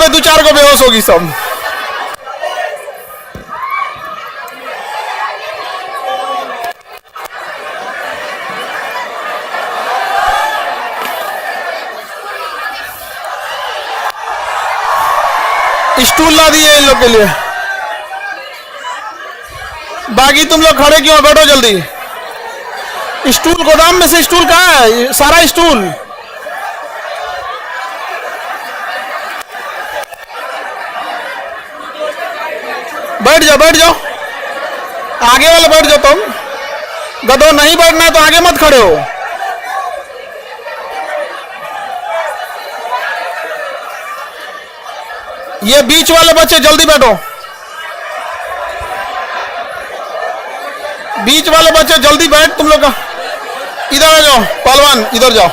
अबे दो चार को बेहोश होगी सब। स्टूल ला दिए इन लोग के लिए। बाकी तुम लोग खड़े क्यों, बैठो जल्दी। स्टूल गोदाम में से स्टूल कहाँ है? सारा स्टूल बैठ जाओ, बैठ जाओ, आगे वाले बैठ जाओ। तुम गधो, नहीं बैठना है तो आगे मत खड़े हो। ये बीच वाले बच्चे जल्दी बैठो, बीच वाले बच्चे जल्दी बैठ। तुम लोग इधर आ जाओ, पहलवान इधर जाओ।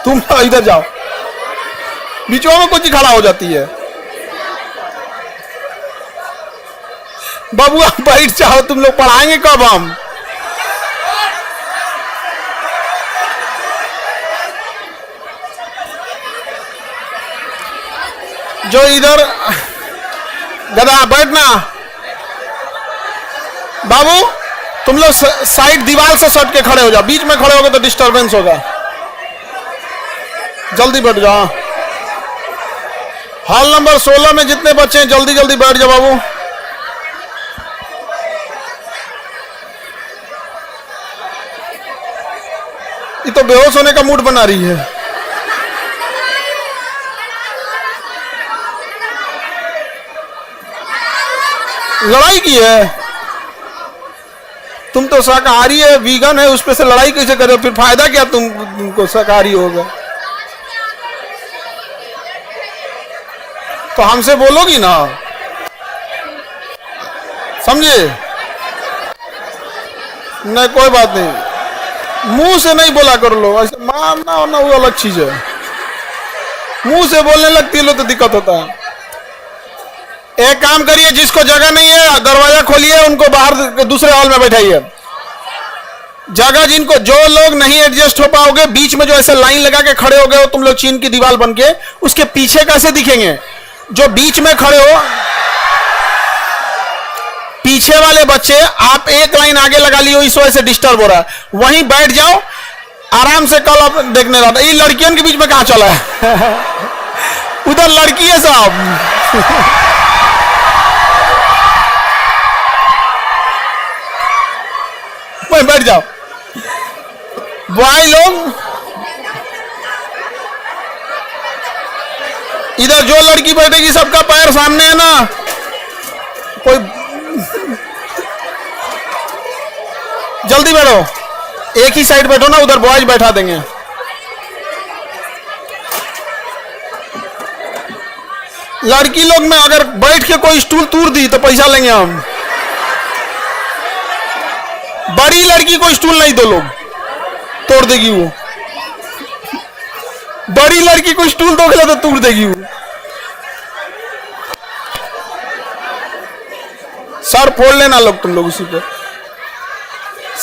तुम इधर जाओ, बीचों में कुछ खड़ा हो जाती है। बाबू आप बैठ जाओ, तुम लोग पढ़ाएंगे कब हम? जो इधर गधा बैठना। बाबू तुम लोग साइड दीवार से सट के खड़े हो जाओ, बीच में खड़े होगे तो डिस्टरबेंस होगा। जल्दी बैठ जाओ। हॉल नंबर 16 में जितने बच्चे हैं जल्दी जल्दी बैठ जाओ बाबू। ये तो बेहोश होने का मूड बना रही है। लड़ाई की है। तुम तो शाकाहारी है, वीगन है, उस पे से लड़ाई कैसे करे? फिर फायदा क्या तुमको शाकाहारी होगा? तो हमसे बोलोगी ना, समझे? नहीं कोई बात नहीं, मुंह से नहीं बोला कर लो, ऐसे मारना होना वो अलग चीज है। मुंह से बोलने लगती है लो तो दिक्कत होता है। एक काम करिए, जिसको जगह नहीं है दरवाजा खोलिए, उनको बाहर दूसरे हॉल में बैठाइए। जगह जिनको, जो लोग नहीं एडजस्ट हो पाओगे, बीच में जो ऐसे लाइन लगा के खड़े हो गए हो तुम लोग चीन की दीवार बन के, उसके पीछे कैसे दिखेंगे? जो बीच में खड़े हो, पीछे वाले बच्चे आप एक लाइन आगे लगा लियो, इस वजह से डिस्टर्ब हो रहा है। वहीं बैठ जाओ आराम से। कल आप देखने रहा था, ये लड़कियों के बीच में कहां चला है? उधर लड़की है साहब। बैठ जाओ भाई लोग। इधर जो लड़की बैठेगी सबका पैर सामने है ना। कोई जल्दी बैठो, एक ही साइड बैठो ना, उधर बॉयज बैठा देंगे। लड़की लोग में अगर बैठ के कोई स्टूल तोड़ दी तो पैसा लेंगे हम। बड़ी लड़की को स्टूल नहीं दो लोग, तोड़ देगी वो। बड़ी लड़की को स्टूल दोगे तो तोड़ देगी वो। सर फोड़ लेना लोग तुम लोग उसी पे।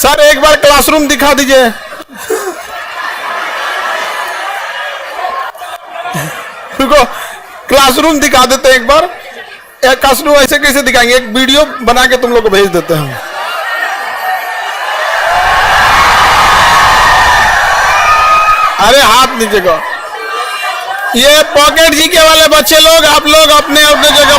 सर एक बार क्लासरूम दिखा दीजिए। रुको क्लासरूम दिखा देते हैं एक बार। एक क्लासरूम ऐसे कैसे दिखाएंगे, एक वीडियो बना के तुम लोग को भेज देते हैं। अरे हाथ नीचे को। ये पॉकेट जी के वाले बच्चे लोग, आप लोग अपने अपने जगह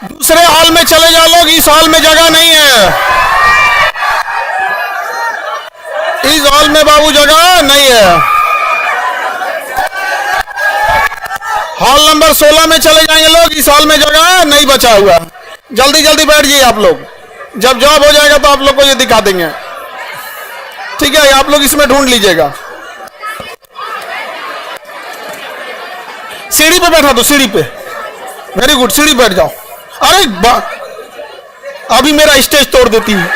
दूसरे हॉल में चले जाओ लोग, इस हॉल में जगह नहीं है। इस हॉल में बाबू जगह नहीं है। हॉल नंबर 16 में चले जाएंगे लोग, इस हॉल में जगह नहीं बचा हुआ। जल्दी जल्दी बैठ जाइए आप लोग, जब जॉब हो जाएगा तो आप लोग को ये दिखा देंगे। ठीक है, आप लोग इसमें ढूंढ लीजिएगा। सीढ़ी पे बैठा दो, सीढ़ी पे। वेरी गुड, सीढ़ी बैठ जाओ। अरे अभी मेरा स्टेज तोड़ देती है।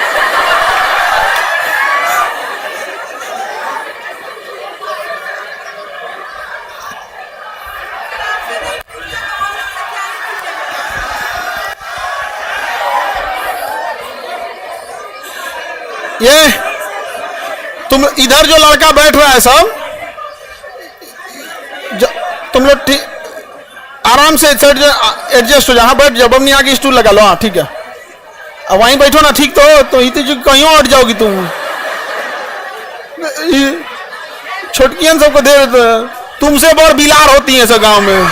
ये तुम इधर जो लड़का बैठ रहा है सब, तुम लोग ठीक आराम से एडजस्ट हो जाओ। हाँ बैठ जाओ, बमनी आगे स्टूल लगा लो। हाँ ठीक है, अब वहीं बैठो ना। ठीक तो इतनी कहीं और हट जाओगी तुम। छोटकियन सबको दे, तुमसे बहुत बिलार होती है सब गांव में,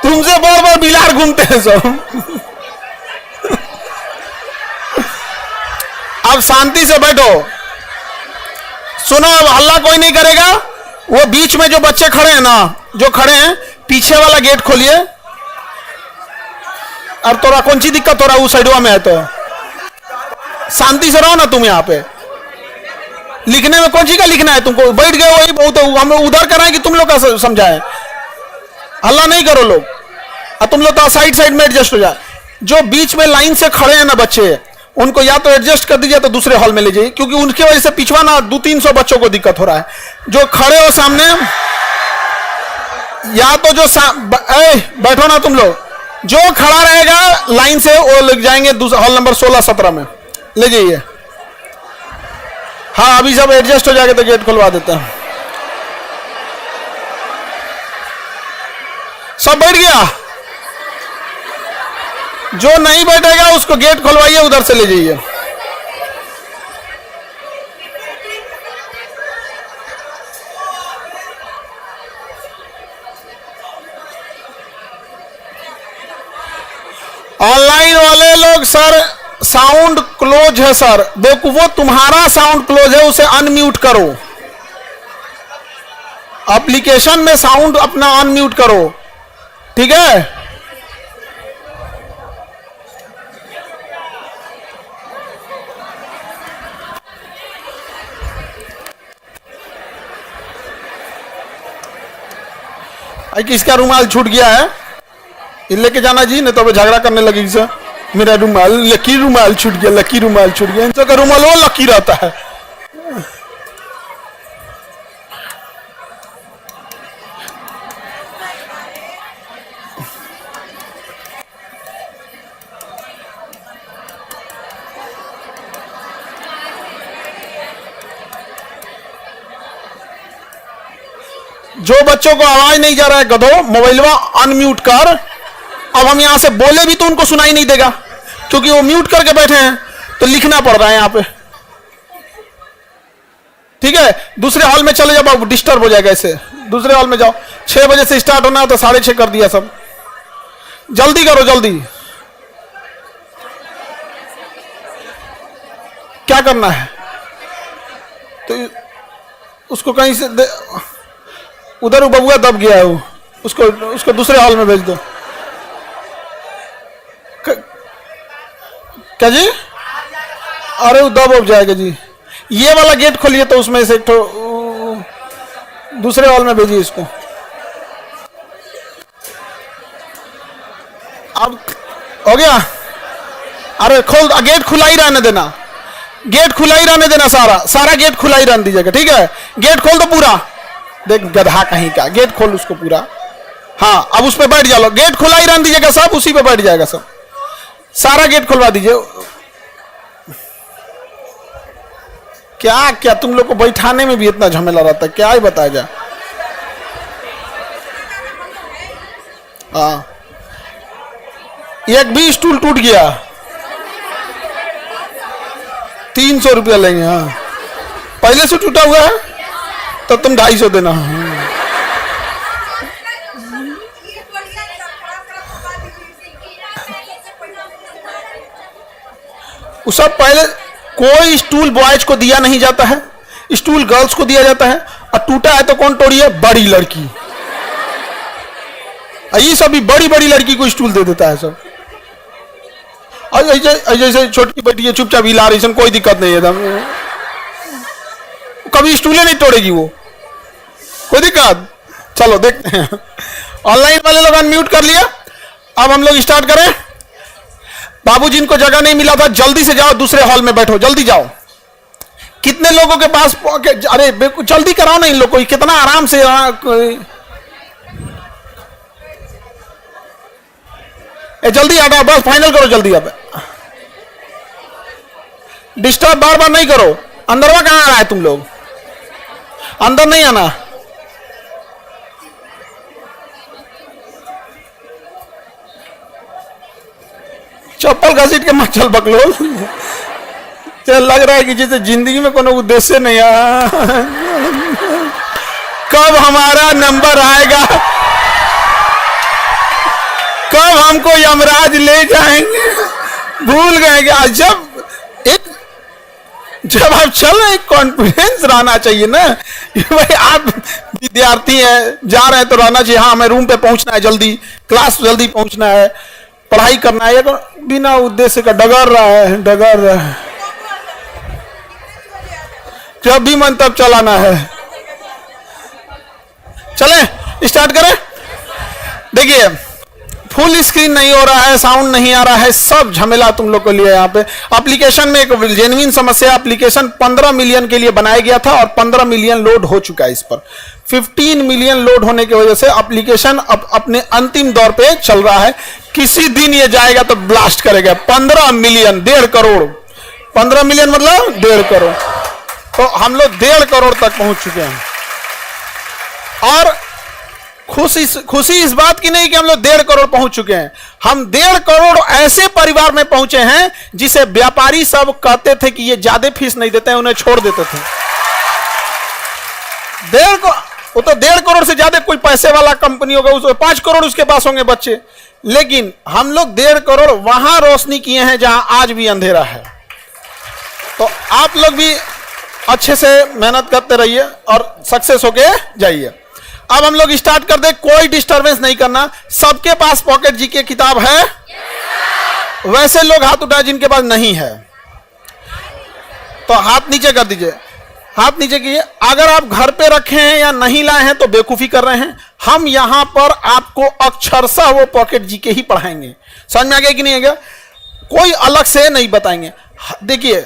तुमसे बहुत बिलार घूमते हैं सब। अब शांति से बैठो, सुनो। अब हल्ला कोई नहीं करेगा। वो बीच में जो बच्चे खड़े हैं ना, जो खड़े हैं, पीछे वाला गेट खोलिए। अब तोरा कौन सी दिक्कत हो रहा है? उस साइडवा में है तो शांति से रहो ना तुम। यहाँ पे लिखने में कौन सी का लिखना है तुमको? बैठ गए वही बहुत, हम उधर कराएं कि तुम लोग का समझाएं? हल्ला नहीं करो लोग। और तुम लोग तो साइड साइड में एडजस्ट हो जाए। जो बीच में लाइन से खड़े हैं ना बच्चे, उनको या तो एडजस्ट कर दीजिए तो दूसरे हॉल में ले जाइए, क्योंकि उनकी वजह से पिछवा ना 200-300 बच्चों को दिक्कत हो रहा है। जो खड़े हो सामने, या तो जो बैठो ना तुम लोग। जो खड़ा रहेगा लाइन से वो लग जाएंगे हॉल नंबर 16-17 में, ले जाइए। हाँ अभी सब एडजस्ट हो जाएगा तो गेट खुलवा देते हैं। सब बैठ गया? जो नहीं बैठेगा उसको गेट खुलवाइए, उधर से ले जाइए। ऑनलाइन वाले लोग सर साउंड क्लोज है सर। देखो वो तुम्हारा साउंड क्लोज है, उसे अनम्यूट करो। एप्लीकेशन में साउंड अपना अनम्यूट करो, ठीक है? किसका रुमाल छूट गया है? ये लेके जाना जी, नहीं तो अब झगड़ा करने लगेगी सर। मेरा रुमाल, लकी रुमाल छूट गया, लकी रुमाल छूट गया। इन का रुमाल वो लकी रहता है। जो बच्चों को आवाज नहीं जा रहा है, गधो मोबाइलवा अनम्यूट कर। अब हम यहां से बोले भी तो उनको सुनाई नहीं देगा, क्योंकि वो म्यूट करके बैठे हैं, तो लिखना पड़ रहा है यहां पे। ठीक है, दूसरे हॉल में चले जाओ, डिस्टर्ब हो जाएगा ऐसे। दूसरे हॉल में जाओ। 6 बजे से स्टार्ट होना है तो 6:30 कर दिया सब। जल्दी करो, जल्दी। क्या करना है? तो उसको कहीं से उधर बबुआ दब गया है, वो उसको दूसरे हॉल में भेज दो। क्या जी? अरे वो दब जाएगा जी। ये वाला गेट खोलिए तो उसमें से दूसरे हॉल में भेजिए इसको। अब हो गया? अरे खोल, गेट खुला ही रहने देना, गेट खुला ही रहने देना। सारा गेट खुला ही रहने दीजिएगा, ठीक है? गेट खोल दो पूरा। देख गधा कहीं का, गेट खोल उसको पूरा। हाँ अब उस पर बैठ जाओ। गेट खुला ही रहने दीजिएगा, सब उसी पे बैठ जाएगा सब। सारा गेट खुलवा दीजिए। क्या क्या तुम लोग को बैठाने में भी इतना झमेला रहता है, क्या ही बताया जाए। हाँ एक भी स्टूल टूट गया 300 रुपया लेंगे। हाँ पहले से टूटा हुआ है तो तुम 250 देना। उस सब पहले कोई स्टूल बॉयज को दिया नहीं जाता है, स्टूल गर्ल्स को दिया जाता है। और टूटा है तो कौन तोड़ी है? बड़ी लड़की। ये सब भी बड़ी बड़ी लड़की को स्टूल दे देता है सब। जैसे छोटी बेटी है चुपचाप हिला रही, कोई दिक्कत नहीं है, कभी स्टूले नहीं तोड़ेगी वो, कोई दिक्कत। चलो देखते हैं। ऑनलाइन वाले लोग अनम्यूट कर लिया। अब हम लोग स्टार्ट करें। बाबू जिनको जगह नहीं मिला था जल्दी से जाओ, दूसरे हॉल में बैठो, जल्दी जाओ। कितने लोगों के पास? अरे जल्दी कराओ ना इन लोगों को, कितना आराम से। जल्दी आ जाओ, बस फाइनल करो जल्दी। अब डिस्टर्ब बार बार नहीं करो। अंदरवा कहां आ रहा है तुम लोग? अंदर नहीं आना। चप्पल घसीट के मत चल बकलोल। चल लग रहा है कि जैसे जिंदगी में कोनो उद्देश्य नहीं आया। कब हमारा नंबर आएगा, कब हमको यमराज ले जाएंगे, भूल गए। जब आप चल रहे कॉन्फिडेंस रहना चाहिए ना कि भाई आप विद्यार्थी हैं, जा रहे हैं तो रहना चाहिए। हाँ, हमें रूम पे पहुंचना है, जल्दी क्लास जल्दी पहुंचना है, पढ़ाई करना है। तो बिना उद्देश्य का डगर रहा है। जब भी मन तब चलाना है। चलें स्टार्ट करें। देखिए फुल स्क्रीन नहीं हो रहा है, साउंड नहीं आ रहा है, सब झमेला तुम लोग को लिए। यहाँ पे एप्लीकेशन में एक जेन्युइन समस्या। एप्लीकेशन 15 मिलियन के लिए बनाया गया था और 15 मिलियन लोड हो चुका है। इस पर 15 मिलियन लोड होने की वजह से एप्लीकेशन अब अपने अंतिम दौर पे चल रहा है। किसी दिन ये जाएगा तो ब्लास्ट करेगा। 15 मिलियन, 1.5 करोड़। 15 मिलियन मतलब 1.5 करोड़। तो हम लोग 1.5 करोड़ तक पहुंच चुके हैं। और खुशी इस बात की नहीं कि हम लोग 1.5 करोड़ पहुंच चुके हैं। हम 1.5 करोड़ ऐसे परिवार में पहुंचे हैं जिसे व्यापारी सब कहते थे कि ये ज्यादा फीस नहीं देते हैं, उन्हें छोड़ देते थे। वो तो 1.5 करोड़ से ज्यादा कोई पैसे वाला कंपनी होगा, उसको 5 करोड़ उसके पास होंगे बच्चे। लेकिन हम लोग 1.5 करोड़ वहां रोशनी किए हैं जहां आज भी अंधेरा है। तो आप लोग भी अच्छे से मेहनत करते रहिए और सक्सेस होके जाइए। अब हम लोग स्टार्ट कर दे। कोई डिस्टरबेंस नहीं करना। सबके पास पॉकेट जी की किताब है? वैसे लोग हाथ उठाए जिनके पास नहीं है तो हाथ नीचे कर दीजिए। हाथ नीचे कीजिए। अगर आप घर पे रखे हैं या नहीं लाए हैं तो बेवकूफी कर रहे हैं। हम यहां पर आपको अक्षरशः वो पॉकेट जी के ही पढ़ाएंगे। समझ में आ गया कि नहीं आ गया? कोई अलग से नहीं बताएंगे। देखिए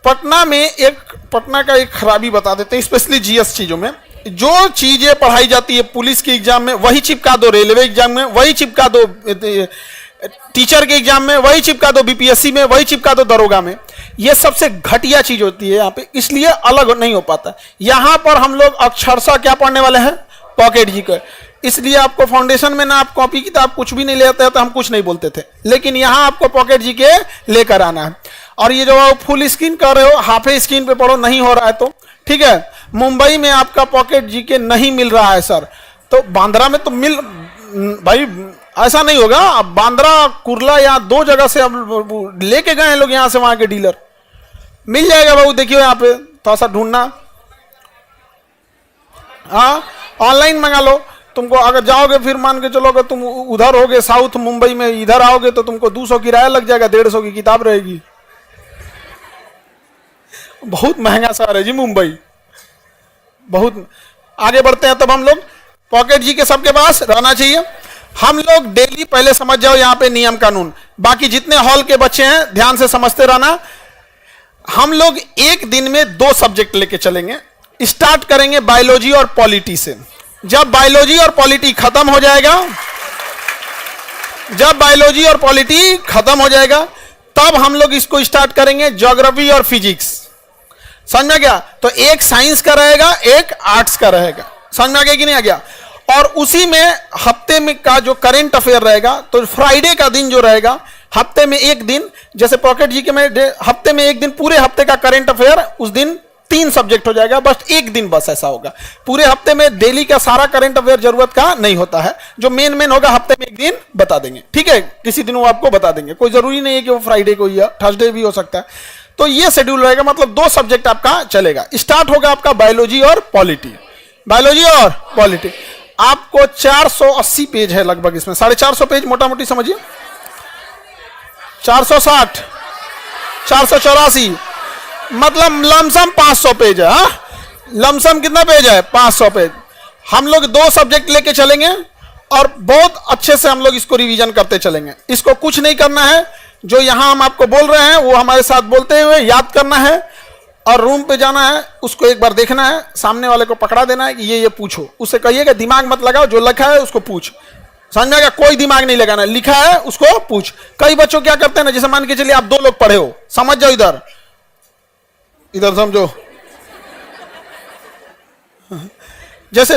पटना का एक खराबी बता देते हैं, स्पेशली जीएस चीजों में। जो चीजें पढ़ाई जाती है पुलिस के एग्जाम में वही चिपका दो, रेलवे एग्जाम में वही चिपका दो, टीचर के एग्जाम में वही चिपका दो, बीपीएससी में वही चिपका दो, दरोगा में। ये सबसे घटिया चीज होती है यहाँ पे, इसलिए अलग नहीं हो पाता। यहाँ पर हम लोग अक्षरशः क्या पढ़ने वाले हैं? पॉकेट जी का। इसलिए आपको फाउंडेशन में ना आप कॉपी किताब कुछ भी नहीं लेते तो हम कुछ नहीं बोलते थे, लेकिन यहाँ आपको पॉकेट जी के लेकर आना है। और ये जो आप फुल स्क्रीन कर रहे हो, हाफ स्क्रीन पे पढ़ो, नहीं हो रहा है तो ठीक है। मुंबई में आपका पॉकेट जी के नहीं मिल रहा है सर, तो बांद्रा में तो मिल, भाई ऐसा नहीं होगा। अब बांद्रा, कुर्ला या 2 जगह से अब लेके गए हैं लोग यहां से वहां के डीलर। मिल जाएगा बाबू, देखियो यहाँ पे थोड़ा सा ढूंढना। हाँ, ऑनलाइन मंगा लो। तुमको अगर जाओगे फिर मान के चलोगे तुम उधर होगे साउथ मुंबई में, इधर आओगे तो तुमको 200 किराया लग जाएगा, 150 की किताब रहेगी। बहुत महंगा शहर है जी मुंबई, बहुत। आगे बढ़ते हैं। तब हम लोग पॉकेट जी के सबके पास रहना चाहिए। हम लोग डेली पहले समझ जाओ यहाँ पे नियम कानून। बाकी जितने हॉल के बच्चे हैं ध्यान से समझते रहना। हम लोग एक दिन में 2 सब्जेक्ट लेके चलेंगे। स्टार्ट करेंगे बायोलॉजी और पॉलिटी से। जब बायोलॉजी और पॉलिटी खत्म हो जाएगा, तब हम लोग इसको स्टार्ट करेंगे ज्योग्राफी और फिजिक्स। समझ में आ गया? तो एक साइंस का रहेगा, एक आर्ट्स का रहेगा। समझ में आ गया कि नहीं आ गया? और उसी में हफ्ते में का जो करंट अफेयर रहेगा, तो फ्राइडे का दिन जो रहेगा, हफ्ते में एक दिन, जैसे पॉकेट जी के में हफ्ते में एक दिन, पूरे हफ्ते का करंट अफेयर उस दिन 3 सब्जेक्ट हो जाएगा। बस एक दिन बस ऐसा होगा। पूरे हफ्ते में डेली का सारा करंट अफेयर जरूरत का नहीं होता है। जो मेन होगा हफ्ते में एक दिन बता देंगे, ठीक है? किसी दिन वो आपको बता देंगे। कोई जरूरी नहीं है कि वो फ्राइडे को या थर्सडे भी हो सकता है। तो ये शेड्यूल रहेगा, मतलब 2 सब्जेक्ट आपका चलेगा। स्टार्ट होगा आपका बायोलॉजी और पॉलिटी। बायोलॉजी और पॉलिटी आपको 480 पेज है लगभग, इसमें 450 पेज मोटा मोटी समझिए। 460, 484, मतलब लमसम 500 पेज है। हाँ, लमसम कितना पेज है? 500 पेज। हम लोग 2 सब्जेक्ट लेके चलेंगे और बहुत अच्छे से हम लोग इसको रिवीजन करते चलेंगे। इसको कुछ नहीं करना है, जो यहां हम आपको बोल रहे हैं वो हमारे साथ बोलते हुए याद करना है और रूम पे जाना है, उसको एक बार देखना है, सामने वाले को पकड़ा देना है कि ये पूछो। उससे कहिएगा दिमाग मत लगाओ, जो लिखा है उसको पूछ। समझ में आएगा? कोई दिमाग नहीं लगाना, लिखा है उसको पूछ। कई बच्चों क्या करते हैं ना, जैसे मान के चलिए आप 2 लोग पढ़े हो, समझ जाओ इधर, इधर समझो। जैसे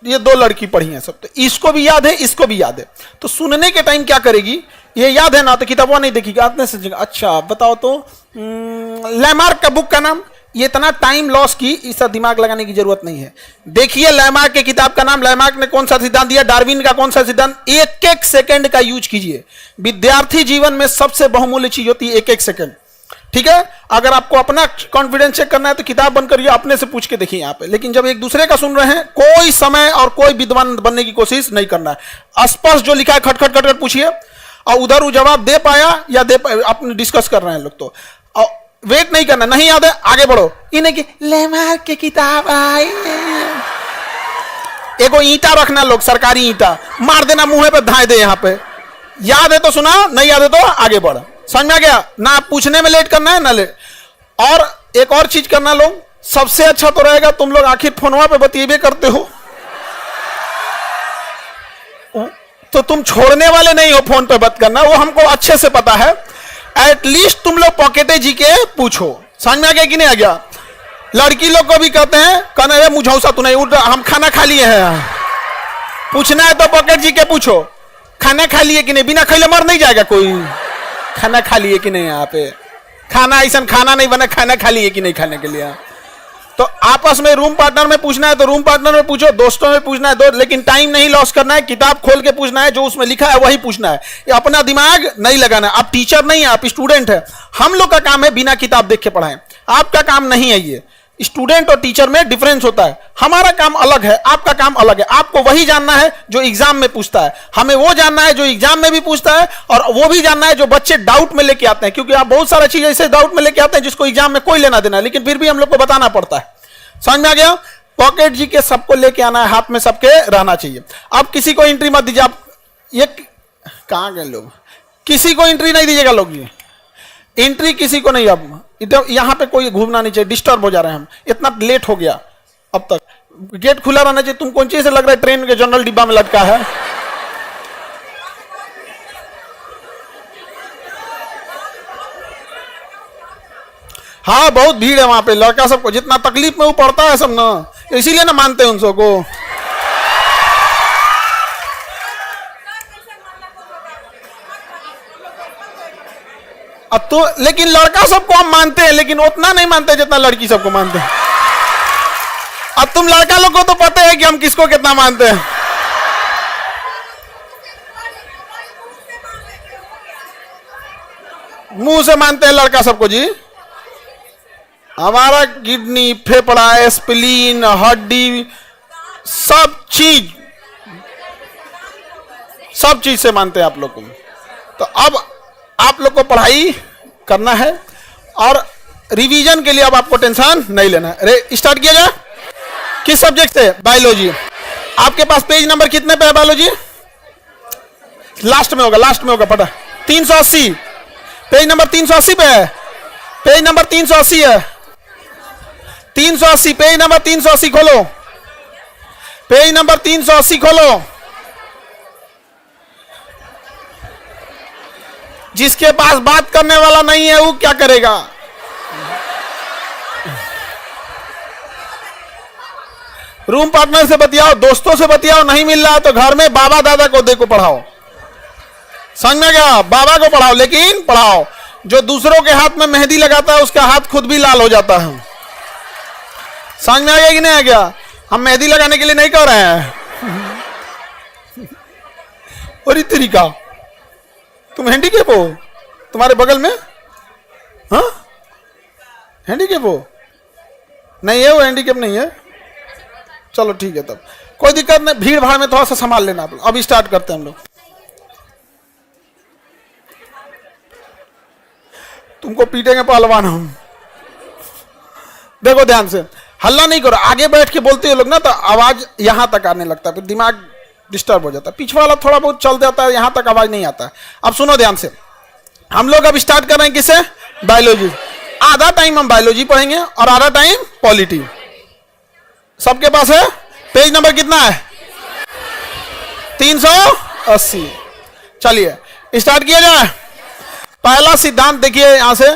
ये दो लड़की पढ़ी हैं सब, तो इसको भी याद है, इसको भी याद है, तो सुनने के टाइम क्या करेगी, ये याद है ना, तो किताबवा नहीं देखी, आते से अच्छा बताओ तो लैमार्क का बुक का नाम, ये इतना टाइम लॉस की, इसका दिमाग लगाने की जरूरत नहीं है। देखिए लैमार्क के किताब का नाम, लैमार्क ने कौन सा सिद्धांत दिया, डार्विन का कौन सा सिद्धांत, एक एक सेकंड का यूज कीजिए। विद्यार्थी जीवन में सबसे बहुमूल्य चीज होती है एक एक सेकंड, ठीक है। अगर आपको अपना कॉन्फिडेंस चेक करना है तो किताब बंद करिए, अपने से पूछ के देखिए यहाँ पे। लेकिन जब एक दूसरे का सुन रहे हैं, कोई समय और कोई विद्वान बनने की कोशिश नहीं करना है। स्पष्ट जो लिखा है खट खट खट खट पूछिए, और उधर वो जवाब दे पाया या दे पाया, अपने डिस्कस कर रहे हैं लोग, तो वेट नहीं करना, नहीं याद है आगे बढ़ो। इन्हें की लैमार्क की किताब आई, एगो ईंटा रखना लोग, सरकारी ईंटा मार देना मुंह पे, धाए दे यहाँ पे, याद है तो सुना, नहीं याद है तो आगे बढ़। समझ में आ गया ना, आप पूछने में लेट करना है ना लेट। और एक और चीज करना लोग, सबसे अच्छा तो रहेगा तुम लोग आखिर फोनवा पे बतिएबे करते हो, तो तुम छोड़ने वाले नहीं हो फोन पे बात करना, वो हमको अच्छे से पता है। एटलीस्ट तुम लोग पॉकेटे जी के पूछो। समझ में आ गया कि नहीं आ गया। लड़की लोग को भी कहते हैं, कहना है मुझौसा तू नहीं उठ, हम खाना खा लिए हैं, पूछना है तो पॉकेट जी के पूछो, खाना खा लिए कि नहीं, बिना खैले मर नहीं जाएगा कोई। खाना खा लिए कि नहीं, यहाँ पे खाना ऐसा खाना नहीं बना, खाना खा लिए कि नहीं खाने के लिए। तो आपस में रूम पार्टनर में पूछना है तो रूम पार्टनर में पूछो, दोस्तों में पूछना है दोस्त, लेकिन टाइम नहीं लॉस करना है, किताब खोल के पूछना है, जो उसमें लिखा है वही पूछना है, ये अपना दिमाग नहीं लगाना है। आप टीचर नहीं है, आप स्टूडेंट है। हम लोग का काम है बिना किताब देख के पढ़ाएं, आपका काम नहीं है ये। स्टूडेंट और टीचर में डिफरेंस होता है, हमारा काम अलग है, आपका काम अलग है। आपको वही जानना है जो एग्जाम में पूछता है, हमें वो जानना है जो एग्जाम में भी पूछता है, और वो भी जानना है जो बच्चे डाउट में लेके आते हैं, क्योंकि आप बहुत सारा चीज ऐसे डाउट में लेके आते हैं जिसको एग्जाम में कोई लेना देना है, लेकिन फिर भी हम लोग को बताना पड़ता है। समझ में आ गया। पॉकेट जी के सबको लेके आना है, हाथ में सबके रहना चाहिए। आप किसी को एंट्री मत दीजिए, आप ये कहां गए लोग, किसी को एंट्री नहीं दीजिएगा लोग, ये एंट्री किसी को नहीं। अब यहां पे कोई घूमना नहीं चाहिए, डिस्टर्ब हो जा रहे हैं हम, इतना लेट हो गया, अब तक गेट खुला रहना चाहिए। तुम कौन चीज से लग रहा है ट्रेन के जनरल डिब्बा में लटका है। हाँ बहुत भीड़ है वहां पे, लड़का सबको जितना तकलीफ में वो पड़ता है सब ना, इसीलिए ना मानते हैं उन सबको। अब तो लेकिन लड़का सबको हम मानते हैं, लेकिन उतना नहीं मानते जितना लड़की सबको मानते हैं। अब तुम लड़का लोग को तो पता है कि हम किसको कितना मानते हैं। मुंह से मानते हैं लड़का सबको जी। हमारा किडनी, फेफड़ा, स्प्लीन, हड्डी, सब चीज से मानते हैं आप लोग को। तो अब आप लोग को पढ़ाई करना है, और रिवीजन के लिए अब आपको टेंशन नहीं लेना है। अरे स्टार्ट किया जाए। किस सब्जेक्ट से? बायोलॉजी। आपके पास पेज नंबर कितने पे है बायोलॉजी? लास्ट में होगा पता। 380, पेज नंबर 380 पे है, पेज नंबर 380 है, 380, पेज नंबर 380 खोलो, पेज नंबर 380 खोलो। जिसके पास बात करने वाला नहीं है वो क्या करेगा? रूम पार्टनर से बतियाओ, दोस्तों से बतियाओ, नहीं मिल रहा तो घर में बाबा दादा को देखो पढ़ाओ। समझ में गया? बाबा को पढ़ाओ, लेकिन पढ़ाओ। जो दूसरों के हाथ में मेहंदी लगाता है उसका हाथ खुद भी लाल हो जाता है। समझ में आ गया कि नहीं आ गया? हम मेहंदी लगाने के लिए नहीं कह रहे हैं। और इस तरीका तुम हैंडीकेप हो, तुम्हारे बगल में हाँ हैंडीकेप हो? नहीं है वो, हैंडीकेप नहीं है। चलो ठीक है, तब कोई दिक्कत नहीं। भीड़ भाड़ में थोड़ा सा संभाल लेना आप लोग। अब स्टार्ट करते हैं हम लोग। तुमको पीटेंगे पहलवान हम। देखो ध्यान से, हल्ला नहीं करो। आगे बैठ के बोलते हो लोग ना तो आवाज यहां तक आने लगता है, फिर दिमाग डिस्टर्ब हो जाता है। पीछे वाला थोड़ा बहुत चल जाता है, यहां तक आवाज नहीं आता है। अब सुनो ध्यान से, हम लोग अब स्टार्ट कर रहे हैं किससे? बायोलॉजी। आधा टाइम हम बायोलॉजी पढ़ेंगे और आधा टाइम पॉलिटी। सबके पास है? पेज नंबर कितना है? 380। चलिए स्टार्ट किया जाए। पहला सिद्धांत देखिए यहां से,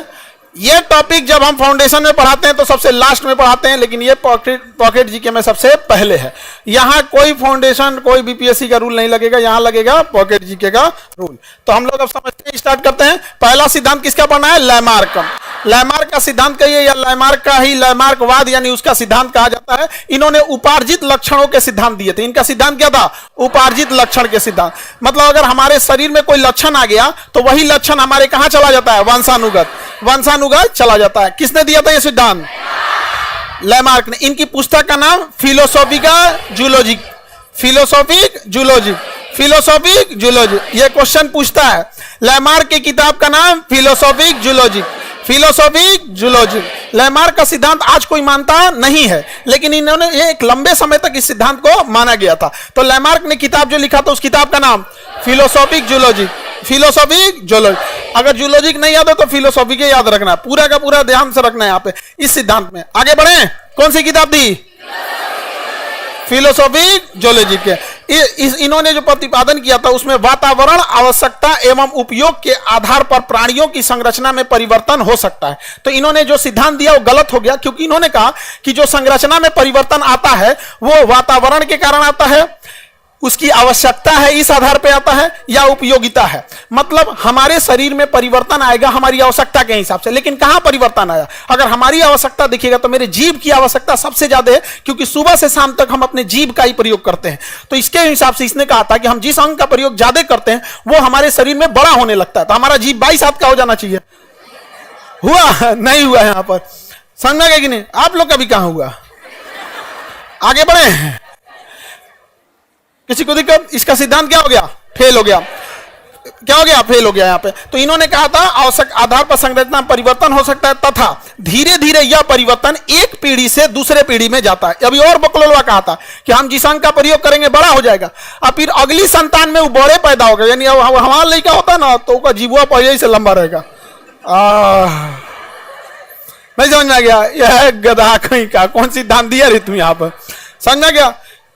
ये टॉपिक जब हम फाउंडेशन में पढ़ाते हैं तो सबसे लास्ट में पढ़ाते हैं, लेकिन ये पॉकेट जीके में सबसे पहले है। यहां कोई फाउंडेशन, कोई बीपीएससी का रूल नहीं लगेगा, यहां लगेगा पॉकेट जीके का रूल। तो हम लोग अब समझते हैं, स्टार्ट करते हैं। पहला सिद्धांत किसका पढ़ना है? लैमार्क का। लैमार्क का सिद्धांत कहिए या लैमार्क का ही लैमार्कवाद यानी उसका सिद्धांत कहा जाता है। इन्होंने उपार्जित लक्षणों के सिद्धांत दिए थे। इनका सिद्धांत क्या था? उपार्जित लक्षण के सिद्धांत। मतलब अगर हमारे शरीर में कोई लक्षण आ गया तो वही लक्षण हमारे कहां चला जाता है? वंशानुगत, वंशानुगत चला जाता है। किसने दिया था यह सिद्धांत? लैमार्क ने। इनकी पुस्तक का नाम फिलोसॉफिका zoologic, philosophic zoologic, philosophic zoologic. यह क्वेश्चन पूछता है। लैमार्क की किताब का नाम philosophic zoologic, philosophic zoologic. Lamarck का सिद्धांत आज कोई मानता नहीं है, लेकिन इन्होंने ये एक लंबे समय तक इस सिद्धांत को माना गया था। तो लैमार्क ने किताब जो लिखा था उस किताब का नाम फिलोसॉफिक जूलॉजिक, फिलोसॉफिक जूलॉजिक। अगर जूलॉजिक नहीं याद हो तो फिलोसॉफी के याद रखना है, पूरा का पूरा ध्यान से रखना है यहाँ पे इस सिद्धांत में। आगे बढ़े। कौन सी किताब दी? फिलोसॉफिक जूलॉजिक के। इन्होंने जो प्रतिपादन किया था उसमें वातावरण, आवश्यकता एवं उपयोग के आधार पर प्राणियों की संरचना में परिवर्तन हो सकता है। तो इन्होंने जो सिद्धांत दिया वो गलत हो गया, क्योंकि इन्होंने कहा कि जो संरचना में परिवर्तन आता है वो वातावरण के कारण आता है, उसकी आवश्यकता है इस आधार पे आता है, या उपयोगिता है। मतलब हमारे शरीर में परिवर्तन आएगा हमारी आवश्यकता के हिसाब से। लेकिन कहां परिवर्तन आया? अगर हमारी आवश्यकता देखिएगा तो मेरे जीभ की आवश्यकता सबसे ज्यादा है, क्योंकि सुबह से शाम तक हम अपने जीभ का ही प्रयोग करते हैं। तो इसके हिसाब से इसने कहा था कि हम जिस अंग का प्रयोग ज्यादा करते हैं वो हमारे शरीर में बड़ा होने लगता है। तो हमारा जीभ 22 हाथ का हो जाना चाहिए। हुआ? नहीं हुआ। यहां पर समझ गए कि नहीं? आप लोग का भी कहां हुआ? आगे बढ़े। किसी को दिक्कत? इसका सिद्धांत क्या हो गया? फेल हो गया। क्या हो गया? फेल हो गया यहाँ पे। तो इन्होंने कहा था आवश्यक आधार पर संरचना में परिवर्तन हो सकता है तथा धीरे धीरे यह परिवर्तन एक पीढ़ी से दूसरे पीढ़ी में जाता है। अभी और बकलोलवा कहा था कि हम जिस अंग का प्रयोग करेंगे बड़ा हो जाएगा, और फिर अगली संतान में वो बड़े पैदा हो गए। यानी हमारा लड़का होता है ना तो उसका जीवा पहले ही से लंबा रहेगा। नहीं समझ में आ गया? यह गधा कहीं का कौन सिद्धांत दिया रे तुम यहाँ पर? समझ में गया?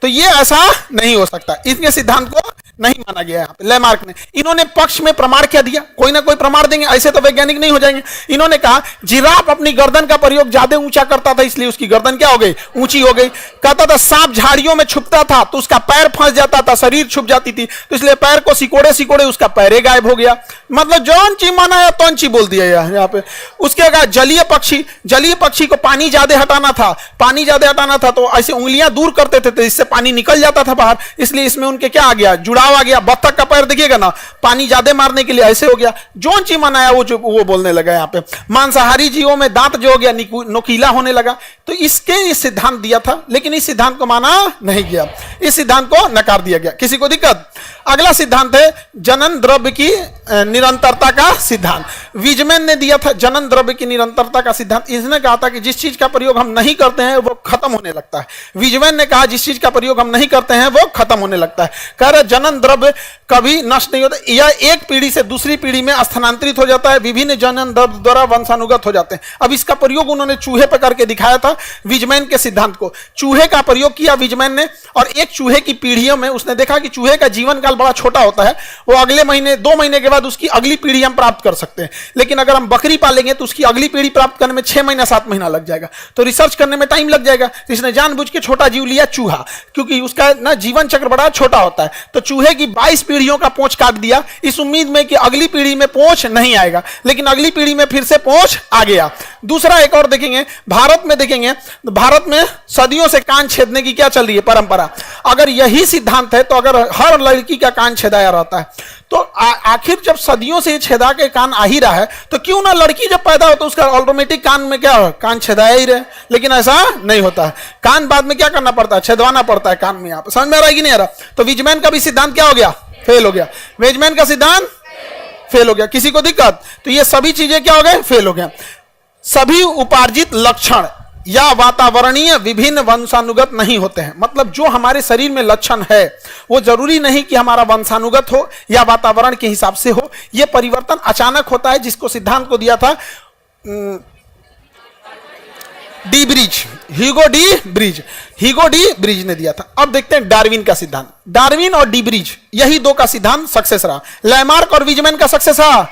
तो ये ऐसा नहीं हो सकता। इसके सिद्धांत को नहीं माना गया यहाँ पे लैमार्क ने। इन्होंने पक्ष में प्रमाण क्या दिया? कोई ना कोई प्रमाण देंगे, ऐसे तो वैज्ञानिक नहीं हो जाएंगे। इन्होंने कहा जिराफ अपनी गर्दन का प्रयोग ज्यादा ऊंचा करता था इसलिए उसकी गर्दन क्या हो गई? ऊंची हो गई। कहता था सांप झाड़ियों में छुपता था तो उसका पैर फंस जाता था, शरीर छुप जाती थी, तो इसलिए पैर को सिकोड़े सिकोड़े उसका पैरे गायब हो गया। मतलब जौन ची माना या तौन ची बोल दिया यहाँ पे। उसके बाद जलीय पक्षी, जलीय पक्षी को पानी ज्यादा हटाना था, पानी ज्यादा हटाना था तो ऐसे उंगलियां दूर करते थे तो इससे पानी निकल जाता था बाहर, इसलिए इसमें उनके क्या आ गया? जुड़ाव आ गया। बत्तख का पैर देखिएगा ना, पानी ज्यादा मारने के लिए ऐसे हो गया। जौन ची मनाया वो बोलने लगा यहाँ पे। मांसाहारी जीवों में दांत जो हो गया नोकीला होने लगा। तो इसके इस सिद्धांत दिया था, लेकिन इस सिद्धांत को माना नहीं गया, इस सिद्धांत को नकार दिया गया। किसी को दिक्कत? अगला सिद्धांत है जनन द्रव्य की निरंतरता का सिद्धांत। विजमैन ने दिया था जनन द्रव्य की निरंतरता का सिद्धांत। इसने कहा था कि जिस चीज का प्रयोग हम नहीं करते हैं वो खत्म होने लगता है। विजमैन ने कहा जिस चीज का प्रयोग हम नहीं करते हैं वो खत्म होने लगता है। कह रहे जनन द्रव्य कभी नष्ट नहीं होता, यह एक पीढ़ी से दूसरी पीढ़ी में स्थानांतरित हो जाता है, विभिन्न जनन द्रव्य द्वारा वंशानुगत हो जाते हैं। अब इसका प्रयोग उन्होंने चूहे पर करके दिखाया था विजमैन के सिद्धांत को। चूहे का प्रयोग किया विजमैन ने, और एक चूहे की पीढ़ियों में उसने देखा कि चूहे का जीवन काल बड़ा छोटा होता है, वो अगले महीने 2 महीने के बाद उसकी अगली पीढ़ी हम प्राप्त कर सकते हैं। लेकिन अगर हम बकरी पालेंगे तो उसकी अगली पीढ़ी प्राप्त करने में 6 महीना 7 महीना लग जाएगा, तो रिसर्च करने में टाइम लग जाएगा। तो इसने जानबूझ के छोटा जीव लिया चूहा, क्योंकि उसका ना जीवन चक्र बड़ा छोटा होता है। तो चूहे की 22 पीढ़ियों का पूंछ काट दिया इस उम्मीद में कि अगली पीढ़ी में पूंछ नहीं आएगा, लेकिन अगली पीढ़ी में फिर से पूंछ आ गया। दूसरा एक और देखेंगे, भारत में देखेंगे, भारत में सदियों से कान छेदने की क्या चल रही है परंपरा। अगर यही सिद्धांत है तो अगर हर लड़की का कान छेदाया रहता है तो आखिर जब सदियों से छेदा के कान आ ही रहा है तो क्यों ना लड़की जब पैदा हो तो उसका ऑटोमेटिक कान में क्या कान छेदाया ही रहे। लेकिन ऐसा नहीं होता है, कान बाद में क्या करना पड़ता है? छेदवाना पड़ता है कान में। यहाँ समझ में आ रहा है कि नहीं आ रहा? तो विजमैन का भी सिद्धांत क्या हो गया? फेल हो गया। विजमैन का सिद्धांत फेल हो गया। किसी को दिक्कत? तो ये सभी चीजें क्या हो गए? फेल हो गया। सभी उपार्जित लक्षण या वातावरणीय विभिन्न वंशानुगत नहीं होते हैं। मतलब जो हमारे शरीर में लक्षण है वो जरूरी नहीं कि हमारा वंशानुगत हो या वातावरण के हिसाब से हो। यह परिवर्तन अचानक होता है, जिसको सिद्धांत को दिया था D bridge, Hugo de bridge ने दिया था। अब देखते हैं डार्विन का सिद्धांत। डार्विन और डी ब्रिज यही दो का सिद्धांत सक्सेस रहा। लैमार्क और विजमैन का सक्सेस रहा,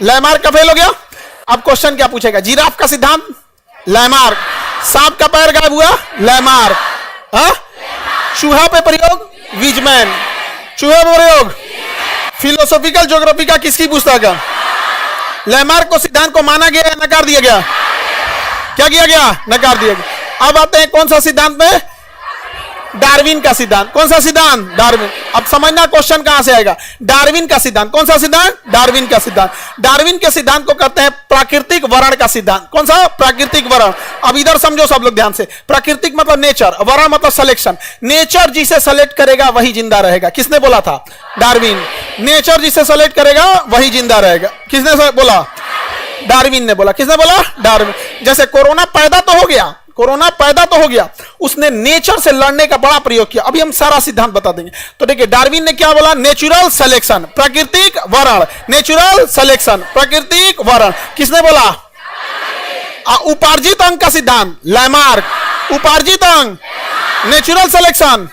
लैमार्क का फेल हो गया। अब क्वेश्चन क्या पूछेगा? जिराफ का सिद्धांत लैमार्क, सांप का पैर गायब हुआ लैमार्क, चूहा पे प्रयोग विजमैन, चूहे पे प्रयोग फिलोसॉफिकल ज्योग्राफी का किसकी पुस्तक है? लैमार्क को सिद्धांत को माना गया, नकार दिया गया? क्या किया गया? नकार दिया गया। अब आते हैं कौन सा सिद्धांत में? डार्विन का सिद्धांत। कौन सा सिद्धांत? डार्विन। अब समझना क्वेश्चन कहां से आएगा। डार्विन का सिद्धांत। कौन सा सिद्धांत? डार्विन का सिद्धांत। डार्विन के सिद्धांत को कहते हैं प्राकृतिक वर्ण का सिद्धांत। कौन सा? प्राकृतिक वर्ण। अब इधर समझो सब लोग ध्यान से, प्राकृतिक मतलब नेचर, वर्ण मतलब सिलेक्शन। नेचर जिसे सेलेक्ट करेगा वही जिंदा रहेगा। किसने बोला था? डार्विन। नेचर जिसे सेलेक्ट करेगा वही जिंदा रहेगा। किसने बोला? डार्विन ने बोला। किसने बोला? डार्विन। जैसे कोरोना पैदा तो हो गया, कोरोना पैदा तो हो गया, उसने नेचर से लड़ने का बड़ा प्रयोग किया। अभी हम सारा सिद्धांत बता देंगे। तो देखिए डार्विन ने क्या बोला? नेचुरल सिलेक्शन, प्राकृतिक वर्ण, नेचुरल सिलेक्शन, प्राकृतिक वर्ण। किसने बोला? उपार्जित अंग का सिद्धांत लैमार्क। उपार्जित अंग, नेचुरल सिलेक्शन,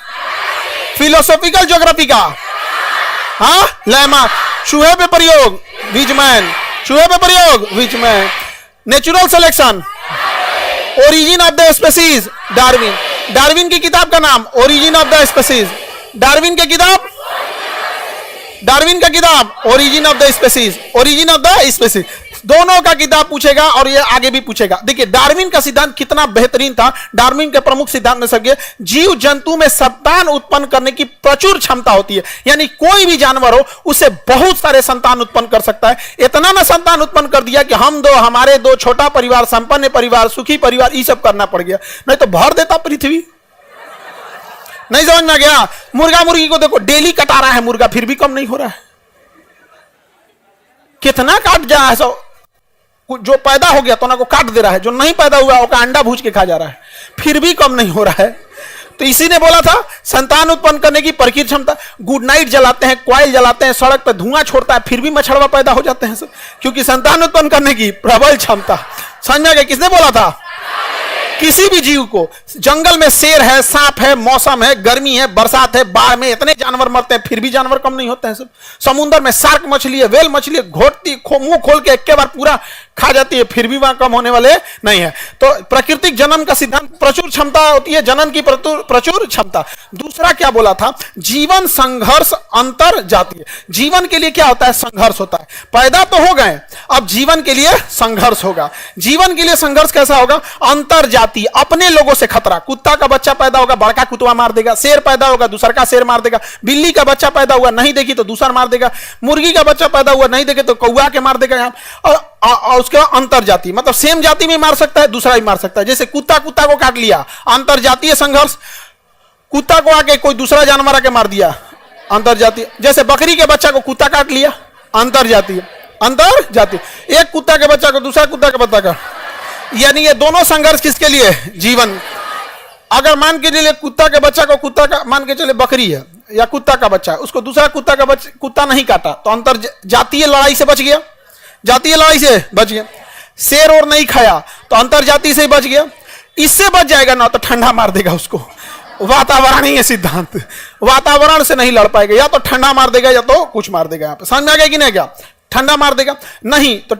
फिलोसॉफिकल ज्योग्राफी का लैमार्क। चूहे पे प्रयोग विजमैन, चूहे पे प्रयोग Weizmann. Natural selection, origin of the species Darwin. Darwin की किताब का नाम origin of the species. Darwin की किताब, डार्विन का किताब origin of the species, origin of the species. दोनों का किताब पूछेगा और ये आगे भी पूछेगा। देखिए डार्विन का सिद्धांत कितना बेहतरीन था। डार्विन के प्रमुख सिद्धांत में सबके जीव जंतु में संतान उत्पन्न करने की प्रचुर क्षमता होती है। यानी कोई भी जानवर हो उससे बहुत सारे संतान उत्पन्न कर सकता है। इतना ना संतान उत्पन्न कर दिया कि हम दो, हमारे दो, छोटा परिवार, संपन्न परिवार, सुखी परिवार, ये सब करना पड़ गया, नहीं तो भर देता पृथ्वी। नहीं समझ में गया? मुर्गा मुर्गी को देखो, डेली कटा रहा है मुर्गा, फिर भी कम नहीं हो रहा है। कितना काट जा है सब, जो पैदा हो गया तो ना को काट दे रहा है, जो नहीं पैदा हुआ उसका अंडा भूज के खा जा रहा है, फिर भी कम नहीं हो रहा है। तो इसी ने बोला था संतान उत्पन्न करने की प्रचुर क्षमता। गुड नाइट जलाते हैं, कॉइल जलाते हैं, सड़क पर धुआं छोड़ता है, फिर भी मछड़वा पैदा हो जाते हैं सब, क्योंकि संतान उत्पन्न करने की प्रबल क्षमता। समझ में आ गया? किसने बोला था? किसी भी जीव को, जंगल में शेर है, सांप है, मौसम है, गर्मी है, बरसात है, बाढ़ में इतने जानवर मरते हैं, फिर भी जानवर कम नहीं होते हैं सब। समुद्र में शार्क मछली है, वेल मछली है, घोटती मुंह खोल के एक बार पूरा खा जाती है, फिर भी वहां कम होने वाले नहीं है। तो प्राकृतिक जन्म का सिद्धांत, प्रचुर क्षमता होती है जनन की, प्रचुर क्षमता। दूसरा क्या बोला था? जीवन संघर्ष अंतर जातीय। जीवन के लिए क्या होता है? संघर्ष होता है। पैदा तो हो गए, अब जीवन के लिए संघर्ष होगा। जीवन के लिए संघर्ष कैसा होगा? अंतर जातीय, अपने लोगों से खतरा। कुत्ता का बच्चा पैदा होगा, बड़का कुत्ता मार देगा। शेर पैदा होगा, दूसरा का शेर मार देगा। बिल्ली का बच्चा पैदा हुआ, नहीं देखी तो दूसरा मार देगा। मुर्गी का बच्चा पैदा हुआ, नहीं देखे तो कौआ के मार देगा। यहाँ और उसके बाद अंतर जाति, मतलब सेम जाति में मार सकता है, दूसरा भी मार सकता है। जैसे कुत्ता कुत्ता को काट लिया, अंतर जातीय संघर्ष। कुत्ता को आके कोई दूसरा जानवर आके मार दिया, अंतर जातीय। जैसे बकरी के बच्चा को कुत्ता काट लिया, अंतर जातीय। अंतर जातीय, एक कुत्ता के बच्चा को दूसरा कुत्ता के बच्चा का, यानी ये दोनों संघर्ष किसके लिए? जीवन। अगर मान के चलिए कुत्ता के बच्चा को, कुत्ता का मान के चले बकरी है या कुत्ता का बच्चा है, उसको दूसरा कुत्ता का बच्चा कुत्ता नहीं काटा तो अंतर जातीय लड़ाई से बच गया, जातीय लड़ाई से बच गया। शेर और नहीं खाया तो अंतर जाति से बच गया। इससे बच जाएगा ना तो ठंडा मार देगा उसको। वातावरण ही है सिद्धांत, वातावरण से नहीं लड़ पाएगा, या तो ठंडा मार देगा या तो कुछ मार देगा। यहाँ पे समझ में आ गया कि नहीं? क्या ठंडा मार देगा? नहीं तो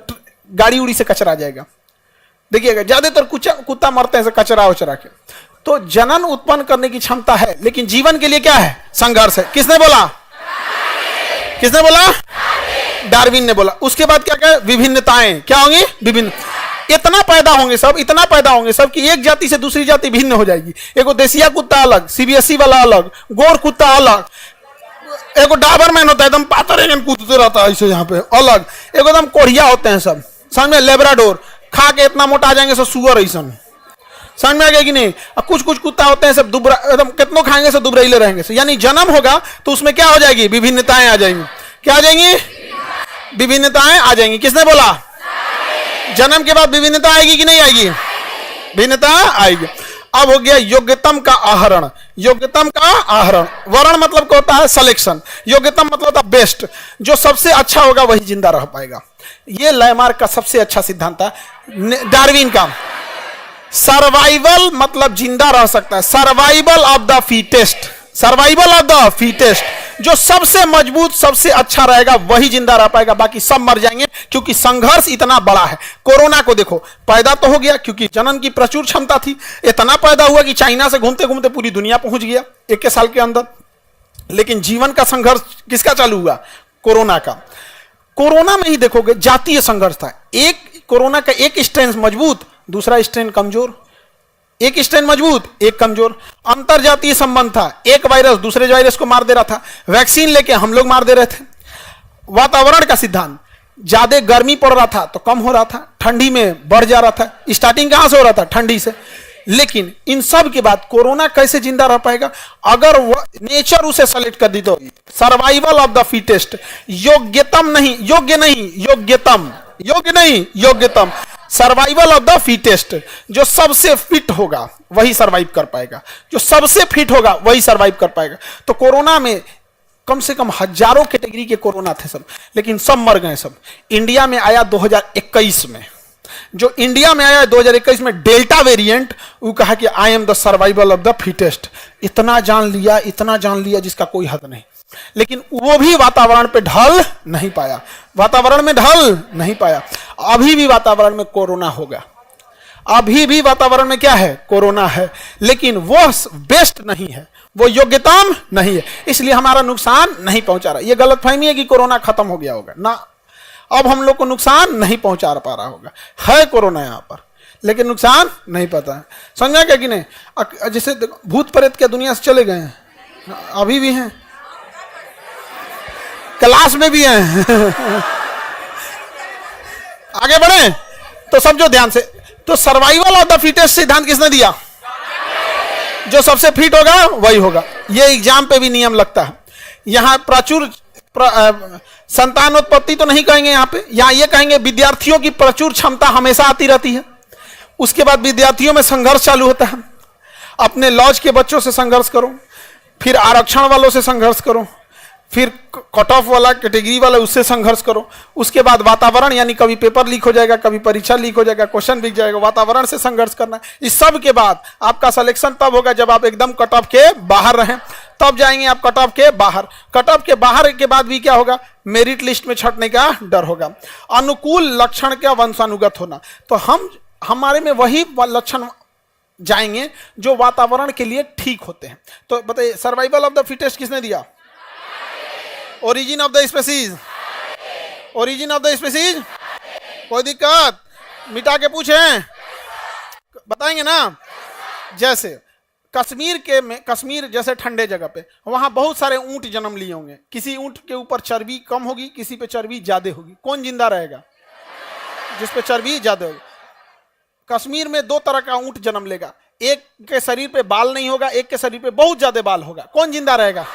गाड़ी उड़ी से कचरा आ जाएगा। देखिएगा ज्यादातर कुत्ता मरते हैं कचरा उचरा के। तो जनन उत्पन्न करने की क्षमता है, लेकिन जीवन के लिए क्या है? संघर्ष है। किसने बोला? किसने बोला? डार्विन ने बोला। उसके बाद क्या क्या? विभिन्नताएं क्या होंगी? विभिन्न। इतना पैदा होंगे सब, इतना पैदा होंगे सब कि एक जाति से दूसरी जाति भिन्न हो जाएगी। एगो देसिया कुत्ता अलग, सीबीएसई वाला अलग, गोर कुत्ता अलग, एगो डाबरमैन होता है एकदम पातर कूदते रहता है ऐसे यहाँ पे अलग, एगो एकदम कोढ़िया होते हैं सब। समझ में? लेब्राडोर खा के इतना मोटा आ जाएंगे सब, सुअर ऐसा। समझ में आ गया कि नहीं? कुछ कुछ कुत्ता होते हैं सब दुबरा, एकदम कितनों खाएंगे सब दुबराइले रहेंगे। यानी जन्म होगा तो उसमें क्या हो जाएगी? विभिन्नताएं आ जाएंगी। क्या आ जाएंगी? विभिन्नताएं आ जाएंगी। किसने बोला? जन्म के बाद विभिन्नता आएगी कि नहीं आएगी? भिन्नता आएगी। अब हो गया योग्यतम का आहरण। योग्यतम का आहरण, वर्ण मतलब क्या होता है? सिलेक्शन। योग्यतम मतलब होता है बेस्ट, जो सबसे अच्छा होगा वही जिंदा रह पाएगा। ये लैमार्क का सबसे अच्छा सिद्धांत था। डार्विन का सर्वाइवल मतलब जिंदा रह सकता है, survival of the fittest, survival of the fittest. जो सबसे मजबूत, सबसे अच्छा रहेगा वही जिंदा रह पाएगा, बाकी सब मर जाएंगे, क्योंकि संघर्ष इतना बड़ा है। कोरोना को देखो, पैदा तो हो गया क्योंकि जनन की प्रचुर क्षमता थी, इतना पैदा हुआ कि चाइना से घूमते घूमते पूरी दुनिया पहुंच गया 21 साल के अंदर। लेकिन जीवन का संघर्ष किसका चालू हुआ? कोरोना का। कोरोना में ही देखोगे जातीय संघर्ष था। एक कोरोना का एक स्ट्रेन मजबूत, दूसरा स्ट्रेन कमजोर, एक स्ट्रेन मजबूत, एक कमजोर। अंतरजातीय संबंध था, एक वायरस दूसरे वायरस को मार दे रहा था, वैक्सीन लेके हम लोग मार दे रहे थे। वातावरण का सिद्धांत, ज्यादा गर्मी पड़ रहा था तो कम हो रहा था, ठंडी में बढ़ जा रहा था। स्टार्टिंग कहां से हो रहा था? ठंडी से। लेकिन इन सब के बाद कोरोना कैसे जिंदा रह पाएगा? अगर नेचर उसे सेलेक्ट कर दी तो सर्वाइवल ऑफ द फिटेस्ट, योग्यतम नहीं, योग्य नहीं, योग्यतम, योग्य नहीं, योग्यतम, सर्वाइवल ऑफ द फिटेस्ट। जो सबसे फिट होगा वही सर्वाइव कर पाएगा, जो सबसे फिट होगा वही सर्वाइव कर पाएगा। तो कोरोना में कम से कम हजारों कैटेगरी के कोरोना थे सब, लेकिन सब मर गए सब। इंडिया में आया 2021 में, जो इंडिया में आया 2021 में डेल्टा वेरिएंट, वो कहा कि I am the survival of the fittest. इतना जान लिया, इतना जान लिया जिसका कोई हद नहीं। लेकिन वो भी वातावरण पे ढल नहीं पाया, वातावरण में ढल नहीं पाया। अभी भी वातावरण में कोरोना होगा, अभी भी वातावरण में क्या है? कोरोना है, लेकिन वो बेस्ट नहीं है, वो योग्यतम नहीं है, इसलिए हमारा नुकसान नहीं पहुंचा रहा। ये गलतफहमी है कि कोरोना खत्म हो गया होगा ना, अब हम लोग को नुकसान नहीं पहुंचा पा रहा होगा। है कोरोना यहां पर, लेकिन नुकसान नहीं पता है। समझा क्या कि नहीं? जैसे भूत प्रेत के दुनिया से चले गए हैं, अभी भी हैं, क्लास में भी हैं आगे बढ़े तो समझो ध्यान से। तो सर्वाइवल ऑफ द फिटेस्ट सिद्धांत किसने दिया? जो सबसे फिट होगा वही होगा। ये एग्जाम पे भी नियम लगता है। यहां प्रचुर संतानोत्पत्ति तो नहीं कहेंगे, यहां पे यहां ये कहेंगे विद्यार्थियों की प्रचुर क्षमता हमेशा आती रहती है। उसके बाद विद्यार्थियों में संघर्ष चालू होता है। अपने लॉज के बच्चों से संघर्ष करो, फिर आरक्षण वालों से संघर्ष करो, फिर कट ऑफ वाला कैटेगरी वाला उससे संघर्ष करो। उसके बाद वातावरण, यानी कभी पेपर लीक हो जाएगा, कभी परीक्षा लीक हो जाएगा, क्वेश्चन बिक जाएगा, वातावरण से संघर्ष करना। इस सब के बाद आपका सिलेक्शन तब होगा जब आप एकदम कट ऑफ के बाहर रहें, तब जाएंगे आप कट ऑफ के बाहर। कट ऑफ के बाहर के बाद भी क्या होगा? मेरिट लिस्ट में छटने का डर होगा। अनुकूल लक्षण का वंशानुगत होना, तो हमारे में वही लक्षण जाएंगे जो वातावरण के लिए ठीक होते हैं। तो बताइए सर्वाइवल ऑफ द फिटेस्ट किसने दिया? Origin of the species, origin of the species. कोई दिक्कत? मिटा के पूछें, बताएंगे ना। जैसे कश्मीर जैसे ठंडे जगह पे, वहां बहुत सारे ऊंट जन्म लिए होंगे। किसी ऊंट के ऊपर चर्बी कम होगी, किसी पे चर्बी ज्यादा होगी। कौन जिंदा रहेगा? जिस पे चर्बी ज्यादा होगी। कश्मीर में दो तरह का ऊंट जन्म लेगा, एक के शरीर पे बाल नहीं होगा, एक के शरीर पे बहुत ज्यादा बाल होगा। कौन जिंदा रहेगा?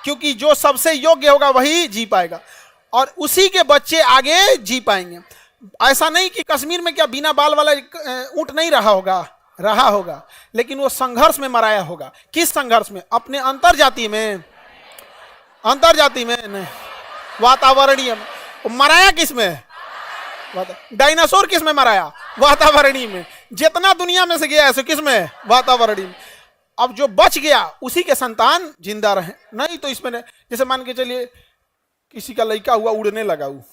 क्योंकि जो सबसे योग्य होगा वही जी पाएगा, और उसी के बच्चे आगे जी पाएंगे। ऐसा नहीं कि कश्मीर में क्या बिना बाल वाला ऊंट नहीं रहा होगा, रहा होगा, लेकिन वो संघर्ष में मराया होगा। किस संघर्ष में? अपने अंतरजाति में, अंतरजाति में नहीं, वातावरणीय में। मराया किस में? डायनासोर किस में मराया? वातावरणीय में। जितना दुनिया में से गया है किस में? वातावरणीय में। अब जो बच गया उसी के संतान जिंदा रहे, नहीं तो इसमें जैसे मान के चलिए किसी का लड़का हुआ, उड़ने लगा, वो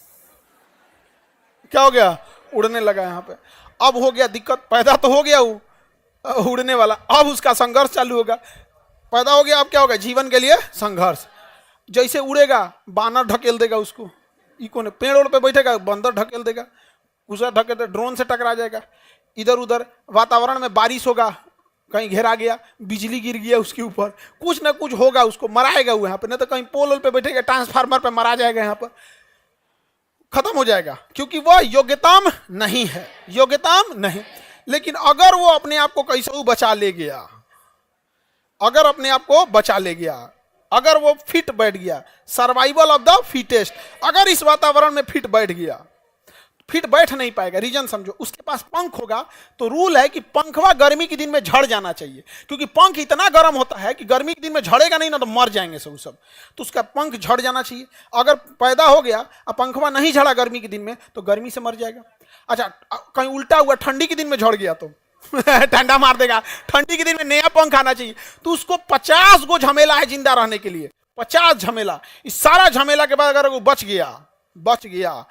क्या हो गया? उड़ने लगा। यहाँ पे अब हो गया दिक्कत, पैदा तो हो गया वो उड़ने वाला, अब उसका संघर्ष चालू होगा। पैदा हो गया, अब क्या होगा? जीवन के लिए संघर्ष। जैसे उड़ेगा बानर ढकेल देगा उसको, इको ने पेड़ पे बैठेगा, बंदर ढकेल देगा, उसे ढकेल दे, ड्रोन से टकरा जाएगा। इधर उधर वातावरण में बारिश होगा, कहीं घेरा गया, बिजली गिर गया उसके ऊपर, कुछ ना कुछ होगा, उसको मराएगा वो यहाँ पे। नहीं तो कहीं पोल पे बैठेगा, ट्रांसफार्मर पे मरा जाएगा, यहाँ पर खत्म हो जाएगा, क्योंकि वह योग्यताम नहीं है, योग्यताम नहीं। लेकिन अगर वो अपने आप को कैसे बचा ले गया, अगर अपने आप को बचा ले गया, अगर वो फिट बैठ गया, सर्वाइवल ऑफ द फिटेस्ट, अगर इस वातावरण में फिट बैठ गया, फिट बैठ नहीं पाएगा। रीजन समझो, उसके पास पंख होगा तो रूल है कि पंखवा गर्मी के दिन में झड़ जाना चाहिए, क्योंकि पंख इतना गर्म होता है कि गर्मी के दिन में झड़ेगा नहीं ना तो मर जाएंगे सब, तो उसका पंख झड़ जाना चाहिए। अगर पैदा हो गया और पंखवा नहीं झड़ा गर्मी के दिन में तो गर्मी से मर जाएगा। अच्छा, कहीं उल्टा हुआ, ठंडी के दिन में झड़ गया तो ठंडा मार देगा। ठंडी के दिन में नया पंख आना चाहिए, तो उसको 50 गो झमेला है जिंदा रहने के लिए। 50 झमेला, इस सारा झमेला के बाद अगर वो बच गया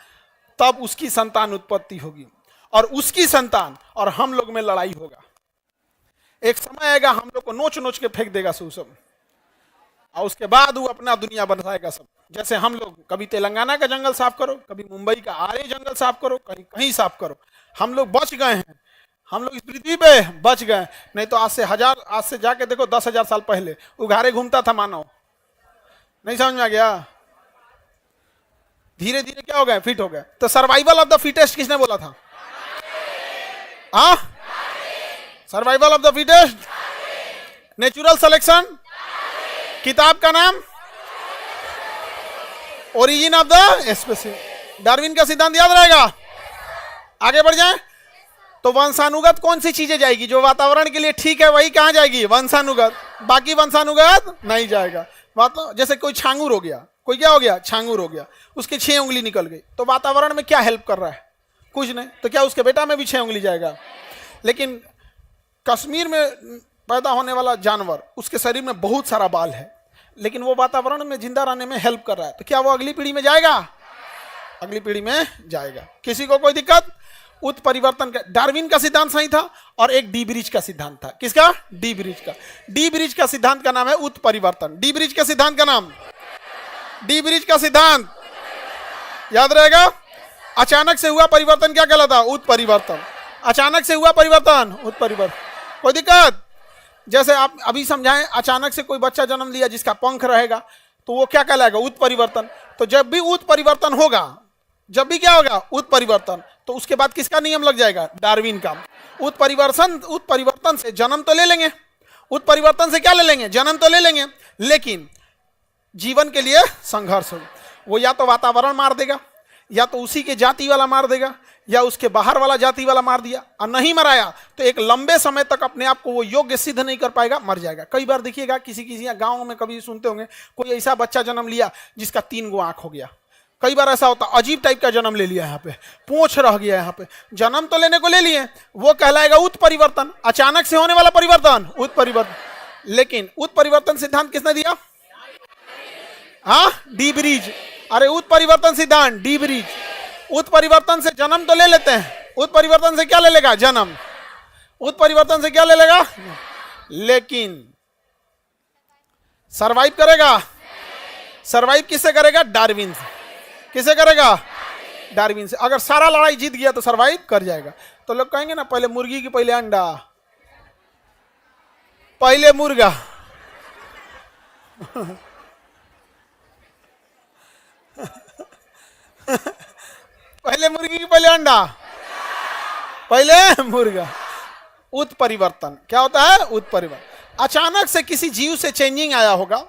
तब उसकी संतान उत्पत्ति होगी और उसकी संतान और हम लोग में लड़ाई होगा। एक समय आएगा हम लोग को नोच नोच के फेंक देगा सब, और उसके बाद वो अपना दुनिया बनाएगा सब। जैसे हम लोग कभी तेलंगाना का जंगल साफ करो, कभी मुंबई का आरे जंगल साफ करो, कहीं कहीं साफ करो, हम लोग बच गए हैं, हम लोग इस पृथ्वी पे बच गए। नहीं तो आज से जाके देखो 10,000 साल पहले उघारे घूमता था मानव। नहीं समझ में आ गया? धीरे धीरे क्या हो गए? फिट हो गए। तो सर्वाइवल ऑफ द फिटेस्ट किसने बोला था? हाँ, survival of the fittest, natural selection, किताब का नाम origin of the species. Darwin का सिद्धांत याद रहेगा। आगे बढ़ जाए तो वंशानुगत कौन सी चीजें जाएगी? जो वातावरण के लिए ठीक है वही कहां जाएगी? वंशानुगत। बाकी वंशानुगत नहीं जाएगा। जैसे कोई छांगूर हो गया, कोई क्या हो गया? छांगूर हो गया, उसकी 6 उंगली निकल गई, तो वातावरण में क्या हेल्प कर रहा है? कुछ नहीं। तो क्या उसके बेटा में भी 6 उंगली जाएगा? लेकिन कश्मीर में पैदा होने वाला जानवर, उसके शरीर में बहुत सारा बाल है, लेकिन वो वातावरण में जिंदा रहने में हेल्प कर रहा है, तो क्या वो अगली पीढ़ी में जाएगा? अगली पीढ़ी में जाएगा। किसी को कोई दिक्कत? उत्परिवर्तन का डार्विन का सिद्धांत सही था और एक डी ब्रिज का सिद्धांत था। किसका? डी ब्रिज का। डी ब्रिज का सिद्धांत का नाम है उत्परिवर्तन। डी ब्रिज के सिद्धांत का नाम, डी ब्रिज का सिद्धांत याद रहेगा। अचानक से हुआ परिवर्तन क्या कहलाता? उत्परिवर्तन। अचानक से हुआ परिवर्तन, उत्परिवर्तन। कोई दिक्कत? जैसे आप अभी समझाएं, अचानक से कोई बच्चा जन्म लिया जिसका पंख रहेगा, तो वो क्या कहलाएगा? उत्परिवर्तन। तो जब भी उत्परिवर्तन होगा, जब भी क्या होगा? उत्परिवर्तन, तो उसके बाद किसका नियम लग जाएगा? डार्विन का। उत्परिवर्तन से जन्म तो ले लेंगे, उत्परिवर्तन से क्या ले लेंगे? जन्म तो ले लेंगे, लेकिन जीवन के लिए संघर्ष हो। वो या तो वातावरण मार देगा, या तो उसी के जाति वाला मार देगा, या उसके बाहर वाला जाति वाला मार दिया, और नहीं मराया तो एक लंबे समय तक अपने आप को वो योग्य सिद्ध नहीं कर पाएगा, मर जाएगा। कई बार देखिएगा किसी गांव में कभी सुनते होंगे, कोई ऐसा बच्चा जन्म लिया जिसका 3 गो आंख हो गया। कई बार ऐसा होता, अजीब टाइप का जन्म ले लिया, यहाँ पे पूंछ रह गया, यहाँ पे जन्म तो लेने को ले लिए, वो कहलाएगा उत्परिवर्तन। अचानक से होने वाला परिवर्तन, उत्परिवर्तन। लेकिन उत्परिवर्तन सिद्धांत किसने दिया? हाँ, डी ब्रिज। अरे उत्परिवर्तन सिद्धांत, डी ब्रिज। उत्परिवर्तन से जन्म तो ले लेते हैं, उत्परिवर्तन से क्या ले लेगा? जन्म। उत्परिवर्तन से क्या ले लेगा? लेकिन सरवाइव करेगा? सरवाइव किससे करेगा? डार्विन से। किसे करेगा? डार्विन से। अगर सारा लड़ाई जीत गया तो सरवाइव कर जाएगा। तो लोग कहेंगे ना, पहले मुर्गी की पहले अंडा, पहले मुर्गा। पहले मुर्गी की पहले अंडा, पहले मुर्गा। उत्परिवर्तन क्या होता है? उत्परिवर्तन। अचानक से किसी जीव से चेंजिंग आया होगा,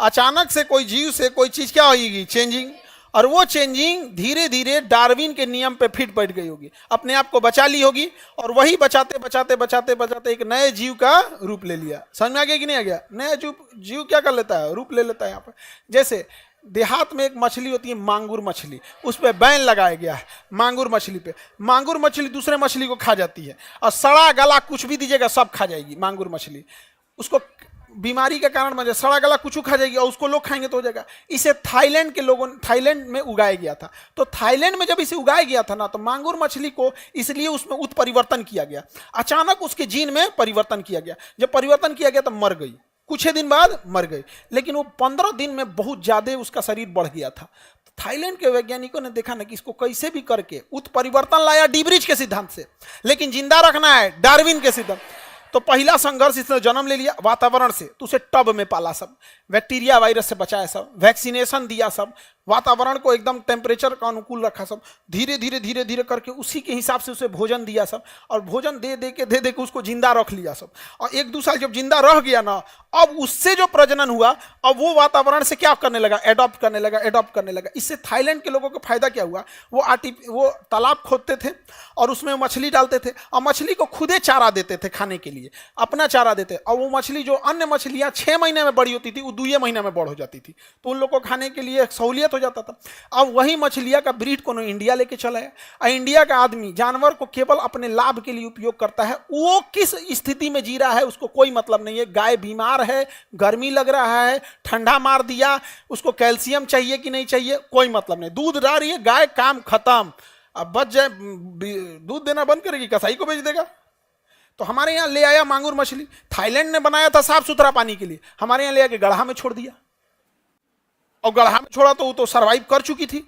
अचानक से कोई जीव से कोई चीज क्या होगी? चेंजिंग। और वो चेंजिंग धीरे धीरे डार्विन के नियम पे फिट बैठ गई होगी, अपने आप को बचा ली होगी, और वही बचाते बचाते बचाते बचाते एक नए जीव का रूप ले लिया। समझ में आ गया कि नहीं आ गया? नया जीव क्या कर लेता है? रूप ले लेता है। यहाँ पर जैसे देहात में एक मछली होती है मांगुर मछली, उस पर बैन लगाया गया है मांगुर मछली पे। मांगुर मछली दूसरे मछली को खा जाती है, और सड़ा गला कुछ भी दीजिएगा सब खा जाएगी मांगुर मछली। उसको बीमारी के कारण मजे सड़ा गला कुछ खा जाएगी, और उसको लोग खाएंगे तो हो जाएगा। इसे थाईलैंड के लोगों थाईलैंड में उगाया गया था। तो थाईलैंड में जब इसे उगाया गया था ना, तो मांगुर मछली को इसलिए उसमें उत्परिवर्तन किया गया। अचानक उसके जीन में परिवर्तन किया गया। जब परिवर्तन किया गया तो मर गई, कुछ ही दिन बाद मर गई। लेकिन वो 15 दिन में बहुत ज्यादा उसका शरीर बढ़ गया था। थाईलैंड के वैज्ञानिकों ने देखा ना कि इसको कैसे भी करके उत्परिवर्तन लाया डी ब्रिज के सिद्धांत से, लेकिन जिंदा रखना है डार्विन के सिद्धांत। तो पहला संघर्ष इसने जन्म ले लिया वातावरण से, तो उसे टब में पाला, सब बैक्टीरिया वायरस से बचाया, सब वैक्सीनेशन दिया, सब वातावरण को एकदम टेम्परेचर का अनुकूल रखा, सब धीरे धीरे धीरे धीरे करके उसी के हिसाब से उसे भोजन दिया, सब और भोजन दे दे के उसको जिंदा रख लिया सब। और 1-2 साल जब जिंदा रह गया ना, अब उससे जो प्रजनन हुआ, अब वो वातावरण से क्या करने लगा? एडॉप्ट करने लगा। इससे थाईलैंड के लोगों को फायदा क्या हुआ? वो तालाब खोदते थे और उसमें मछली डालते थे, और मछली को खुदे चारा देते थे खाने के लिए, अपना चारा देते। और वो मछली जो अन्य मछलियां 6 महीने में बड़ी होती थी, वो 2 महीने में बड़ हो जाती थी। तो उन लोग को खाने के लिए सहूलियत हो जाता था। अब वही मछलियाँ का ब्रीड को इंडिया लेके चला है, और इंडिया का आदमी जानवर को केवल अपने लाभ के लिए उपयोग करता है। वो किस स्थिति में जी रहा है उसको कोई मतलब नहीं है। गाय बीमार है, गर्मी लग रहा है, ठंडा मार दिया, उसको कैल्शियम चाहिए कि नहीं चाहिए, कोई मतलब नहीं। दूध ला रही है गाय, काम खत्म। अब बच जाए, दूध देना बंद करेगी, कसाई को बेच देगा। तो हमारे यहाँ ले आया मांगुर मछली, थाईलैंड ने बनाया था साफ सुथरा पानी के लिए, हमारे यहाँ ले आके गढ़ा में छोड़ दिया। और गढ़ा में छोड़ा तो वो तो सरवाइव कर चुकी थी,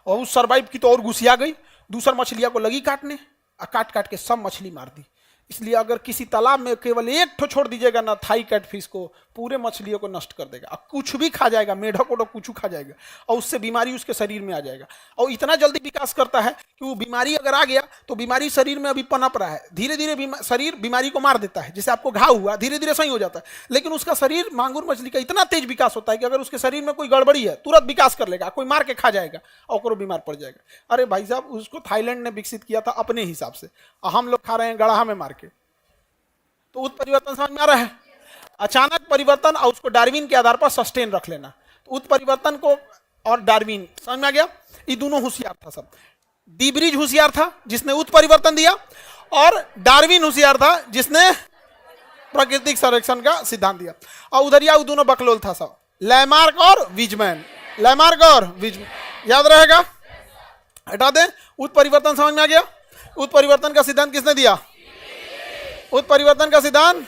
और उस सरवाइव की तो और घुसिया गई, दूसर मछलियां को लगी काटने, और काट काट के सब मछली मार दी। इसलिए अगर किसी तालाब में केवल एक ठो छोड़ दीजिएगा ना थाई कैटफिश को, पूरे मछलियों को नष्ट कर देगा, और कुछ भी खा जाएगा, मेढक ओढक कुछ खा जाएगा, और उससे बीमारी उसके शरीर में आ जाएगा। और इतना जल्दी विकास करता है कि वो बीमारी अगर आ गया तो बीमारी शरीर में अभी पनप रहा है, धीरे धीरे शरीर बीमारी को मार देता है। जैसे आपको घाव हुआ, धीरे धीरे सही हो जाता है, लेकिन उसका शरीर मांगुर मछली का इतना तेज विकास होता है कि अगर उसके शरीर में कोई गड़बड़ी है तुरंत विकास कर लेगा, कोई मार के खा जाएगा और वो बीमार पड़ जाएगा। अरे भाई साहब, उसको थाईलैंड ने विकसित किया था अपने हिसाब से, और हम लोग खा रहे हैं गड़हा में मार के। तो उत्परिवर्तन समझ में आ रहा है? अचानक परिवर्तन और उसको डार्विन के आधार पर सस्टेन रख लेना। तो उत्परिवर्तन को और डार्विन समझ में आ गया? ये दोनों होशियार था सब। डी ब्रिज होशियार था जिसने उत्परिवर्तन दिया, और डार्विन होशियार था जिसने प्राकृतिक संरक्षण का सिद्धांत दिया। और उधरिया वो दोनों बकलोल था सब, लैमार्क और विजमैन। लैमार्क और विजमैन याद रहेगा, हटा दें। उत्परिवर्तन समझ में आ गया? उत्परिवर्तन का सिद्धांत किसने दिया? उत्परिवर्तन का सिद्धांत।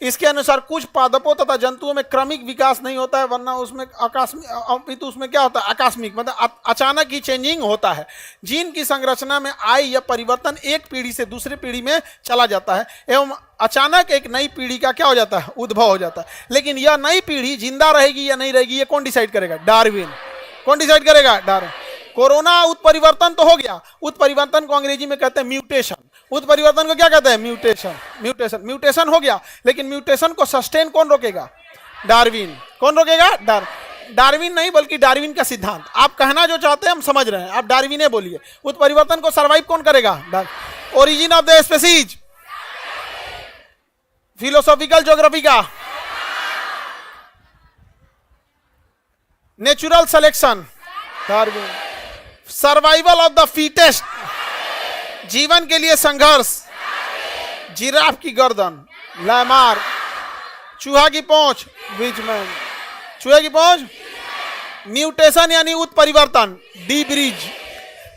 इसके अनुसार कुछ पादपों तथा जंतुओं में क्रमिक विकास नहीं होता है, वरना उसमें आकस्मिक, तो उसमें क्या होता है? आकस्मिक, मतलब अचानक ही चेंजिंग होता है। जीन की संरचना में आय या परिवर्तन एक पीढ़ी से दूसरी पीढ़ी में चला जाता है, एवं अचानक एक नई पीढ़ी का क्या हो जाता है? उद्भव हो जाता है। लेकिन यह नई पीढ़ी जिंदा रहेगी या नहीं रहेगी, ये कौन डिसाइड करेगा? डार्विन। कौन डिसाइड करेगा? डार्विन। कोरोना उत्परिवर्तन तो हो गया, उत्परिवर्तन को अंग्रेजी में कहते हैं म्यूटेशन। उत्परिवर्तन को क्या कहते हैं? म्यूटेशन। म्यूटेशन म्यूटेशन हो गया, लेकिन म्यूटेशन को सस्टेन कौन रोकेगा? डार्विन। कौन रोकेगा? डार्विन नहीं, बल्कि डार्विन का सिद्धांत। आप कहना जो चाहते हैं हम समझ रहे हैं, आप डार्विन बोलिए। उत्परिवर्तन को सर्वाइव कौन करेगा? Origin of the species, philosophical geography का, natural selection, Darwin. Survival of the fittest, जीवन के लिए संघर्ष, जिराफ की गर्दन, लैमार्क। चूहा की पहुंच, विजमैन। चूहे की पहुंच, म्यूटेशन यानी उत्परिवर्तन, D bridge.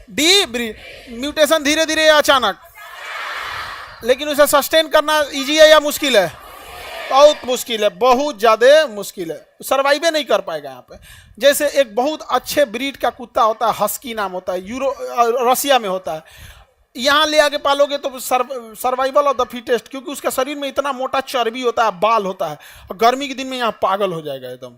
D bridge mutation धीरे धीरे या अचानक, लेकिन उसे सस्टेन करना इजी है या मुश्किल है? बहुत मुश्किल है, बहुत ज्यादा मुश्किल है। सर्वाइव नहीं कर पाएगा यहाँ पे। जैसे एक बहुत अच्छे ब्रीड का कुत्ता होता है, हस्की नाम होता है, रसिया में होता है। यहाँ ले आके पालोगे तो सर्वाइवल ऑफ द फिटेस्ट, क्योंकि उसका शरीर में इतना मोटा चर्बी होता है, बाल होता है, और गर्मी के दिन में यहाँ पागल हो जाएगा एकदम।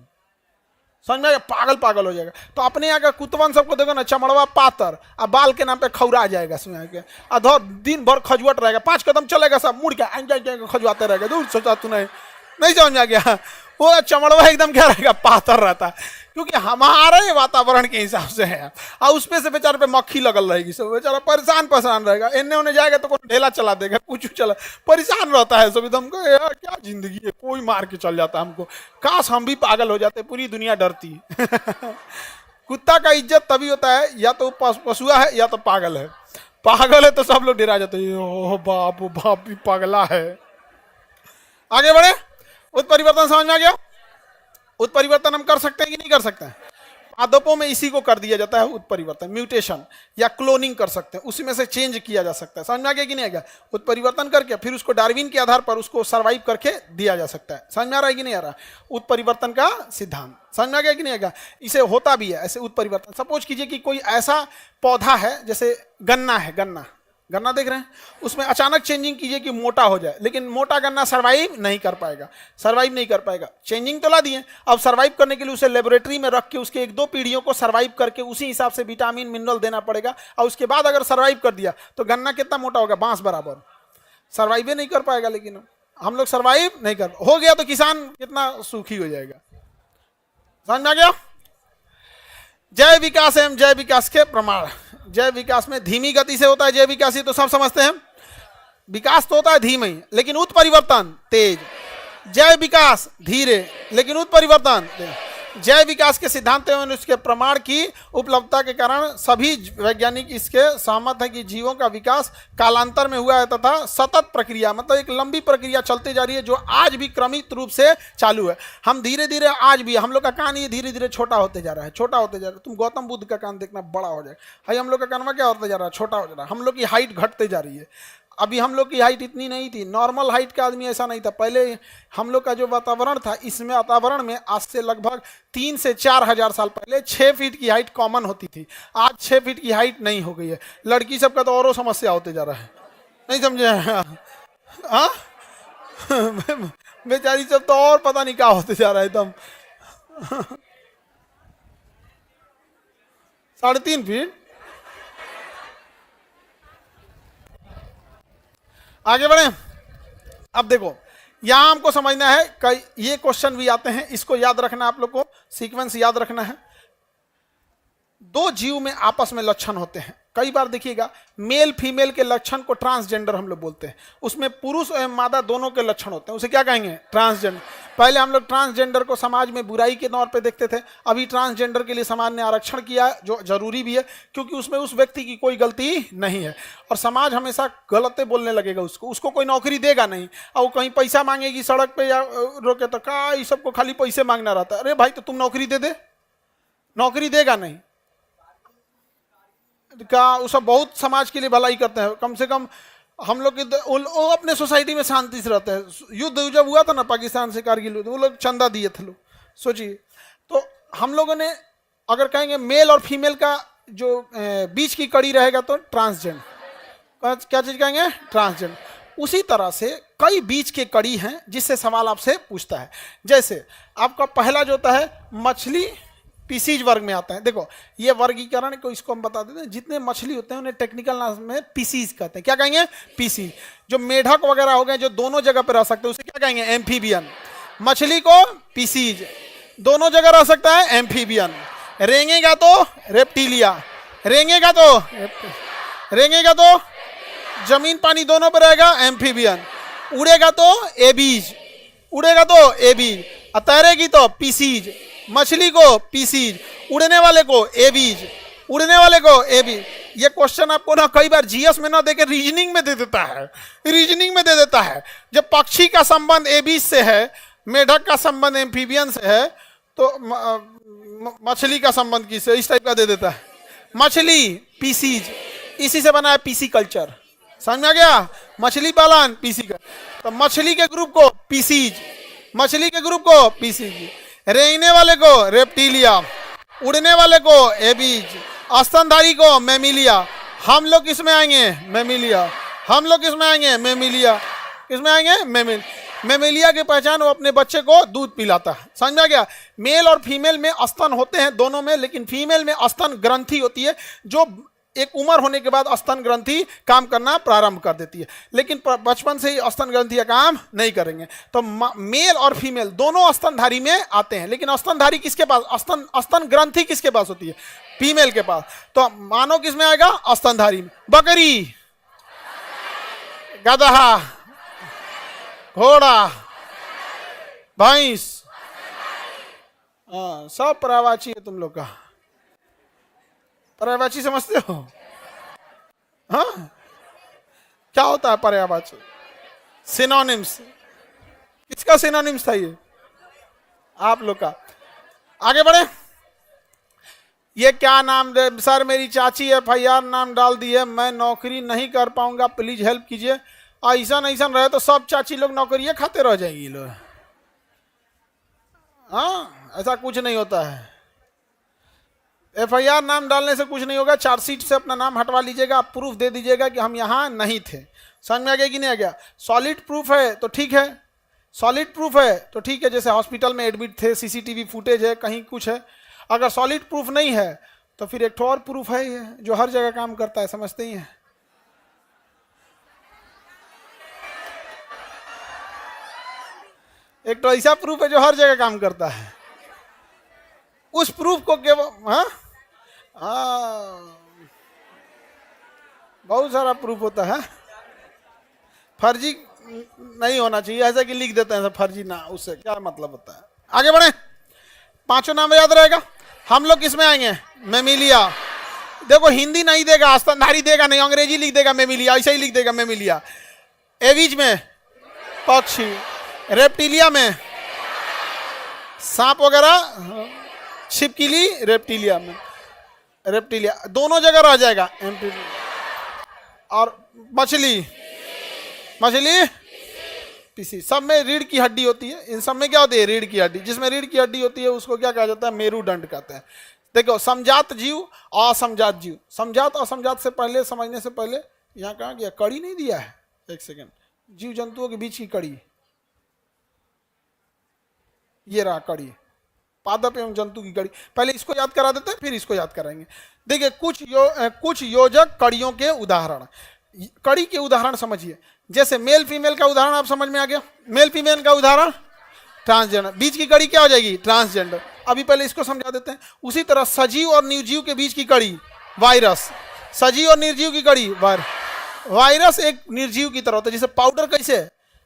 समझ में? पागल हो जाएगा। तो अपने यहाँ का कुतवन सबको देखो ना, चमड़वा पातर, अब बाल के नाम पे खौरा जाएगा इसमें आके, अधर दिन भर खजुआट रहेगा, 5 कदम चलेगा सब मुड़ के खजुआते रहेगा। दूर सोचा तू नहीं समझ में आ गया? वो चमड़वा एकदम क्या रहेगा? पातर रहता है, क्योंकि हमारे वातावरण के हिसाब से है। और उसमें से बेचारे पे मक्खी लगल रहेगी, सब बेचारा परेशान रहेगा। इन्ने उन्हें जाएगा तो कोई ढेला चला देगा, कुछ चला, परेशान रहता है सब एकदम। यार क्या जिंदगी है, कोई मार के चल जाता है हमको। काश हम भी पागल हो जाते, पूरी दुनिया डरती। कुत्ता का इज्जत तभी होता है या तो पशुआ है या तो पागल है। पागल है तो सब लोग डरा जाते हैं, ओ बाप भी पागला है। आगे बढ़े। उत्परिवर्तन समझ में आ गया? उत्परिवर्तन हम कर सकते हैं कि नहीं कर सकते हैं? पादपों में इसी को कर दिया जाता है उत्परिवर्तन, म्यूटेशन या क्लोनिंग कर सकते हैं, उसी में से चेंज किया जा सकता है। समझ में आ गया कि नहीं आ गया? उत्परिवर्तन करके फिर उसको डार्विन के आधार पर उसको सर्वाइव करके दिया जा सकता है। समझ में आ रहा है कि नहीं आ रहा? उत्परिवर्तन का सिद्धांत समझ में आ गया कि नहीं आ गया? इसे होता भी है ऐसे उत्परिवर्तन। सपोज कीजिए कि कोई ऐसा पौधा है, जैसे गन्ना है, गन्ना देख रहे हैं, उसमें अचानक चेंजिंग कीजिए कि मोटा हो जाए, लेकिन मोटा गन्ना सर्वाइव नहीं कर पाएगा। चेंजिंग तो ला दिए, अब सर्वाइव करने के लिए उसे लेबोरेटरी में रख के उसके 1-2 पीढ़ियों को सर्वाइव करके उसी हिसाब से विटामिन मिनरल देना पड़ेगा, और उसके बाद अगर सर्वाइव कर दिया तो गन्ना कितना मोटा होगा? बांस बराबर। सर्वाइव नहीं कर पाएगा, लेकिन हम लोग सर्वाइव नहीं कर हो गया तो किसान कितना सुखी हो जाएगा। समझ में आ गया? जय विकास एवं जय विकास के प्रमाण। जय विकास में धीमी गति से होता है जय विकास, ये तो सब समझते हैं। विकास तो होता है धीमे, लेकिन उत्परिवर्तन तेज। जय विकास धीरे, लेकिन उत्परिवर्तन तेज। जय विकास के सिद्धांत एवं उसके प्रमाण की उपलब्धता के कारण सभी वैज्ञानिक इसके सहमत हैं कि जीवों का विकास कालांतर में हुआ है तथा सतत प्रक्रिया, मतलब एक लंबी प्रक्रिया चलती जा रही है जो आज भी क्रमित रूप से चालू है। हम धीरे धीरे आज भी हम लोग का कान ये धीरे धीरे छोटा होते जा रहा है, छोटा होते जा रहा है। तुम गौतम बुद्ध का कान देखना बड़ा हो जाए, भाई हम लोग का कान क्या होता जा रहा है, छोटा हो जा रहा है। हम लोग की हाइट घटते जा रही है। अभी हम लोग की हाइट इतनी नहीं थी, नॉर्मल हाइट का आदमी ऐसा नहीं था। पहले हम लोग का जो वातावरण था, इसमें वातावरण में आज से लगभग 3 से 4 हजार साल पहले 6 फीट की हाइट कॉमन होती थी। आज 6 फीट की हाइट नहीं हो गई है। लड़की सबका तो और समस्या होते जा रहा है, नहीं समझे? हाँ बेचारी सब तो और पता नहीं क्या होते जा रहा है एकदम। 3.5 फीट। आगे बढ़े। अब देखो यहां हमको समझना है, कई ये क्वेश्चन भी आते हैं, इसको याद रखना, आप लोग को सीक्वेंस याद रखना है। 2 जीव में आपस में लक्षण होते हैं। कई बार देखिएगा मेल फीमेल के लक्षण को ट्रांसजेंडर हम लोग बोलते हैं। उसमें पुरुष एवं मादा दोनों के लक्षण होते हैं, उसे क्या कहेंगे? ट्रांसजेंडर। पहले हम लोग ट्रांसजेंडर को समाज में बुराई के तौर पे देखते थे। अभी ट्रांसजेंडर के लिए समाज ने आरक्षण किया, जो जरूरी भी है, क्योंकि उसमें उस व्यक्ति की कोई गलती नहीं है। और समाज हमेशा गलतें बोलने लगेगा उसको कोई नौकरी देगा नहीं। और वो कहीं पैसा मांगेगी सड़क पे या रोके तो का इस सबको खाली पैसे मांगना रहता है। अरे भाई तो तुम नौकरी दे, नौकरी देगा नहीं का। वो सब बहुत समाज के लिए भलाई करते हैं। कम से कम हम लोग वो अपने सोसाइटी में शांति से रहते हैं। युद्ध जब हुआ था ना पाकिस्तान से, कारगिल, वो लोग चंदा दिए थे लोग, सोचिए। तो हम लोगों ने अगर कहेंगे मेल और फीमेल का जो बीच की कड़ी रहेगा तो ट्रांसजेंडर। क्या चीज कहेंगे? ट्रांसजेंडर। उसी तरह से कई बीच के कड़ी हैं जिससे सवाल आपसे पूछता है। जैसे आपका पहला जो होता है मछली, पीसीज वर्ग में आता है। देखो ये वर्गीकरण को इसको हम बता देते हैं। जितने मछली होते हैं उन्हें टेक्निकल नाम में पीसीज कहते हैं। क्या कहेंगे? पीसीज। जो मेढक वगैरह हो गए जो दोनों जगह पे रह सकते हैं उसे क्या कहेंगे? एम्फीबियन। मछली को पीसीज, दोनों जगह रह सकता है, एम्फीबियन। रेंगेगा तो रेप्टिलिया, रेंगेगा तो जमीन पानी दोनों पर रहेगा, एम्फीबियन। उड़ेगा तो एबीज, तैरेगी तो पीसीज। मछली को पीसीज, उड़ने वाले को एबीज, ये क्वेश्चन आपको ना कई बार जीएस में ना देके रीजनिंग में दे देता है। जब पक्षी का संबंध एबीज से है, मेढक का संबंध एम्फीबियन से है, तो मछली का संबंध किससे, इस टाइप का दे देता है। मछली पीसीज, इसी से बना है पीसी कल्चर। समझ में आ गया? मछली पालन पीसी का। तो मछली के ग्रुप को पीसीज, रेंगने वाले को रेप्टिलिया, उड़ने वाले को एबीज, स्तनधारी को मेमिलिया। हम लोग किसमें आएंगे? मेमिलिया। मेमिलिया की पहचान वो अपने बच्चे को दूध पिलाता है। समझ में आ गया? मेल और फीमेल में स्तन होते हैं दोनों में, लेकिन फीमेल में स्तन ग्रंथि होती है जो एक उम्र होने के बाद स्तन ग्रंथि काम करना प्रारंभ कर देती है। लेकिन बचपन से ही स्तन ग्रंथि काम नहीं करेंगे। तो मेल और फीमेल दोनों स्तनधारी में आते हैं, लेकिन स्तनधारी किसके पास, स्तन ग्रंथि किसके पास होती है? फीमेल के पास। तो मानो किस में आएगा? स्तनधारी में। बकरी, गधा, घोड़ा, भैंस, सब पर्यायवाची है तुम लोग का। पर्यायवाची समझते हो? हाँ, क्या होता है पर्यायवाची? सिनोनिम्स। किसका सिनोनिम्स था ये? आप लोग का। आगे बढ़े। ये क्या नाम दे सर? मेरी चाची FIR नाम डाल दी है, मैं नौकरी नहीं कर पाऊंगा, प्लीज हेल्प कीजिए। ऐसा रहे तो सब चाची लोग नौकरी खाते रह जाएंगी लोग। हाँ, ऐसा कुछ नहीं होता है। FIR नाम डालने से कुछ नहीं होगा। चार्जशीट से अपना नाम हटवा लीजिएगा, आप प्रूफ दे दीजिएगा कि हम यहाँ नहीं थे। समझ में आ गया कि नहीं आ गया? सॉलिड प्रूफ है तो ठीक है, जैसे हॉस्पिटल में एडमिट थे, CCTV फुटेज है, कहीं कुछ है। अगर सॉलिड प्रूफ नहीं है तो फिर एक तो और प्रूफ है जो हर जगह काम करता है, समझते ही हैं। एक तो ऐसा प्रूफ है जो हर जगह काम करता है। उस प्रूफ को केवल बहुत सारा प्रूफ होता है, फर्जी नहीं होना चाहिए। ऐसा कि लिख देते हैं फर्जी ना, उससे क्या मतलब होता है? आगे बढ़े। पांचों नाम याद रहेगा। हम लोग किसमें आएंगे? मेमिलिया। देखो हिंदी नहीं देगा, स्तनधारी देगा नहीं, अंग्रेजी लिख देगा मेमिलिया, ऐसे ही लिख देगा मेमिलिया। एविज में पक्षी, रेप्टिलिया में सांप वगैरह, छिपकली रेप्टिलिया में, रेप्टिलिया दोनों जगह रह जाएगा। और मछली, मछली पीसी, सब में रीढ़ की हड्डी होती है। इन सब में क्या होती है? रीढ़ की हड्डी। जिसमें रीढ़ की हड्डी होती है उसको क्या कहा जाता है? मेरुदंड कहते हैं। देखो समजात जीव, असमजात जीव। समजात असमजात से पहले समझने से पहले यहाँ कहा गया, कड़ी नहीं दिया है, एक सेकेंड, जीव जंतुओं के बीच की कड़ी, ये रहा कड़ी, पादप एवं जंतु की कड़ी। पहले इसको याद करा देते हैं, फिर इसको याद कराएंगे। देखिए कुछ योजक कड़ियों के उदाहरण, कड़ी के उदाहरण समझिए। जैसे मेल फीमेल का उदाहरण आप समझ में आ गया। मेल फीमेल का उदाहरण ट्रांसजेंडर, बीच की कड़ी क्या हो जाएगी? ट्रांसजेंडर। अभी पहले इसको समझा देते हैं। उसी तरह सजीव और निर्जीव के बीच की कड़ी वायरस, सजीव और निर्जीव की कड़ी वायरस एक निर्जीव की तरह होता है। जैसे पाउडर, कैसे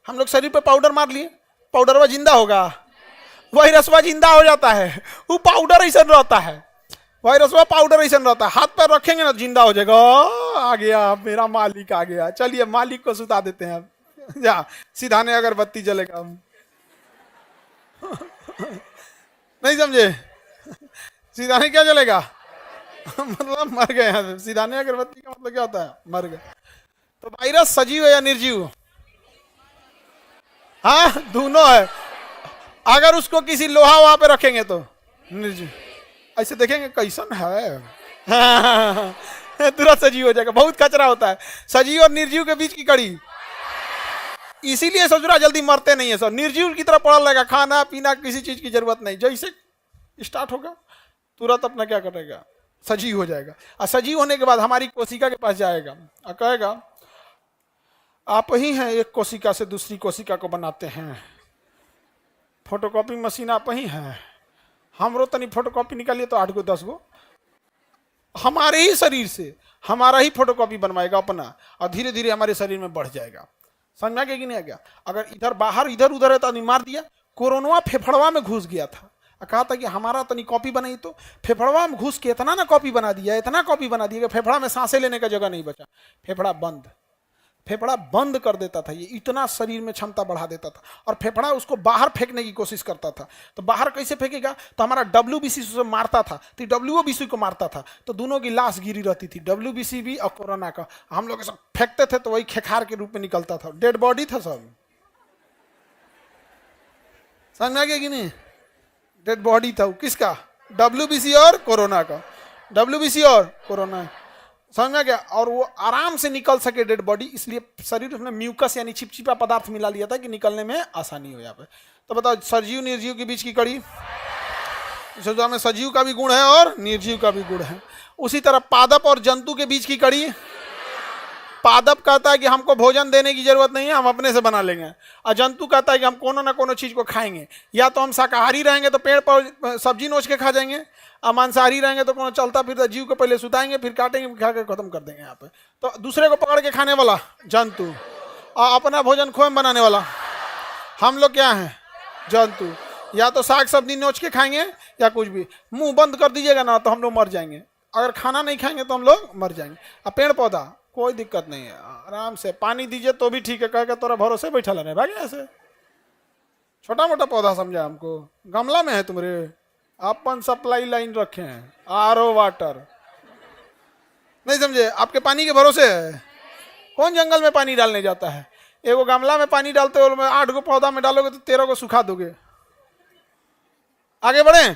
हम लोग शरीर पे पाउडर मार लिए, पाउडरवा जिंदा होगा, वायरसवा जिंदा हो जाता है। वो पाउडर ऐसा रहता है, वायरसवा पाउडर ऐसा रहता है। हाथ पैर रखेंगे ना जिंदा हो जाएगा। आ गया मेरा मालिक आ गया, चलिए मालिक को सुता देते हैं। अब जा सीधाने अगरबत्ती जलेगा। नहीं समझे? सीधाने क्या जलेगा? मतलब मर गए। सीधाने अगरबत्ती का मतलब क्या होता है? मर गए। तो वायरस सजीव है या निर्जीव? हाँ दोनों है। अगर उसको किसी लोहा वहां पे रखेंगे तो निर्जीव, ऐसे देखेंगे कैसन है, तुरंत सजीव हो जाएगा। बहुत कचरा होता है सजीव और निर्जीव के बीच की कड़ी। इसीलिए ससुरा जल्दी मरते नहीं है सब, निर्जीव की तरह पड़ा रहेगा। खाना पीना किसी चीज की जरूरत नहीं, जैसे स्टार्ट होगा तुरंत अपना क्या करेगा? सजीव हो जाएगा। और सजीव होने के बाद हमारी कोशिका के पास जाएगा और कहेगा आप ही हैं एक कोशिका से दूसरी कोशिका को बनाते हैं, फोटोकॉपी मशीन आप ही हैं, हमरो तनी फोटोकॉपी निकालिए तो 8 गो 10 गो हमारे ही शरीर से हमारा ही फोटोकॉपी बनवाएगा अपना, और धीरे धीरे हमारे शरीर में बढ़ जाएगा। समझ में आ गया कि नहीं आ गया? अगर इधर बाहर इधर उधर है तो आदमी मार दिया। कोरोना फेफड़वा में घुस गया था, कहा था कि हमारा तनी कॉपी बनाई, तो फेफड़वा में घुस के इतना ना कॉपी बना दिया, इतना कॉपी बना दिया कि फेफड़ा में सांसें लेने का जगह नहीं बचा। फेफड़ा बंद कर देता था। ये इतना शरीर में क्षमता बढ़ा देता था। और फेफड़ा उसको बाहर फेंकने की कोशिश करता था। तो बाहर कैसे फेंकेगा? तो हमारा WBC उसे मारता था, तो WBC को मारता था, तो दोनों की लाश गिरी रहती थी, WBC भी और कोरोना का। हम लोग सब फेंकते थे तो वही खेखार के रूप में निकलता था, डेड बॉडी था सब। समझ में आ गया कि नहीं? डेड बॉडी था किसका? WBC और कोरोना का, WBC और कोरोना। समझ में गया? और वो आराम से निकल सके डेड बॉडी, इसलिए शरीर में म्यूकस यानी चिपचिपा पदार्थ मिला लिया था कि निकलने में आसानी हो। यहाँ पे तो बताओ सजीव निर्जीव के बीच की कड़ी, सोचा में सजीव का भी गुण है और निर्जीव का भी गुण है। उसी तरह पादप और जंतु के बीच की कड़ी, पादप कहता है कि हमको भोजन देने की जरूरत नहीं है, हम अपने से बना लेंगे। और जंतु कहता है कि हम कोनो ना कोनो चीज को खाएंगे, या तो हम शाकाहारी रहेंगे तो पेड़ पर सब्जी नोच के खा जाएंगे, और मांसाहारी रहेंगे तो कोनो चलता फिरता जीव को पहले सुताएंगे, फिर काटेंगे, खा के खत्म कर देंगे। यहाँ पे तो दूसरे को पकड़ के खाने वाला जंतु, और अपना भोजन खुद बनाने वाला हम लोग क्या हैं? जंतु। या तो साग सब्जी नोच के खाएंगे या कुछ भी। मुंह बंद कर दीजिएगा ना तो हम लोग मर जाएंगे। अगर खाना नहीं खाएंगे तो हम लोग मर जाएंगे। और पेड़ पौधा कोई दिक्कत नहीं है, आराम से पानी दीजिए तो भी ठीक है, कह के तोरा भरोसे बैठा रहने भाई। ऐसे छोटा मोटा पौधा समझा हमको, गमला में है तुम्हारे, अपन सप्लाई लाइन रखे हैं, RO वाटर नहीं समझे? आपके पानी के भरोसे है। कौन जंगल में पानी डालने जाता है? एगो गमला में पानी डालते हो, 8 गो पौधा में डालोगे तो 13 को सुखा दोगे। आगे बढ़े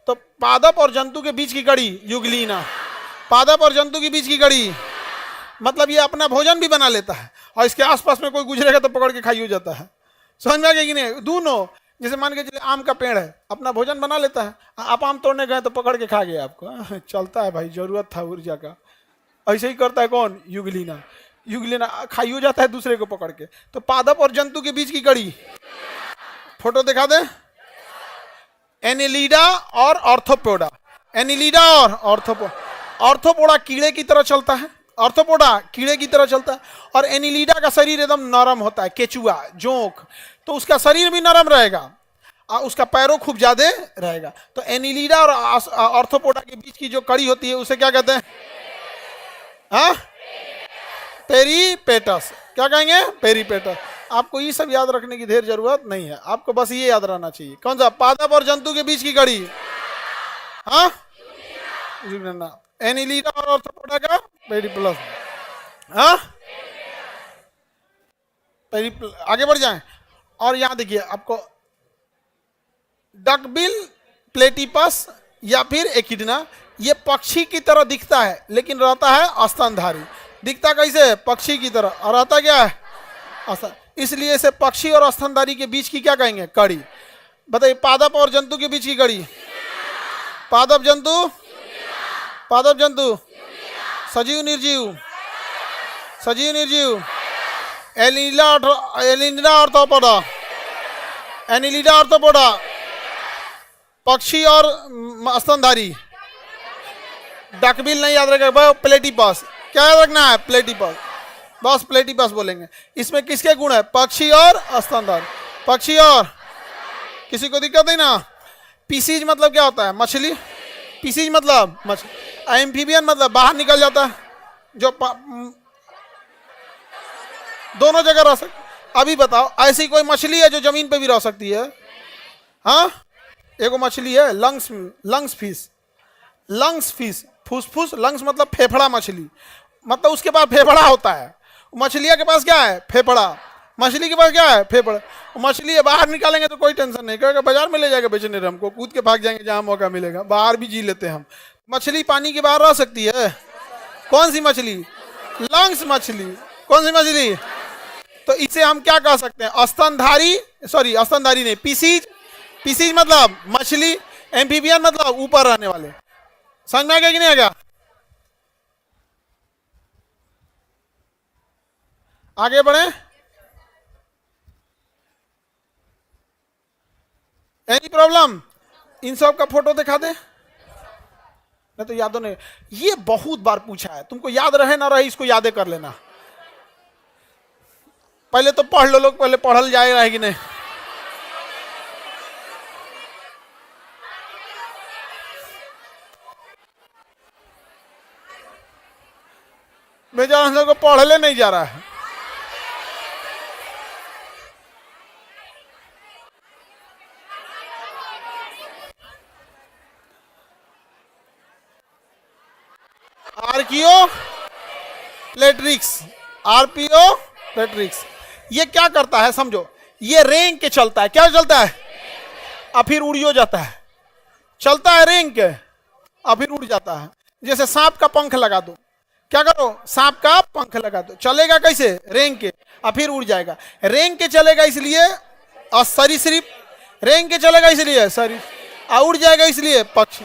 तो पादप और जंतु के बीच की कड़ी युगलीना, पादप और जंतु के बीच की कड़ी मतलब ये अपना भोजन भी बना लेता है, और इसके आसपास में कोई गुजरेगा तो पकड़ के खाई हो जाता है। समझ में आ गया कि नहीं? दोनों, जैसे मान के चलिए आम का पेड़ है, अपना भोजन बना लेता है, आप आम तोड़ने गए तो पकड़ के खा गए आपको। चलता है भाई, जरूरत था ऊर्जा का। ऐसे ही करता है कौन? युगलीना। युगलीना खाई हो जाता है दूसरे को पकड़ के। तो पादप और जंतु के बीच की कड़ी, फोटो दिखा दे, एनिलीडा और ऑर्थोपोडा। एनिलीडा और ऑर्थोपोडा कीड़े की तरह चलता है, ऑर्थोपोडा कीड़े की तरह चलता है, और एनिलीडा का शरीर एकदम नरम होता है, केचुआ जोंक, तो उसका शरीर भी नरम रहेगा। उसका पैरों खूब ज्यादा रहेगा। तो एनिलीडा और ऑर्थोपोडा के बीच की जो कड़ी होती है उसे क्या कहते हैं? हाँ, पेरीपेटस। क्या कहेंगे? पेरीपेटस। आपको ये सब याद रखने की ढेर जरूरत नहीं है, आपको बस ये याद रहना चाहिए। कौन सा? पादप और जंतु के बीच की कड़ी। हाँ, एनिलीडा और ऑर्थोपोडा का पेरीप्लस। हाँ, आगे बढ़ जाएं। और यहां देखिए आपको डकबिल प्लेटिपस या फिर एकिडना, ये पक्षी की तरह दिखता है लेकिन रहता है स्तनधारी। दिखता कैसे है? पक्षी की तरह, और रहता क्या है? इसलिए इसे पक्षी और स्तनधारी के बीच की क्या कहेंगे? कड़ी। बताइए, पादप और जंतु के बीच की कड़ी। पादप जंतु, पादप जंतु, सजीव निर्जीव, सजीव निर्जीव, एनिलीडा ऑर्थोपोडा, एनिलीडा ऑर्थोपोडा, पक्षी और स्तनधारी। डकबिल नहीं याद रखेगा, प्लेटिपस। क्या याद रखना है? प्लेटिपस, बस प्लेटिपस बोलेंगे। इसमें किसके गुण है? पक्षी और स्तनधारी। पक्षी और, किसी को दिक्कत नहीं ना? पीसीज मतलब क्या होता है? मछली। पीसीज मतलब मछली। एम्फीबियन मतलब बाहर निकल जाता है, जो दोनों जगह रह सकती। अभी बताओ, ऐसी कोई मछली है जो जमीन पे भी रह सकती है? हाँ, एगो मछली है लंग्स फिश। लंग्स फिश, फुसफुस, लंग्स मतलब फेफड़ा मछली, मतलब उसके पास फेफड़ा होता है। मछलिया के पास क्या है? फेफड़ा। मछली के पास क्या है? फेफड़ा। मछली है, बाहर निकालेंगे तो कोई टेंशन नहीं, कहेगा बाजार में ले जाएगा बेचने, हमको कूद के भाग जाएंगे जहां मौका मिलेगा। बाहर भी जी लेते हैं हम। मछली पानी के बाहर रह सकती है। कौन सी मछली? लंग्स मछली। कौन सी मछली? तो इसे हम क्या कह सकते हैं? स्तनधारी, सॉरी स्तनधारी नहीं, पीसीज। पीसीज मतलब मछली, एम्फीबियन मतलब ऊपर रहने वाले। समझ में आ गया कि नहीं आ गया? आगे बढ़े। Any problem? इन सब का फोटो दिखा दे, नहीं तो याद नहीं। ये बहुत बार पूछा है, तुमको याद रहे ना रहे इसको यादें कर लेना। पहले तो पढ़ लो लोग, पहले पढ़ल जाए रहे कि नहीं। बेचारा हम लोग को पढ़ले नहीं जा रहा है। आर्कियो प्लेट्रिक्स, आरपीओ प्लेट्रिक्स, ये क्या करता है समझो। ये रेंग के चलता है। क्या चलता है? और फिर उड़ियो जाता है। चलता है रेंग के और फिर उड़ जाता है। जैसे सांप का पंख लगा दो, क्या करो? सांप का पंख लगा दो, चलेगा कैसे? रेंग के, और फिर उड़ जाएगा। रेंग के चलेगा इसलिए और सरीसृप, रेंग के चलेगा इसलिए सरीसृप, और उड़ जाएगा इसलिए पक्षी।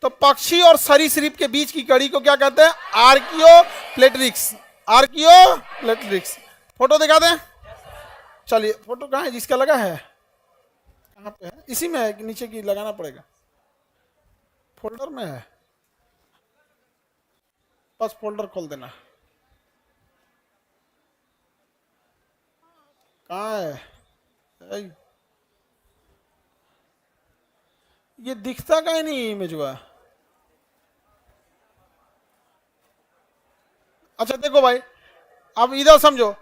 तो पक्षी और सरीसृप के बीच की कड़ी को क्या कहते हैं? आर्कियो प्लेट्रिक्स। आर्कियो प्लेट्रिक्स। फोटो दिखा दें? चलिए, फोटो कहाँ है? जिसका लगा है कहाँ पे है? इसी में है कि नीचे की लगाना पड़ेगा? फोल्डर में है, बस फोल्डर खोल देना। कहाँ है? ये दिखता कहीं नहीं इमेज हुआ। अच्छा देखो भाई, अब इधर समझो,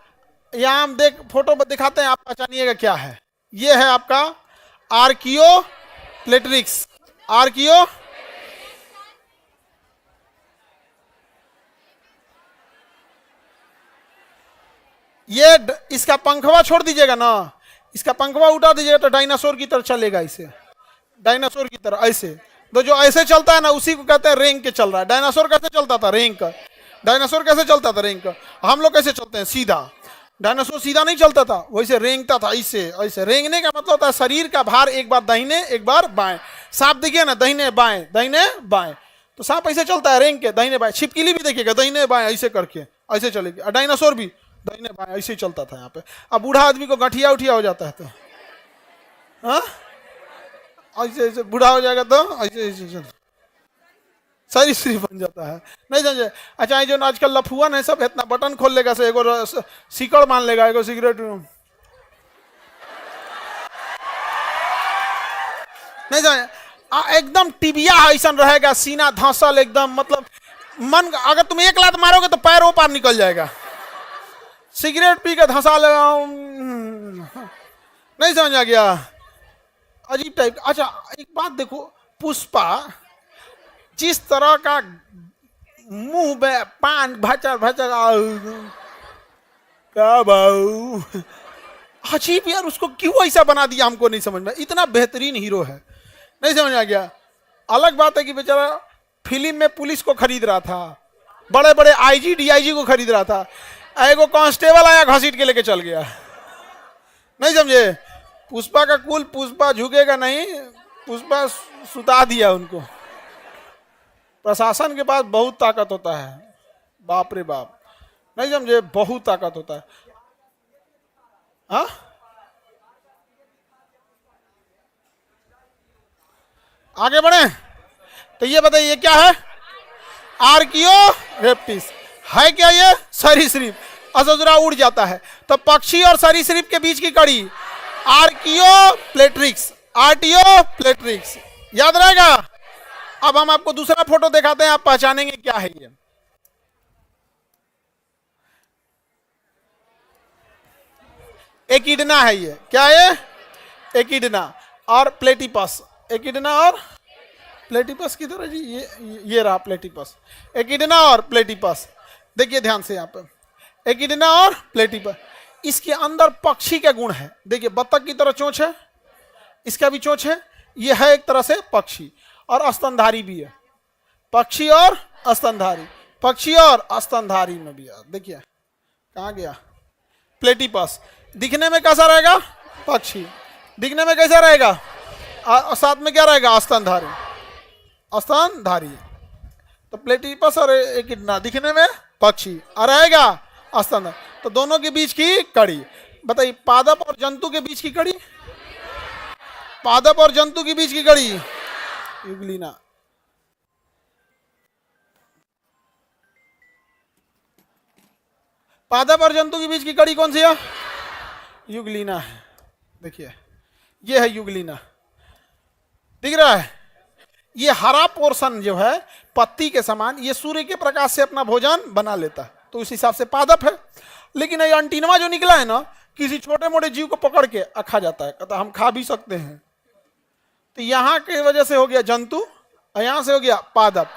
यहां हम देख फोटो दिखाते हैं, आप पहचानिएगा क्या है। ये है आपका आर्कियो प्लेट्रिक्स। आर्कियो, ये इसका पंखवा छोड़ दीजिएगा ना, इसका पंखवा उठा दीजिएगा तो डायनासोर की तरह चलेगा। इसे डायनासोर की तरह ऐसे, तो जो ऐसे चलता है ना उसी को कहते हैं रेंग के चल रहा है। डायनासोर कैसे चलता था? रेंग का। डायनासोर कैसे चलता था? रेंग का। हम लोग कैसे चलते हैं? सीधा। डायनासोर सीधा नहीं चलता था, वैसे रेंगता था ऐसे ऐसे। रेंगने का मतलब होता है शरीर का भार एक बार दाहिने एक बार बाएं। सांप देखिए ना, दाहिने बाएं, तो सांप ऐसे चलता है रेंग के, दाहिने बाएं। छिपकली भी देखिएगा दाहिने बाएं ऐसे करके, ऐसे चलेगी। और डायनासोर भी दाहिने बाएं ऐसे चलता था यहाँ पे। अब बूढ़ा आदमी को गठिया उठिया हो जाता है तो हाँ ऐसे ऐसे बूढ़ा हो जाएगा तो ऐसे ऐसे सारी स्त्री बन जाता है। नहीं समझे? अच्छा, जो आजकल लफुआ है सब इतना बटन खोल लेगा से, एगो सीकड़ मान लेगा, एगो सिगरेट। नहीं समझ, एकदम टिबिया ऐसा रहेगा, सीना धंसल एकदम, मतलब मन, अगर तुम एक लात मारोगे तो पैरों पार निकल जाएगा। सिगरेट पी के धंसा लगा, नहीं समझ आ गया, अजीब टाइप। अच्छा एक बात देखो, पुष्पा जिस तरह का मुंह में पान भचर भचर, क्या भाऊ, अजीब यार, उसको क्यों ऐसा बना दिया हमको नहीं समझ में। इतना बेहतरीन हीरो है, नहीं समझ आ गया। अलग बात है कि बेचारा फिल्म में पुलिस को खरीद रहा था, बड़े बड़े आईजी डीआईजी को खरीद रहा था, एगो कांस्टेबल आया घसीट के लेके चल गया, नहीं समझे। पुष्पा का कुल, पुष्पा झुकेगा नहीं, पुष्पा सुता दिया उनको। प्रशासन के पास बहुत ताकत होता है, बाप रे बाप, नहीं समझे, बहुत ताकत होता है। हाँ आगे बढ़े तो ये बताइए क्या है, आर्कियो रेप्टिस है क्या, ये सरीसृप। असुरा उड़ जाता है, तो पक्षी और सरीसृप के बीच की कड़ी आर्कियो प्लेट्रिक्स, आर्टियो प्लेट्रिक्स, याद रहेगा। अब हम आपको दूसरा फोटो दिखाते हैं, आप पहचानेंगे क्या है ये। एकिडना है ये, क्या है, एकिडना और प्लेटिपस, एकिडना और प्लेटिपस की तरह जी, ये रहा प्लेटिपस, एकिडना और प्लेटिपस। देखिए ध्यान से यहाँ पर, एकिडना और प्लेटिपस, इसके अंदर पक्षी का गुण है। देखिए बत्तख की तरह चोंच है, इसका भी चोंच है, ये है एक तरह से पक्षी, और स्तनधारी भी है, पक्षी और स्तनधारी, पक्षी और स्तनधारी में भी है। देखिए कहाँ गया प्लेटिपस, दिखने में कैसा रहेगा, पक्षी, दिखने में कैसा रहेगा, साथ में क्या रहेगा, स्तनधारी, स्तनधारी। तो प्लेटिपस और एकिडना दिखने में पक्षी और रहेगा स्तनधारी, तो दोनों के बीच की कड़ी। बताइए पादप और जंतु के बीच की कड़ी, पादप और जंतु के बीच की कड़ी युगलीना। पादप और जंतु के बीच की कड़ी कौन सी है, युगलीना है। देखिए ये है युगलीना, दिख रहा है। ये हरा पोर्शन जो है पत्ती के समान, ये सूर्य के प्रकाश से अपना भोजन बना लेता है, तो उस हिसाब से पादप है। लेकिन ये अंटीनवा जो निकला है ना, किसी छोटे मोटे जीव को पकड़ के खा जाता है, कहता हम खा भी सकते हैं। तो यहाँ की वजह से हो गया जंतु, और यहाँ से हो गया पादप।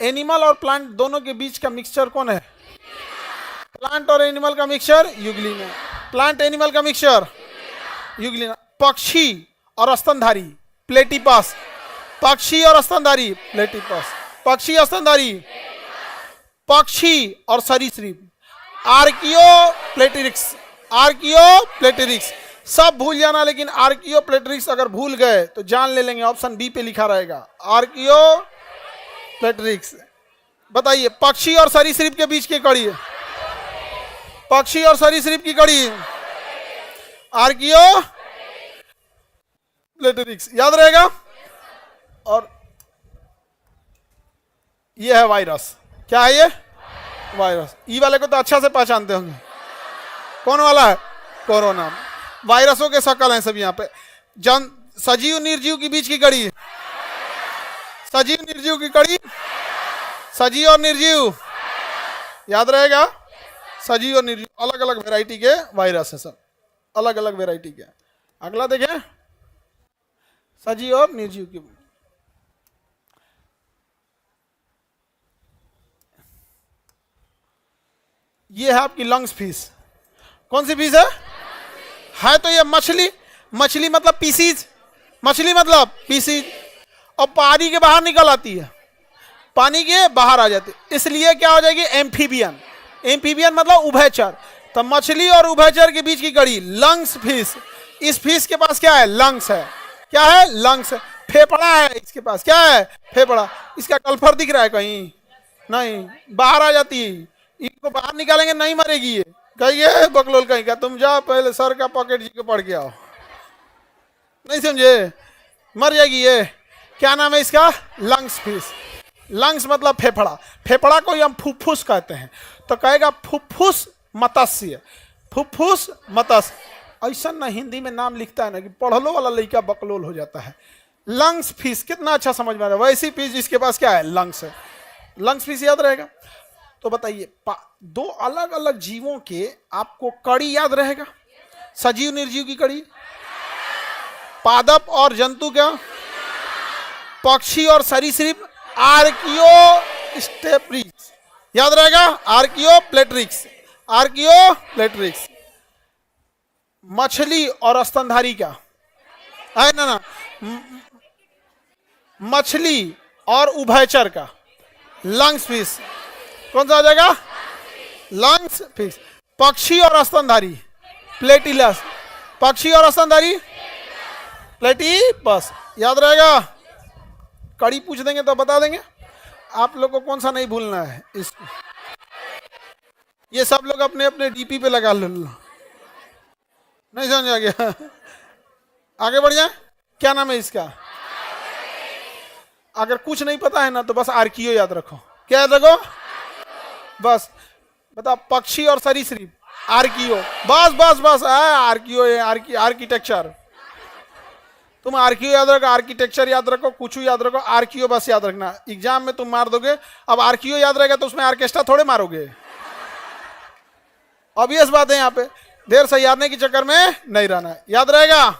एनिमल और प्लांट दोनों के बीच का मिक्सचर कौन है, प्लांट और एनिमल का मिक्सचर युगलीना, प्लांट एनिमल का मिक्सचर युगलीना। पक्षी और स्तनधारी प्लेटिपस, पक्षी और स्तनधारी प्लेटिपस, पक्षी स्तनधारी, पक्षी और सरीसृप आर्कियो प्लेटेरिक्स, आर्कियो प्लेटेरिक्स। सब भूल जाना, लेकिन आर्कियो प्लेटेरिक्स अगर भूल गए तो जान ले लेंगे, ऑप्शन बी पे लिखा रहेगा आर्कियो प्लेटेरिक्स। बताइए पक्षी और सरीसृप के बीच की कड़ी, पक्षी और सरीसृप की कड़ी आर्कियो प्लेटेरिक्स, याद रहेगा। और ये है वायरस, क्या है ये, वायरस। ई वाले को तो अच्छा से पहचानते होंगे, कौन वाला है, कोरोना। वायरसों के शकल हैं सब यहाँ पे। सजीव निर्जीव के बीच की कड़ी, सजीव निर्जीव की कड़ी, सजीव और निर्जीव, याद रहेगा। सजीव और निर्जीव अलग अलग वैरायटी के वायरस है, सब अलग अलग वैरायटी के। अगला देखें, सजीव और निर्जीव की। ये है आपकी लंग्स फिश। कौन सी फिश है तो ये मछली, मछली मतलब पीसीज, मछली मतलब पीसीज, और पानी के बाहर निकल आती है, पानी के बाहर आ जाती है, इसलिए क्या हो जाएगी, एम्फीबियन। एम्फीबियन मतलब उभयचर। तो मछली और उभयचर के बीच की कड़ी लंग्स फिश। इस फिश के पास क्या है, लंग्स है, क्या है, लंग्स है। फेफड़ा है इसके पास, क्या है, फेफड़ा। इसका कल्फर दिख रहा है कहीं, नहीं, बाहर आ जाती है। इसको बाहर निकालेंगे नहीं मरेगी ये, कहिए बकलोल कहीं का, तुम जाओ पहले सर का पॉकेट जी को पढ़ के आओ, नहीं समझे, मर जाएगी ये। क्या नाम है इसका, लंग्स फिश। लंग्स मतलब फेफड़ा, फेफड़ा को ही हम फुफ्फुस कहते हैं, तो कहेगा फुफ्फुस मत्स्य, फुफ्फुस मत्स्य। ऐसा ना हिंदी में नाम लिखता है ना कि पढ़लो वाला लड़का बकलोल हो जाता है। लंग्स फिश, कितना अच्छा समझ में आ रहा है। वैसी फिश जिसके पास क्या है, लंग्स है। लंग्स फिश याद रहेगा। तो बताइए, दो अलग अलग जीवों के आपको कड़ी याद रहेगा? सजीव निर्जीव की कड़ी, पादप और जंतु क्या, पक्षी और सरीसृप, आर्कियो स्टेप्रिक्स याद रहेगा, आर्कियो प्लेट्रिक्स, आर्कियो प्लेट्रिक्स। मछली और स्तनधारी क्या है ना, मछली और उभयचर का, लंग्स फिश, कौन सा आ जाएगा, लंग्स फिश। पक्षी और स्तनधारी, प्लेटिलस, पक्षी और स्तनधारी प्लेटिपस, याद रहेगा। कड़ी पूछ देंगे तो बता देंगे। आप लोग को कौन सा नहीं भूलना है इसको, ये सब लोग अपने अपने डीपी पे लगा लो। नहीं समझ आ गया, आगे बढ़ जाए। क्या नाम है इसका? अगर कुछ नहीं पता है ना तो बस आर्कियो याद रखो। क्या याद रखो? बस बताओ, पक्षी और सरीसृप, आर्कियो, बस बस बस आर्कियो है, आर्किटेक्चर। तुम आर्कियो याद रखो, आर्किटेक्चर याद रखो, कुछ याद रखो, आर्कियो बस याद रखना। एग्जाम में तुम मार दोगे। अब आर्कियो याद रहेगा तो उसमें आर्केस्ट्रा थोड़े मारोगे। ऑब्वियस बात है, यहाँ पे देर से यादने के चक्कर में नहीं रहना है, याद रहेगा।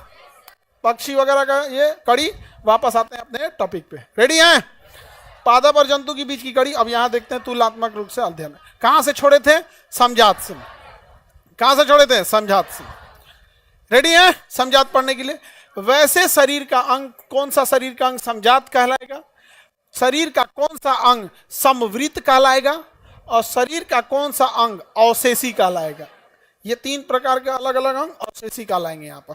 पक्षी वगैरह का ये कड़ी। वापस आते हैं अपने टॉपिक पे, रेडी हैं? पादप और जंतु के बीच की कड़ी। अब यहां देखते हैं तुलनात्मक रूप से अध्ययन। कहां से छोड़े थे? समझात से। कहां से छोड़े थे? समझात से। रेडी हैं समझात पढ़ने के लिए? वैसे शरीर का अंग, कौन सा शरीर का अंग समझात कहलाएगा? शरीर का कौन सा अंग समवृत्त कहलाएगा? और शरीर का कौन सा अंग अवशेषी कहलाएगा? ये तीन प्रकार के अलग अलग अंग अवशेषी कहलाएंगे यहाँ पर।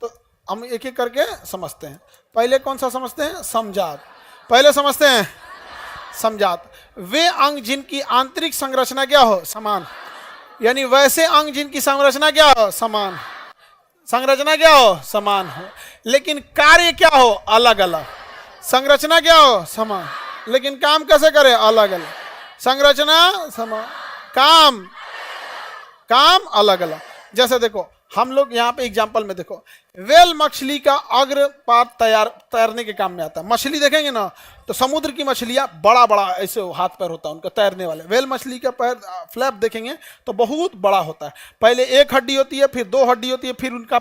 तो हम एक एक करके समझते हैं। पहले कौन सा समझते हैं? समझात। पहले समझते हैं समझात। वे अंग जिनकी आंतरिक संरचना क्या हो? समान। यानी वैसे अंग जिनकी संरचना क्या हो? समान। संरचना क्या हो? समान हो, लेकिन कार्य क्या हो? अलग अलग। संरचना क्या हो? समान, लेकिन काम कैसे करे? अलग अलग। संरचना समान, काम काम अलग अलग। जैसे देखो, हम लोग यहाँ पे एग्जांपल में देखो, वेल मछली का अग्र पात तैरने के काम में आता है। मछली देखेंगे ना तो समुद्र की मछलियां बड़ा बड़ा ऐसे हाथ पैर होता है उनका तैरने वाले। वेल मछली का पैर फ्लैप देखेंगे तो बहुत बड़ा होता है। पहले एक हड्डी होती है, फिर दो हड्डी होती है, फिर उनका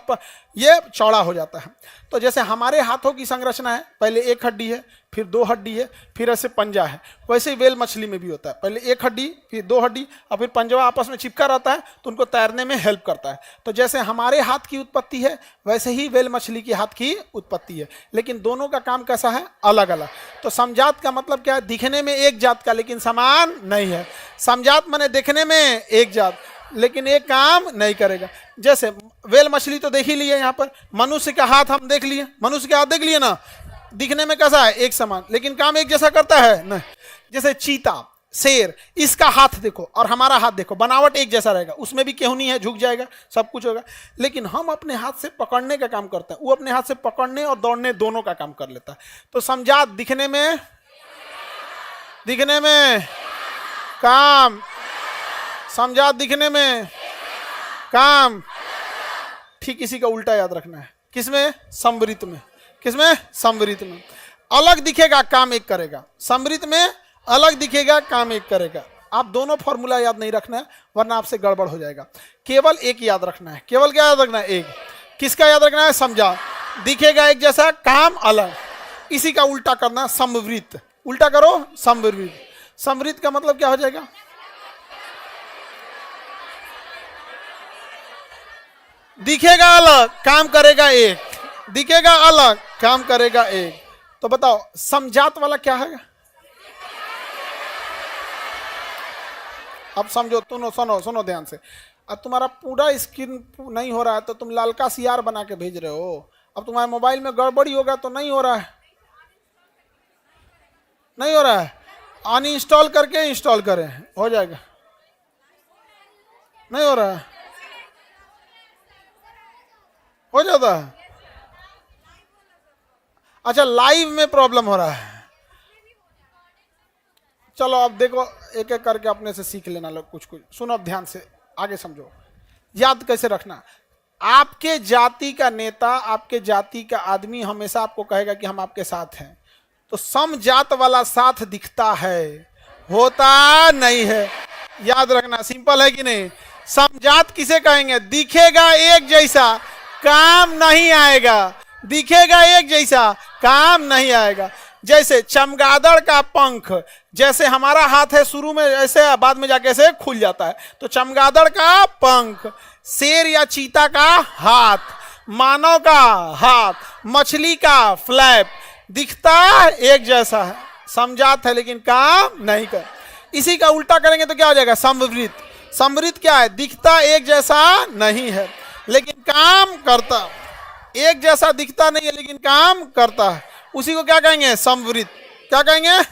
ये चौड़ा हो जाता है। तो जैसे हमारे हाथों की संरचना है, पहले एक हड्डी है, फिर दो हड्डी है, फिर ऐसे पंजा है, वैसे ही वेल मछली में भी होता है। पहले एक हड्डी, फिर दो हड्डी, और फिर पंजवा आपस में चिपका रहता है तो उनको तैरने में हेल्प करता है। तो जैसे हमारे हाथ की उत्पत्ति है वैसे ही वेल मछली की हाथ की उत्पत्ति है, लेकिन दोनों का काम कैसा है? अलग अलग। तो समझात का मतलब क्या है? दिखने में एक जात का लेकिन समान नहीं है। समझात माने देखने में एक जात लेकिन एक काम नहीं करेगा। जैसे वेल मछली तो देख ही लिए, यहाँ पर मनुष्य का हाथ हम देख लिए, मनुष्य का हाथ देख लिए ना, दिखने में कैसा है? एक समान, लेकिन काम एक जैसा करता है? नहीं। जैसे चीता, शेर, इसका हाथ देखो और हमारा हाथ देखो, बनावट एक जैसा रहेगा, उसमें भी केहूनी है, झुक जाएगा, सब कुछ होगा, लेकिन हम अपने हाथ से पकड़ने का काम करते हैं, वो अपने हाथ से पकड़ने और दौड़ने दोनों का काम कर लेता है। तो समझात दिखने में काम, समझात दिखने में काम। ठीक इसी का उल्टा याद रखना है। किसमें? समवृत्त में। किसमें? समवृत्त में। अलग दिखेगा, काम एक करेगा। समवृत्त में अलग दिखेगा, काम एक करेगा। आप दोनों फॉर्मूला याद नहीं रखना है वरना आपसे गड़बड़ हो जाएगा। केवल एक याद रखना है। केवल क्या याद रखना है? एक। किसका याद रखना है? समझा। दिखेगा एक जैसा, काम अलग। इसी का उल्टा करना, समवृत्त। उल्टा करो, समवृत्त। समवृत्त का मतलब क्या हो जाएगा? दिखेगा अलग, काम करेगा एक। दिखेगा अलग, काम करेगा एक। तो बताओ समझात वाला क्या है? अब समझो, तुम सुनो सुनो ध्यान से। अब तुम्हारा पूरा स्क्रीन नहीं हो रहा है तो तुम लालका सीआर बना के भेज रहे हो। अब तुम्हारे मोबाइल में गड़बड़ी होगा तो नहीं हो रहा है, नहीं हो रहा है, अनइंस्टॉल करके इंस्टॉल करें, हो जाएगा। नहीं हो रहा है, हो जाता है। अच्छा, लाइव में प्रॉब्लम हो रहा है। चलो अब देखो, एक एक करके अपने से सीख लेना लोग कुछ कुछ। सुनो अब ध्यान से, आगे समझो। याद कैसे रखना? आपके जाति का नेता, आपके जाति का आदमी हमेशा आपको कहेगा कि हम आपके साथ हैं, तो समजात वाला साथ दिखता है, होता नहीं है। याद रखना, सिंपल है कि नहीं। समजात किसे कहेंगे? दिखेगा एक जैसा, काम नहीं आएगा। दिखेगा एक जैसा, काम नहीं आएगा। जैसे चमगादड़ का पंख, जैसे हमारा हाथ है शुरू में ऐसे, बाद में जाके ऐसे खुल जाता है, तो चमगादड़ का पंख, शेर या चीता का हाथ, मानव का हाथ, मछली का फ्लैप, दिखता एक जैसा है, समझात है लेकिन काम नहीं कर। इसी का उल्टा करेंगे तो क्या हो जाएगा? समवृत। समवृत क्या है? दिखता एक जैसा नहीं है लेकिन काम करता, एक जैसा दिखता नहीं है लेकिन काम करता है, उसी को क्या कहेंगे? समवृत। क्या कहेंगे?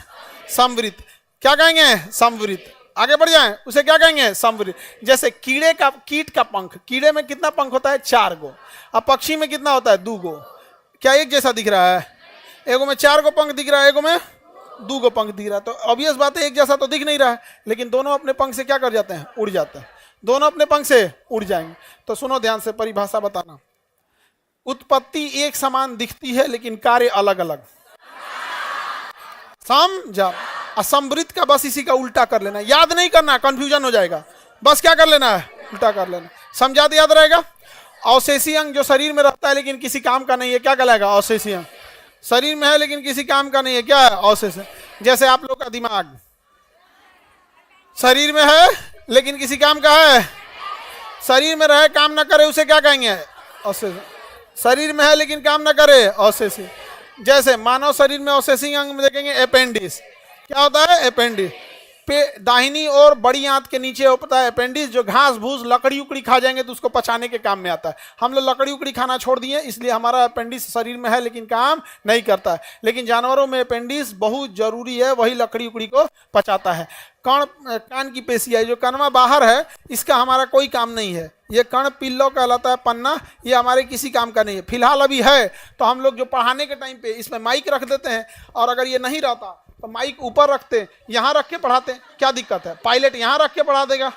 समवृत। क्या कहेंगे? समवृत। आगे बढ़ जाएं, उसे क्या कहेंगे? समवृत। जैसे कीड़े का, कीट का पंख, कीड़े में कितना पंख होता है? 4 गो। अब पक्षी में कितना होता है? 2 गो। क्या एक जैसा दिख रहा है? एगो में 4 गो पंख दिख रहा है, एगो में 2 गो पंख दिख रहा है, तो ऑब्वियस बात है एक जैसा तो दिख नहीं रहा है, लेकिन दोनों अपने पंख से क्या कर जाते हैं? उड़ जाते हैं। दोनों अपने पंख से उड़ जाएंगे। तो सुनो ध्यान से, परिभाषा बताना। उत्पत्ति एक समान दिखती है लेकिन कार्य अलग अलग। समझा? असमृत का बस इसी का उल्टा कर लेना, याद नहीं करना, कंफ्यूजन हो जाएगा, बस क्या कर लेना है? उल्टा कर लेना। समझा तो याद रहेगा। अवशेषी अंग जो शरीर में रहता है लेकिन किसी काम का नहीं है, क्या कहलाएगा? अवशेषी अंग। शरीर में है लेकिन किसी काम का नहीं है, क्या है? अवशेषी। जैसे आप लोग का दिमाग शरीर में है लेकिन किसी काम का है, शरीर में रहे काम ना करे, उसे क्या कहेंगे? अवशेषी। शरीर में है लेकिन काम ना करे, अवशेषी। जैसे मानव शरीर में अवशेषी अंग में देखेंगे अपेंडिस। क्या होता है? अपेंडिस। पे दाहिनी और बड़ी आंत के नीचे होता है अपेंडिस, जो घास भूस लकड़ी उकड़ी खा जाएंगे तो उसको पचाने के काम में आता है। हम लोग लकड़ी उकड़ी खाना छोड़ दिए, इसलिए हमारा अपेंडिस शरीर में है लेकिन काम नहीं करता है। लेकिन जानवरों में अपेंडिस बहुत जरूरी है, वही लकड़ी उकड़ी को पचाता है। कण, कान की पेशी है, जो कनवा बाहर है, इसका हमारा कोई काम नहीं है। ये कण पिल्लो कहलाता है, पन्ना, ये हमारे किसी काम का नहीं है। फिलहाल अभी है तो हम लोग जो पढ़ाने के टाइम पे इसमें माइक रख देते हैं, और अगर ये नहीं रहता तो माइक ऊपर रखते, यहाँ रख के पढ़ाते। क्या दिक्कत है? पायलट यहाँ रख के पढ़ा देगा।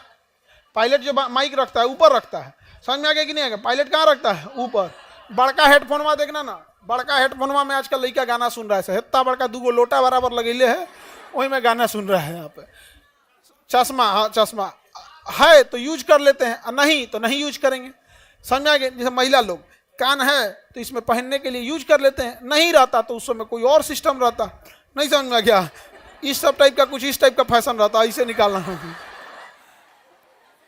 पायलट जो माइक रखता है ऊपर रखता है, समझ में आ गया कि नहीं आएगा? पायलट कहाँ रखता है? ऊपर। बड़का हेडफोनवा देखना ना, बड़का हेडफोनवा में आजकल लड़का गाना सुन रहा है, इतना बड़का 2 गो लोटा बराबर लगेले है, वही में गाना सुन रहा है। यहाँ पे चश्मा, हाँ चश्मा है तो यूज कर लेते हैं, नहीं तो नहीं यूज करेंगे। समझ में आ गया? जैसे महिला लोग, कान है तो इसमें पहनने के लिए यूज कर लेते हैं, नहीं रहता तो उस समय कोई और सिस्टम रहता। नहीं समझ में गया? इस सब टाइप का, कुछ इस टाइप का फैशन रहता, इसे निकालना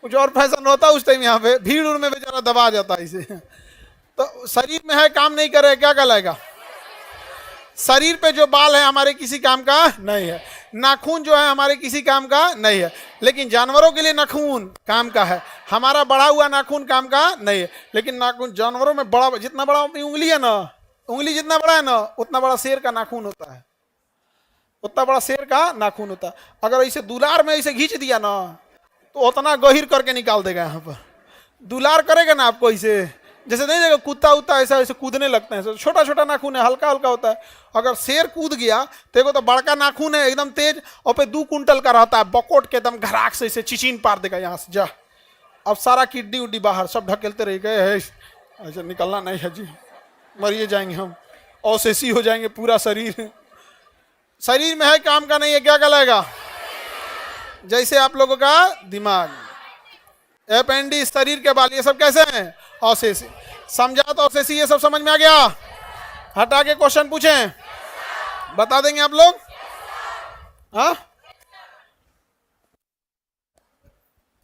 कुछ और फैशन होता उस टाइम। यहाँ पे भीड़ उड़ में बेचारा दबा जाता है इसे। तो शरीर में है, काम नहीं करे, क्या कहलाएगा? शरीर पे जो बाल है हमारे किसी काम का नहीं है, नाखून जो है हमारे किसी काम का नहीं है, लेकिन जानवरों के लिए नाखून काम का है। हमारा बढ़ा हुआ नाखून काम का नहीं है, लेकिन नाखून जानवरों में बड़ा, जितना बड़ा अपनी उंगली है ना, उंगली जितना बड़ा है ना, उतना बड़ा शेर का नाखून होता है, उतना बड़ा शेर का नाखून होता है। अगर इसे दुलार में इसे खींच दिया ना तो उतना गहीर करके निकाल देगा। यहाँ पर दुलार करेगा ना आपको, इसे जैसे नहीं देखो कुत्ता उत्ता ऐसा ऐसे कूदने लगते हैं, छोटा छोटा नाखून है, हल्का हल्का होता है। अगर शेर कूद गया तो एगो तो बड़का नाखून है एकदम तेज, और पे 2 कुंटल का रहता है, बकोट के एकदम घराक से इसे चिचिन पार देगा यहाँ से। जा अब सारा किड्नी उड्डी बाहर सब ढकेलते रह गए है, ऐसे निकलना नहीं है जी, मरिए जाएंगे हम, अवशेषी हो जाएंगे पूरा शरीर। शरीर में है, काम का नहीं है, क्या कहलाएगा? जैसे आप लोगों का दिमाग, अपेंडिक्स, शरीर के बाल, ये सब कैसे हैं? अवशेषी। समझा तो अवशेषी, ये सब समझ में आ गया? हटा के क्वेश्चन पूछें, बता देंगे आप लोग? हाँ,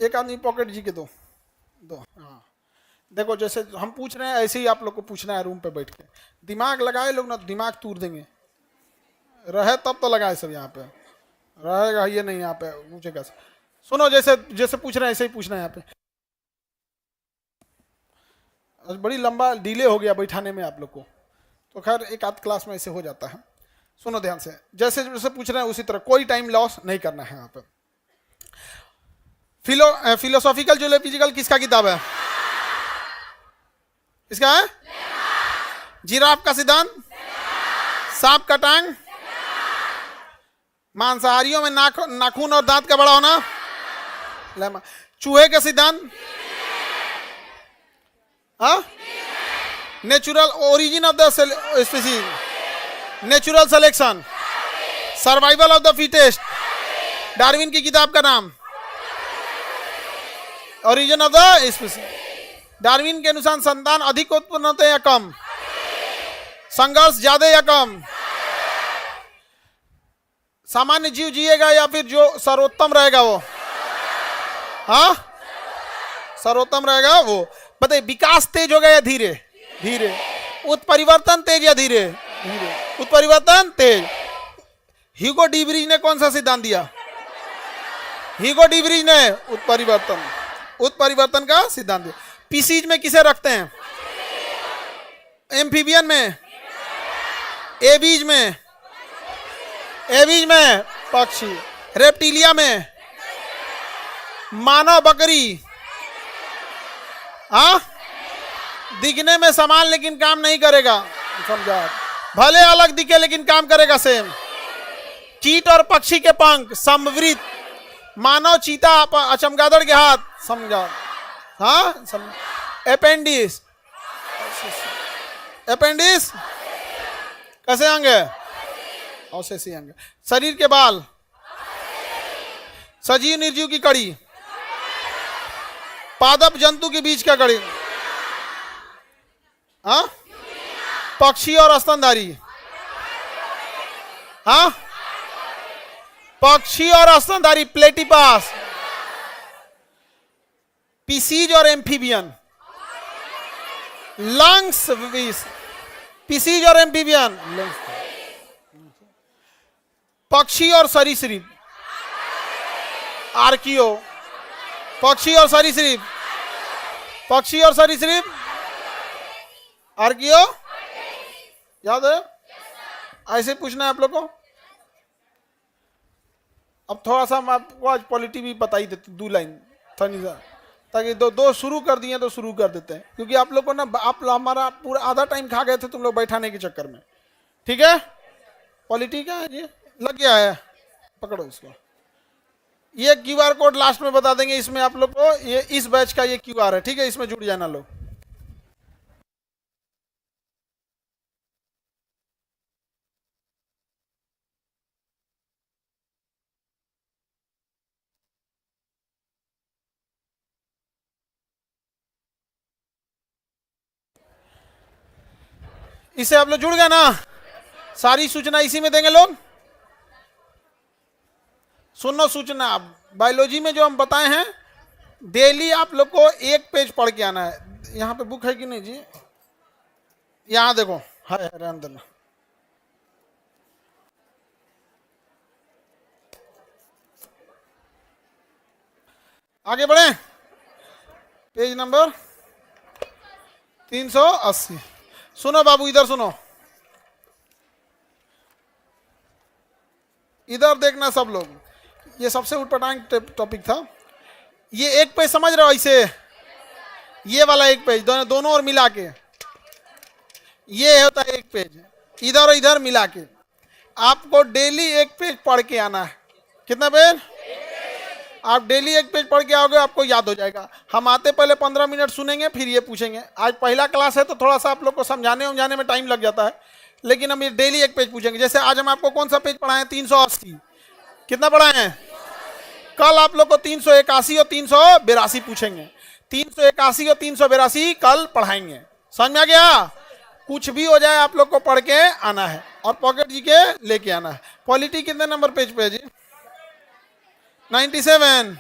एक आदमी पॉकेट जी के दो। हाँ देखो, जैसे हम पूछ रहे हैं ऐसे ही आप लोग को पूछना है रूम पे बैठ के। दिमाग लगाए लोग ना, दिमाग तूर देंगे। रहे तब तो लगाए सब, यहाँ पे रहेगा ये नहीं, यहाँ पे पूछेगा। सुनो, जैसे जैसे पूछ रहे हैं ऐसे ही पूछना है यहाँ पे। बड़ी लंबा डिले हो गया बैठाने में आप लोग को, तो खैर एक आध क्लास में ऐसे हो जाता है। सुनो ध्यान से, जैसे जैसे पूछ रहे हैं उसी तरह, कोई टाइम लॉस नहीं करना है यहाँ पे। फिलोसॉफिकल जूलॉजिकल किसका किताब है? इसका है? जिराफ का सिद्धांत, सांप का टांग, मांसाहारियों में नाखून और दांत का बड़ा होना, चूहे का सिद्धांत, हाँ, natural origin of the species, natural selection, survival of the fittest, Darwin की किताब का नाम, origin of the species. Darwin के अनुसार संतान अधिक उत्पन्न होते हैं या कम, संघर्ष ज्यादा या कम, सामान्य जीव जिएगा या फिर जो सर्वोत्तम रहेगा वो, हाँ सर्वोत्तम रहेगा वो। बताइए विकास तेज होगा या धीरे? धीरे। उत्परिवर्तन तेज या धीरे? धीरे। उत्परिवर्तन तेज। ह्यूगो डीब्रीज ने कौन सा सिद्धांत दिया? ह्यूगो डीब्रीज ने उत्परिवर्तन, उत्परिवर्तन का सिद्धांत दिया। पीसीज में किसे रखते हैं? एम्फीबियन में, एबीज में, एबीज में पक्षी, रेप्टिलिया में मानव बकरी, हाँ दिखने में समान लेकिन काम नहीं करेगा, समझा? भले अलग दिखे लेकिन काम करेगा सेम। कीट और पक्षी के पंख समवृत, मानव चीता चमगादड़ के हाथ, समझा? हाँ अपेंडिस, अपेंडिस कैसे आएंगे? औशेषी अंग। शरीर के बाल, सजीव निर्जीव की कड़ी, पादप जंतु के बीच का कड़ी, हाँ पक्षी और स्तनधारी, हाँ पक्षी और स्तनधारी, प्लेटिपास, पीसीज और एम्फीबियन, लंग्स, पीसीज और एम्फीबियन, पक्षी और सरीसृप, आर्कियो, पक्षी और सरीसृप, पक्षी और सरीसृप, आर्कियो, याद है? ऐसे पूछना है आप लोग को। अब थोड़ा सा हम आपको आज पॉलिटी भी बता ही देते, 2 लाइन ताकि दो शुरू कर दिए तो शुरू कर देते हैं, क्योंकि आप लोग को ना, आप हमारा पूरा आधा टाइम खा गए थे तुम लोग बैठाने के चक्कर में। ठीक है, पॉलिटी का ये लग गया है, पकड़ो इसको। ये क्यूआर कोड लास्ट में बता देंगे, इसमें आप लोग को ये इस बैच का ये क्यूआर है, ठीक है, इसमें जुड़ जाना लोग। इससे आप लोग जुड़ गए ना, सारी सूचना इसी में देंगे लोग। सुनो सूचना, बायोलॉजी में जो हम बताए हैं, डेली आप लोग को 1 पेज पढ़ के आना है। यहाँ पे बुक है कि नहीं जी? यहाँ देखो, है अंदर। आगे बढ़े, पेज नंबर 380। सुनो बाबू, इधर सुनो, इधर देखना सब लोग। ये सबसे उटपटांग टॉपिक था। ये 1 पेज समझ रहे हो? ऐसे ये वाला 1 पेज, दोनों और मिला के ये होता है 1 पेज, इधर और इधर मिला के। आपको डेली 1 पेज पढ़ के आना है। कितना पेज? आप डेली 1 पेज पढ़ के आओगे, आपको याद हो जाएगा। हम आते पहले 15 मिनट सुनेंगे, फिर ये पूछेंगे। आज पहला क्लास है तो थोड़ा सा आप लोग को समझाने में टाइम लग जाता है, लेकिन हम ये डेली 1 पेज पूछेंगे। जैसे आज हम आपको कौन सा पेज पढ़ाएं? 380। कितना पढ़ाए हैं? कल आप लोग को 381 और 382 पूछेंगे। 381 और 382 कल पढ़ाएंगे। समझ में आ गया? कुछ भी हो जाए आप लोग को पढ़ के आना है और पॉकेट जी के लेके आना है। पॉलिटी कितने नंबर पेज पे है जी? 97।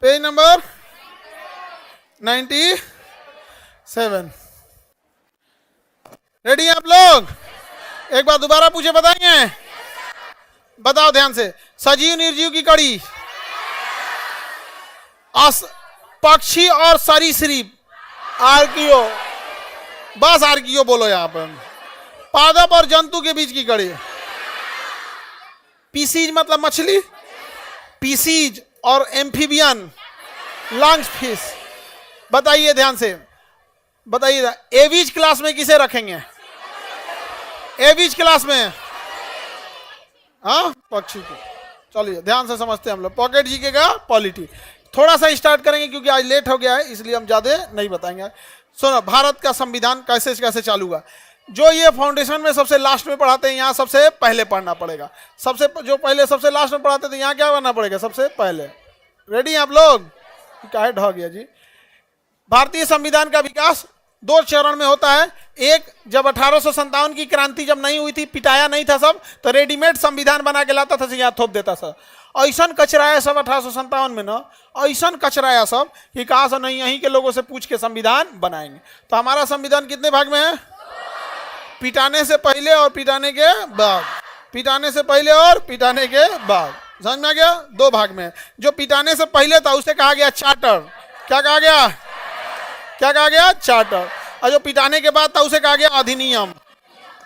Page number 97। रेडी आप लोग? एक बार दोबारा पूछे, बताएंगे? बताओ ध्यान से। सजीव निर्जीव की कड़ी, पक्षी और सरीसृप, आर्कियो, बस आर्कियो बोलो यहां पर। पादप और जंतु के बीच की कड़ी, पीसीज मतलब मछली, पीसीज और एम्फीबियन, लंग्स फिश। बताइए ध्यान से, बताइए एवीज क्लास में किसे रखेंगे? एवीज क्लास में हाँ, पक्षी की। चलिए ध्यान से समझते हैं हम लोग। पॉकेट जीके का पॉलिटी थोड़ा सा स्टार्ट करेंगे क्योंकि आज लेट हो गया है, इसलिए हम ज्यादा नहीं बताएंगे। सुनो, भारत का संविधान कैसे कैसे चालू हुआ। जो ये फाउंडेशन में सबसे लास्ट में पढ़ाते हैं, यहाँ सबसे पहले पढ़ना पड़ेगा। सबसे जो पहले सबसे लास्ट में पढ़ाते थे, यहाँ क्या करना पड़ेगा, सबसे पहले। रेडी हैं आप लोग? क्या ढह गया जी। भारतीय संविधान का विकास 2 चरण में होता है। एक, जब 1857 की क्रांति जब नहीं हुई थी, पिटाया नहीं था सब, तो रेडीमेड संविधान बना के लाता था, यहाँ थोप देता था। ऐसा कचराया सब 1857 में ना, ऐसा कचराया सब कि कहा से नहीं, यहीं के लोगों से पूछ के संविधान बनाएंगे। तो हमारा संविधान कितने भाग में है? पिटाने से पहले और पिटाने के बाद। पिटाने से पहले और पिटाने के बाद। समझ में आ गया? 2 भाग में। जो पिटाने से पहले था उसे कहा गया चार्टर। क्या कहा गया? क्या कहा गया? चार्टर। और जो पिटाने के बाद था उसे कहा गया अधिनियम।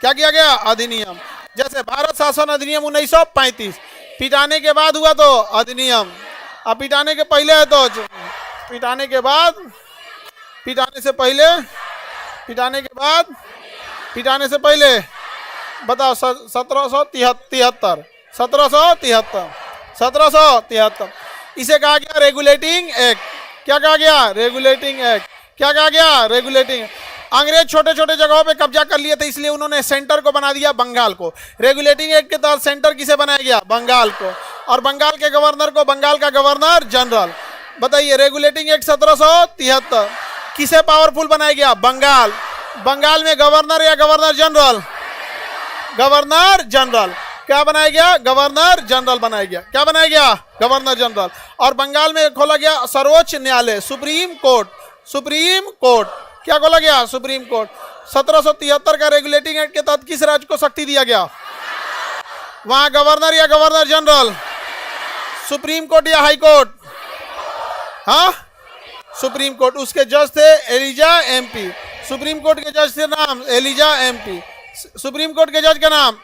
क्या किया गया? अधिनियम। जैसे भारत शासन अधिनियम 1935, पिटाने के बाद हुआ तो अधिनियम। अब पिटाने के पहले है तो पिटाने के बाद, पिटाने से पहले, पिटाने के बाद, पिटाने से पहले। बताओ 1773, 1773। इसे कहा गया रेगुलेटिंग एक्ट। क्या कहा गया? Regulating act. क्या कहा गया? रेगुलेटिंग। अंग्रेज छोटे छोटे जगहों पे कब्जा कर लिए थे, इसलिए उन्होंने सेंटर को बना दिया बंगाल को। रेगुलेटिंग एक्ट के तहत सेंटर किसे बनाया गया? बंगाल को। और बंगाल के गवर्नर को बंगाल का गवर्नर जनरल। बताइए, रेगुलेटिंग एक्ट 1773 किसे पावरफुल बनाया गया? बंगाल। बंगाल में गवर्नर या गवर्नर जनरल? Governor general. क्या बनाया गया? गवर्नर जनरल बनाया गया। क्या बनाया गया? Governor general. और बंगाल में खोला गया सर्वोच्च न्यायालय, सुप्रीम कोर्ट। Supreme court. क्या खोला गया? Supreme court. 1773 का रेगुलेटिंग एक्ट के तहत किस राज्य को शक्ति दिया गया? वहां गवर्नर या गवर्नर जनरल? सुप्रीम कोर्ट या हाई कोर्ट? हाँ, सुप्रीम कोर्ट। उसके जज थे एलिजा एमपी। सुप्रीम कोर्ट के जज के नाम एलिजा एमपी। सुप्रीम कोर्ट के जज का नाम।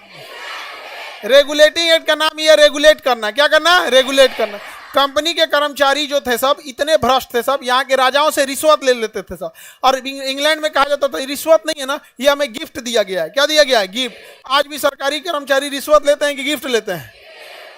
रेगुलेटिंग एक्ट का नाम ये रेगुलेट करना। क्या करना? रेगुलेट करना। कंपनी के कर्मचारी जो थे सब इतने भ्रष्ट थे सब, यहाँ के राजाओं से रिश्वत ले लेते थे सब। और इंग्लैंड में कहा जाता था रिश्वत नहीं है ना, ये हमें गिफ्ट दिया गया है। क्या दिया गया है? गिफ्ट। आज भी सरकारी कर्मचारी रिश्वत लेते हैं कि गिफ्ट लेते हैं?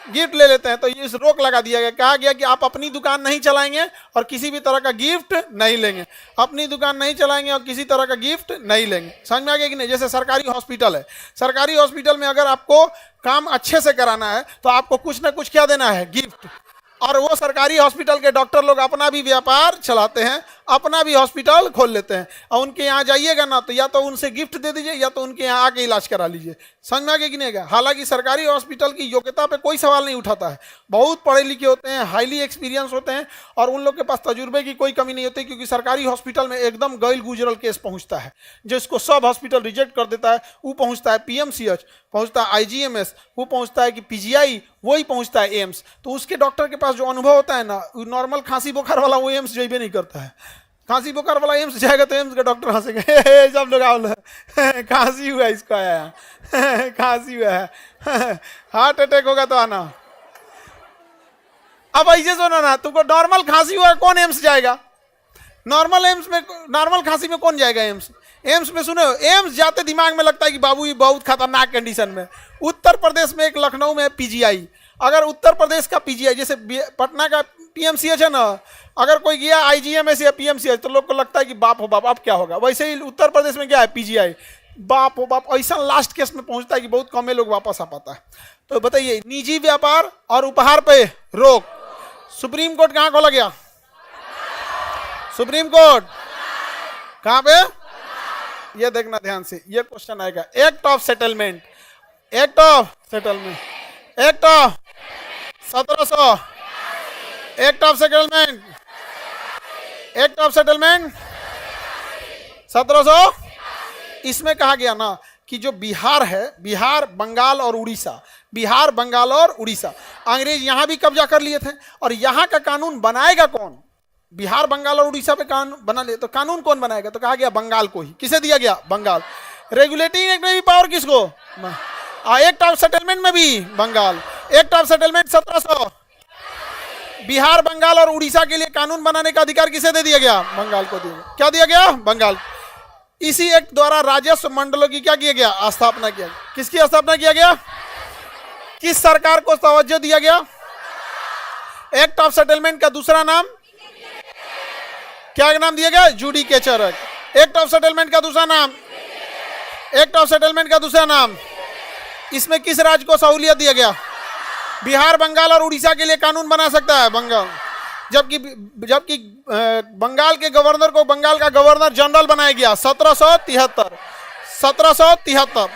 गिफ्ट ले लेते हैं। तो ये रोक लगा दिया गया। कहा गया कि आप अपनी दुकान नहीं चलाएंगे और किसी भी तरह का गिफ्ट नहीं लेंगे। अपनी दुकान नहीं चलाएंगे और किसी तरह का गिफ्ट नहीं लेंगे। समझ में आ गया कि नहीं? जैसे सरकारी हॉस्पिटल है, सरकारी हॉस्पिटल में अगर आपको काम अच्छे से कराना है तो आपको कुछ ना कुछ क्या देना है? गिफ्ट। और वो सरकारी हॉस्पिटल के डॉक्टर लोग अपना भी व्यापार चलाते हैं, अपना भी हॉस्पिटल खोल लेते हैं। और उनके यहाँ जाइएगा ना तो या तो उनसे गिफ्ट दे दीजिए या तो उनके यहाँ आके इलाज करा लीजिए। समझ में आ गया कि नहीं? हालांकि सरकारी हॉस्पिटल की योग्यता पे कोई सवाल नहीं उठाता है। बहुत पढ़े लिखे होते हैं, हाईली एक्सपीरियंस होते हैं और उन लोग के पास तजुर्बे की कोई कमी नहीं होती, क्योंकि सरकारी हॉस्पिटल में एकदम गैल गुजरल केस पहुंचता है जिसको सब हॉस्पिटल रिजेक्ट कर देता है। वो पहुंचता है PMCH, पहुंचता है IGMS, वो पहुंचता है कि PGI, वही पहुंचता है एम्स। तो उसके डॉक्टर के पास जो अनुभव होता है ना, नॉर्मल खांसी बुखार वाला वो एम्स जाइबे नहीं करता है। खांसी बुखार वाला एम्स जाएगा तो एम्स के डॉक्टर हंसेंगे, सब लोग आओ, खांसी हुआ इसको, आया खांसी हुआ है, हार्ट अटैक होगा तो आना। अब ऐसे सुनो ना, तुमको नॉर्मल खांसी हुआ, कौन एम्स जाएगा? नॉर्मल एम्स में, नॉर्मल खांसी में कौन जाएगा एम्स? एम्स में सुनो, एम्स जाते दिमाग में लगता है कि बाबू ये बहुत खतरनाक कंडीशन में। उत्तर प्रदेश में एक लखनऊ में PGI, अगर उत्तर प्रदेश का PGI जैसे पटना का PMCH है ना, अगर कोई गया IGMS या PMCH तो लोग को लगता है कि बाप हो बाप अब क्या होगा। वैसे ही उत्तर प्रदेश में क्या है? PGI, बाप हो बाप, ऐसा लास्ट केस में पहुंचता है कि बहुत कम लोग वापस आ पाता है। तो बताइए, निजी व्यापार और उपहार पे रोक, सुप्रीम कोर्ट कहां खोला गया? सुप्रीम कोर्ट कहां पे? ये देखना ध्यान से, ये क्वेश्चन आएगा। Act of settlement, act of settlement, act of 1700, act of settlement, act of settlement 1700। इसमें कहा गया ना कि जो बिहार है, बिहार, बंगाल और उड़ीसा, बिहार, बंगाल और उड़ीसा, अंग्रेज यहां भी कब्जा कर लिए थे। और यहां का कानून बनाएगा कौन? बिहार, बंगाल और उड़ीसा पे कानून बना ले, तो कानून कौन बनाएगा? तो कहा गया बंगाल को ही। किसे दिया गया? बंगाल। रेगुलेटिंग एक्ट में भी पावर किसको? एक्ट ऑफ सेटलमेंट में भी Bengal. Act of settlement 1700, Bihar, Bengal और उड़ीसा के लिए कानून बनाने का अधिकार किसे दे दिया गया? बंगाल को दिया गया। क्या दिया गया? बंगाल। इसी एक्ट द्वारा राजस्व मंडलों की क्या किया गया? स्थापना किया गया। किसकी स्थापना किया गया? किस सरकार को तवज्जो दिया गया? एक्ट ऑफ सेटलमेंट का दूसरा नाम क्या नाम दिया गया? Judicature act. Act of settlement का दूसरा नाम, एक्ट ऑफ सेटलमेंट का दूसरा नाम। इसमें किस राज्य को सहूलियत दिया गया? बिहार, बंगाल और उड़ीसा के लिए कानून बना सकता है बंगाल, जबकि जबकि बंगाल के गवर्नर को बंगाल का गवर्नर जनरल बनाया गया 1773।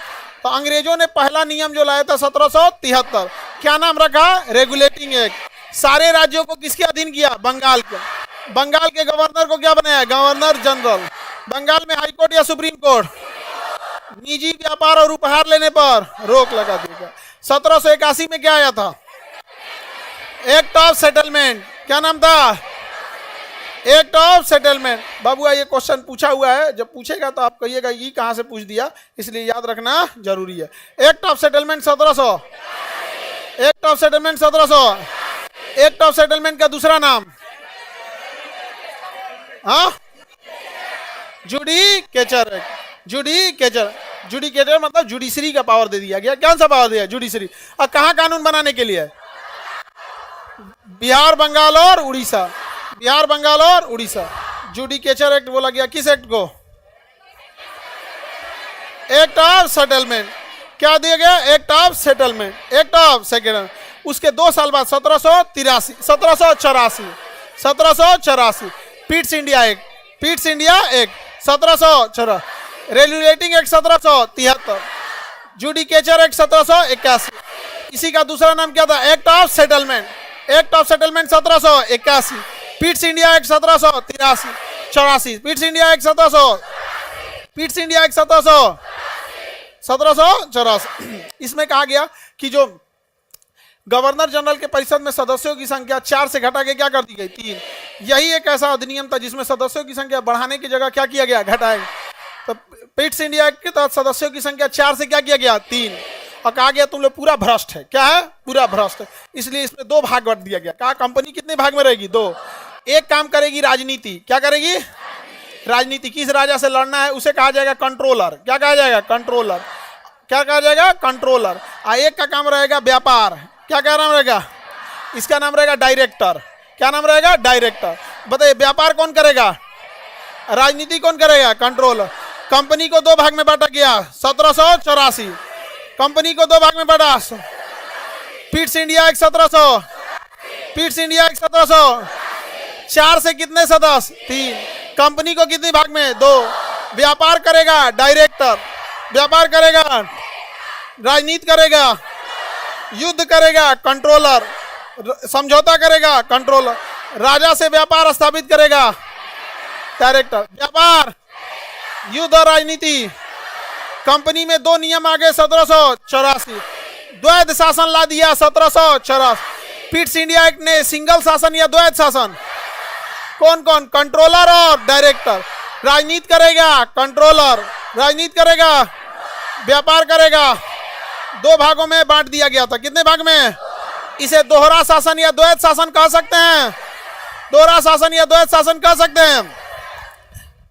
तो अंग्रेजों ने पहला नियम जो लाया था 1773, क्या नाम रखा? Regulating act. सारे राज्यों को किसके अधीन किया? बंगाल को। बंगाल के गवर्नर को क्या बनाया? Governor general. बंगाल में हाईकोर्ट या सुप्रीम कोर्ट? निजी व्यापार और उपहार लेने पर रोक लगा देगा। 1781 में क्या आया था? Act of settlement. क्या नाम था? Act of settlement. बाबू ये क्वेश्चन पूछा हुआ है, जब पूछेगा तो आप कहिएगा ये कहां से पूछ दिया, इसलिए याद रखना जरूरी है। Act of settlement 1700। Act of settlement 1700। Act of settlement का दूसरा नाम? हाँ, जुडिकेचर एक्ट। जुडिकेचर, जुडिकेचर मतलब जुडिशरी का पावर दे दिया गया। कौन सा पावर दिया? जुडिशरी। और कहां कानून बनाने के लिए? बिहार, बंगाल और उड़ीसा। बिहार, बंगाल और उड़ीसा। जुडिकेचर एक्ट बोला गया किस एक्ट को? Act of settlement. क्या दिया गया? Act of settlement. Act of settlement. उसके 2 साल बाद 1784 Pitt's India act. Pitt's India act 1784। Regulating act 1773। Judicature act 1781। इसी का दूसरा नाम क्या था? Act of settlement. Act of settlement 1781। Pitt's India act 1784। Pitt's India act 1784। इसमें कहा गया कि जो गवर्नर जनरल के परिषद में सदस्यों की संख्या 4 से घटा के क्या कर दी गई? 3। यही एक ऐसा अधिनियम था जिसमें सदस्यों की संख्या बढ़ाने की जगह क्या किया गया? घटाया। तो पीट्स इंडिया एक्ट के तहत सदस्यों की संख्या 4 से क्या किया गया? 3। और कहा गया तुम लोग पूरा भ्रष्ट है। क्या है? पूरा भ्रष्ट है। इसलिए इसमें 2 भाग बांट दिया गया। कहा कंपनी कितने भाग में रहेगी? 2। एक काम करेगी राजनीति। क्या करेगी? राजनीति। किस राजा से लड़ना है उसे कहा जाएगा कंट्रोलर। क्या कहा जाएगा? कंट्रोलर। क्या कहा जाएगा? कंट्रोलर। और एक का काम रहेगा व्यापार। क्या नाम रहेगा? इसका नाम रहेगा डायरेक्टर। क्या नाम रहेगा? डायरेक्टर। बताइए व्यापार कौन करेगा? राजनीति कौन करेगा? कंट्रोलर। कंपनी को 2 भाग में बांटा गया 1784। कंपनी को 2 भाग में बांटा। Pitt's India act 1700। Pitt's India act 1700। 4 से कितने सदस्य? 3। कंपनी को कितने भाग में? 2। व्यापार करेगा डायरेक्टर। व्यापार करेगा, राजनीति करेगा, युद्ध करेगा कंट्रोलर, समझौता करेगा कंट्रोलर, राजा से व्यापार स्थापित करेगा डायरेक्टर। व्यापार, युद्ध और राजनीति। कंपनी में 2 नियम आ गए 1784। द्वैध शासन ला दिया 1784। पीट्स इंडिया एक्ट ने सिंगल शासन या द्वैध शासन? कौन कौन? कंट्रोलर और डायरेक्टर। राजनीति करेगा कंट्रोलर, राजनीति करेगा, व्यापार करेगा। 2 भागों में बांट दिया गया था। कितने भाग में? इसे दोहरा शासन या द्वैध शासन कह सकते हैं। दोहरा शासन या द्वैध शासन कह सकते हैं।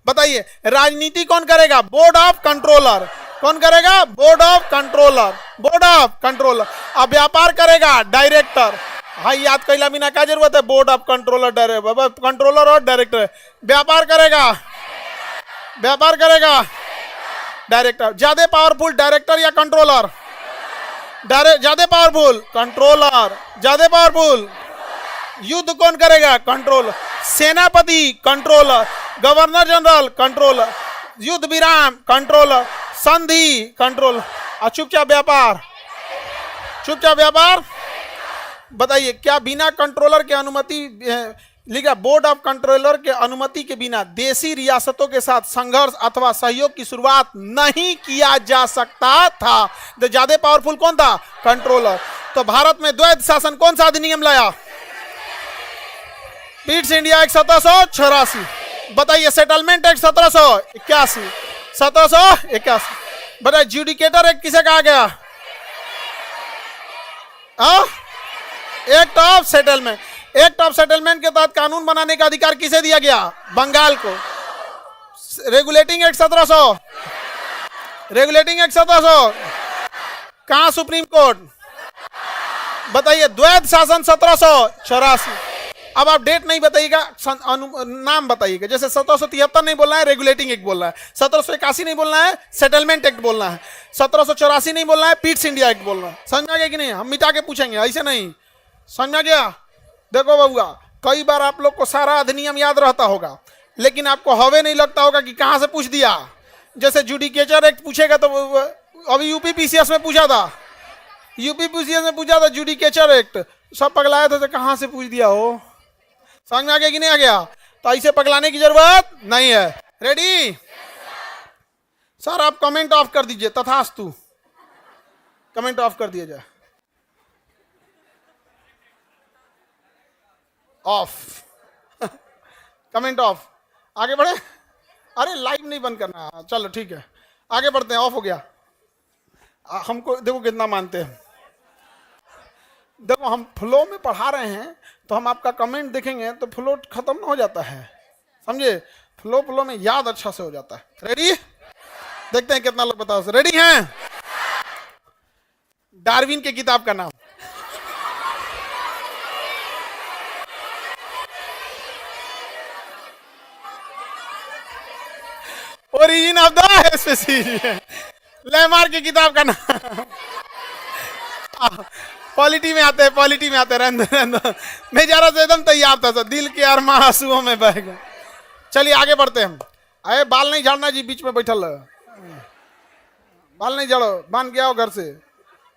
बताइए राजनीति कौन करेगा? Board of controller. कौन करेगा? Board of controller. Board of controller. अब व्यापार करेगा डायरेक्टर। हाँ, याद कैला बिना क्या जरूरत है? Board of controller, director, controller और डायरेक्टर। व्यापार करेगा, व्यापार करेगा डायरेक्टर। ज्यादा पावरफुल डायरेक्टर या कंट्रोलर? ज्यादा पावरफुल कंट्रोलर। ज्यादा पावरफुल। युद्ध कौन करेगा? कंट्रोलर। सेनापति कंट्रोलर, गवर्नर जनरल कंट्रोलर, युद्ध विराम कंट्रोलर, संधि कंट्रोलर, और चुपचाप व्यापार। चुपचाप व्यापार। बताइए क्या बिना कंट्रोलर के अनुमति लिखा? बोर्ड ऑफ कंट्रोलर के अनुमति के बिना देशी रियासतों के साथ संघर्ष अथवा सहयोग की शुरुआत नहीं किया जा सकता था। तो ज्यादा पावरफुल कौन था? कंट्रोलर। तो भारत में द्वैध शासन कौन सा अधिनियम लाया? Pitt's India act 1784। बताइए सेटलमेंट एक्ट 1781। 1781। बताइए जुडिकेटर एक्ट किसे कहा गया? Act of settlement. Act of settlement के तहत कानून बनाने का अधिकार किसे दिया गया? बंगाल को। Regulating act 1700। रेगुलेटिंग एक्ट 1700 कहां? Supreme court. बताइए द्वैध शासन 1784। अब आप डेट नहीं बताइएगा, नाम बताइएगा। जैसे 1773 नहीं बोलना है, रेगुलेटिंग एक्ट बोलना है। 1781 नहीं बोलना है, सेटलमेंट एक्ट बोलना है। 1784 नहीं बोलना है, पीट्स इंडिया एक्ट बोलना है। समझ में आ गया कि नहीं? हम मिटा के पूछेंगे, ऐसे नहीं। समझ में आ गया? देखो बबुआ, कई बार आप लोग को सारा अधिनियम याद रहता होगा, लेकिन आपको हवे नहीं लगता होगा कि कहां से पूछ दिया। जैसे जुडिकेचर एक्ट पूछेगा तो अभी यूपी पीसीएस में पूछा था, यूपी पीसीएस में पूछा था जुडिकेचर एक्ट, सब पगलाए थे तो कहां से पूछ दिया हो। समझ में आ गया कि नहीं आ गया? तो ऐसे पगलाने की जरूरत नहीं है। रेडी? सर आप कमेंट ऑफ कर दीजिए, तथास्तु। कमेंट ऑफ कर दिया जाए, ऑफ। Comment of. आगे बढ़े? अरे लाइव नहीं बंद करना, चलो ठीक है आगे बढ़ते हैं। ऑफ हो गया। हमको देखो कितना मानते हैं। देखो हम फ्लो में पढ़ा रहे हैं तो हम आपका कमेंट देखेंगे तो फ्लो खत्म ना हो जाता है, समझे? फ्लो में याद अच्छा से हो जाता है। रेडी? देखते हैं कितना लोग बताओ। रेडी हैं? डार्विन की किताब का नाम। Origin of the species. Lamarck की किताब का नाम। पॉलिटी में आते हैं, पॉलिटी में आते हैं। मैं जा रहा था एकदम तैयार था सर, दिल के अरमा आंसुओं में बह गए। चलिए आगे बढ़ते हैं। अरे बाल नहीं झाड़ना जी, बीच में बैठल बाल नहीं झाड़ो, बांध के आओ घर से।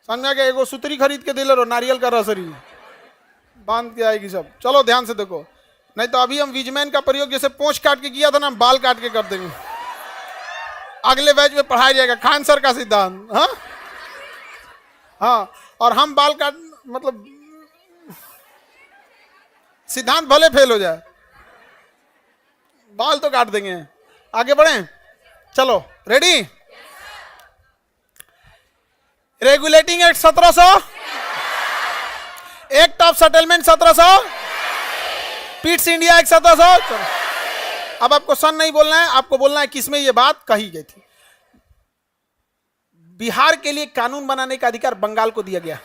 समझा के एगो सुतरी खरीद के दिले रहो, नारियल का रसरी बांध के आएगी सब। चलो ध्यान से देखो, नहीं तो अभी हम विजमैन का प्रयोग जैसे पोंछ काट के किया था ना, बाल काट के कर देंगे। अगले बैच में पढ़ाया जाएगा खान सर का सिद्धांत। हाँ हाँ, और हम बाल काट मतलब सिद्धांत भले फेल हो जाए, बाल तो काट देंगे। आगे बढ़े, चलो। Ready? Regulating act 1700, act of settlement 1700, Pitt's India act 1700। अब आपको सन नहीं बोलना है, आपको बोलना है किसमें ये बात कही गई थी। बिहार के लिए कानून बनाने का अधिकार बंगाल को दिया गया।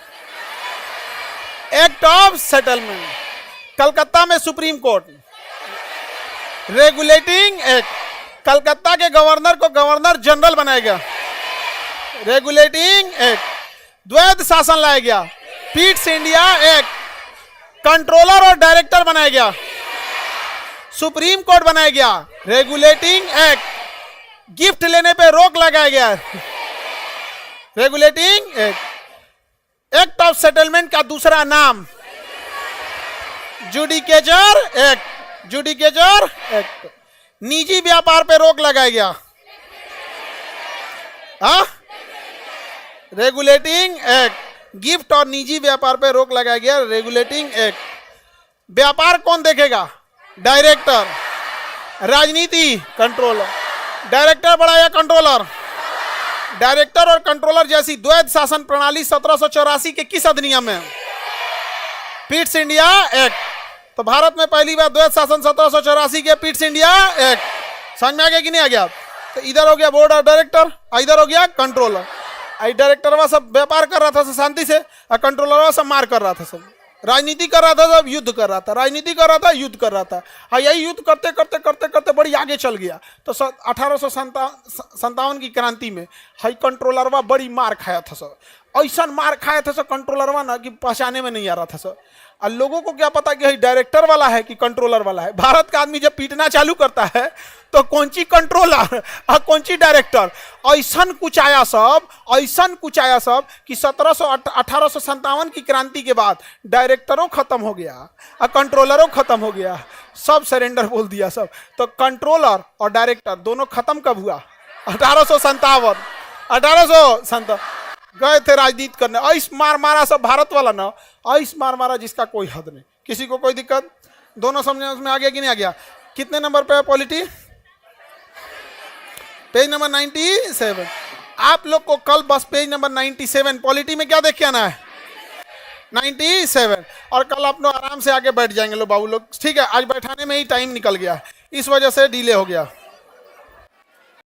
एक्ट ऑफ सेटलमेंट, कलकत्ता में supreme court. Regulating act, Calcutta के गवर्नर को गवर्नर जनरल बनाया गया। रेगुलेटिंग एक्ट, द्वैध शासन लाया गया। पीट्स इंडिया एक्ट, कंट्रोलर और डायरेक्टर बनाया गया। सुप्रीम कोर्ट बनाया गया। रेगुलेटिंग एक्ट, गिफ्ट लेने पे रोक लगाया गया। Regulating act, act of settlement का दूसरा नाम जुडिकेचर एक्ट। जुडिकेचर एक्ट, निजी व्यापार पे रोक लगाया गया। हाँ, रेगुलेटिंग एक्ट, गिफ्ट और निजी व्यापार पे रोक लगाया गया। रेगुलेटिंग एक्ट, व्यापार कौन देखेगा? डायरेक्टर। राजनीति कंट्रोलर। डायरेक्टर बड़ा या कंट्रोलर? डायरेक्टर और कंट्रोलर जैसी द्वैध शासन प्रणाली 1784 के किस अधिनियम में? Pitt's India act. तो भारत में पहली बार द्वैध शासन 1784 के पीट्स इंडिया एक्ट। समझ में आ गया कि नहीं आ गया? तो इधर हो गया बोर्ड ऑफ डायरेक्टर, इधर हो गया कंट्रोलर। आई डायरेक्टर सब व्यापार कर रहा था शांति से, और कंट्रोलर सब मार कर रहा था, सब राजनीति कर रहा था, सब युद्ध कर रहा था। राजनीति कर रहा था, युद्ध कर रहा था। हाँ, यही युद्ध करते करते करते करते बड़ी आगे चल गया। तो 1857 की क्रांति में हाई कंट्रोलरवा बड़ी मार खाया था सब। ऐसा मार खाया था सब कंट्रोलरवा ना कि पहचाने में नहीं आ रहा था सब। और लोगों को क्या पता कि डायरेक्टर वाला है कि कंट्रोलर वाला है। भारत का आदमी जब पीटना चालू करता है तो कौन सी कंट्रोलर और कौन सी डायरेक्टर, ऐसा कुछ आया सब, ऐसा कुछ आया सब कि 1857 की क्रांति के बाद डायरेक्टरों खत्म हो गया और कंट्रोलरों खत्म हो गया, सब सरेंडर बोल दिया सब। तो कंट्रोलर और डायरेक्टर दोनों खत्म कब हुआ? 1857 गए थे राजनीति करने। ऐस मार मारा सब भारत वाला ना, ऐस मार मारा जिसका कोई हद नहीं। किसी को कोई दिक्कत? दोनों समझने में आ गया कि नहीं आ गया? कितने नंबर पे है पॉलिटी? Page number 97। आप लोग को कल बस पेज नंबर 97 पॉलिटी में क्या देख के आना है? 97। और कल आप लोग आराम से आके बैठ जाएंगे लो बाबू लोग, ठीक है? आज बैठाने में ही टाइम निकल गया, इस वजह से डिले हो गया।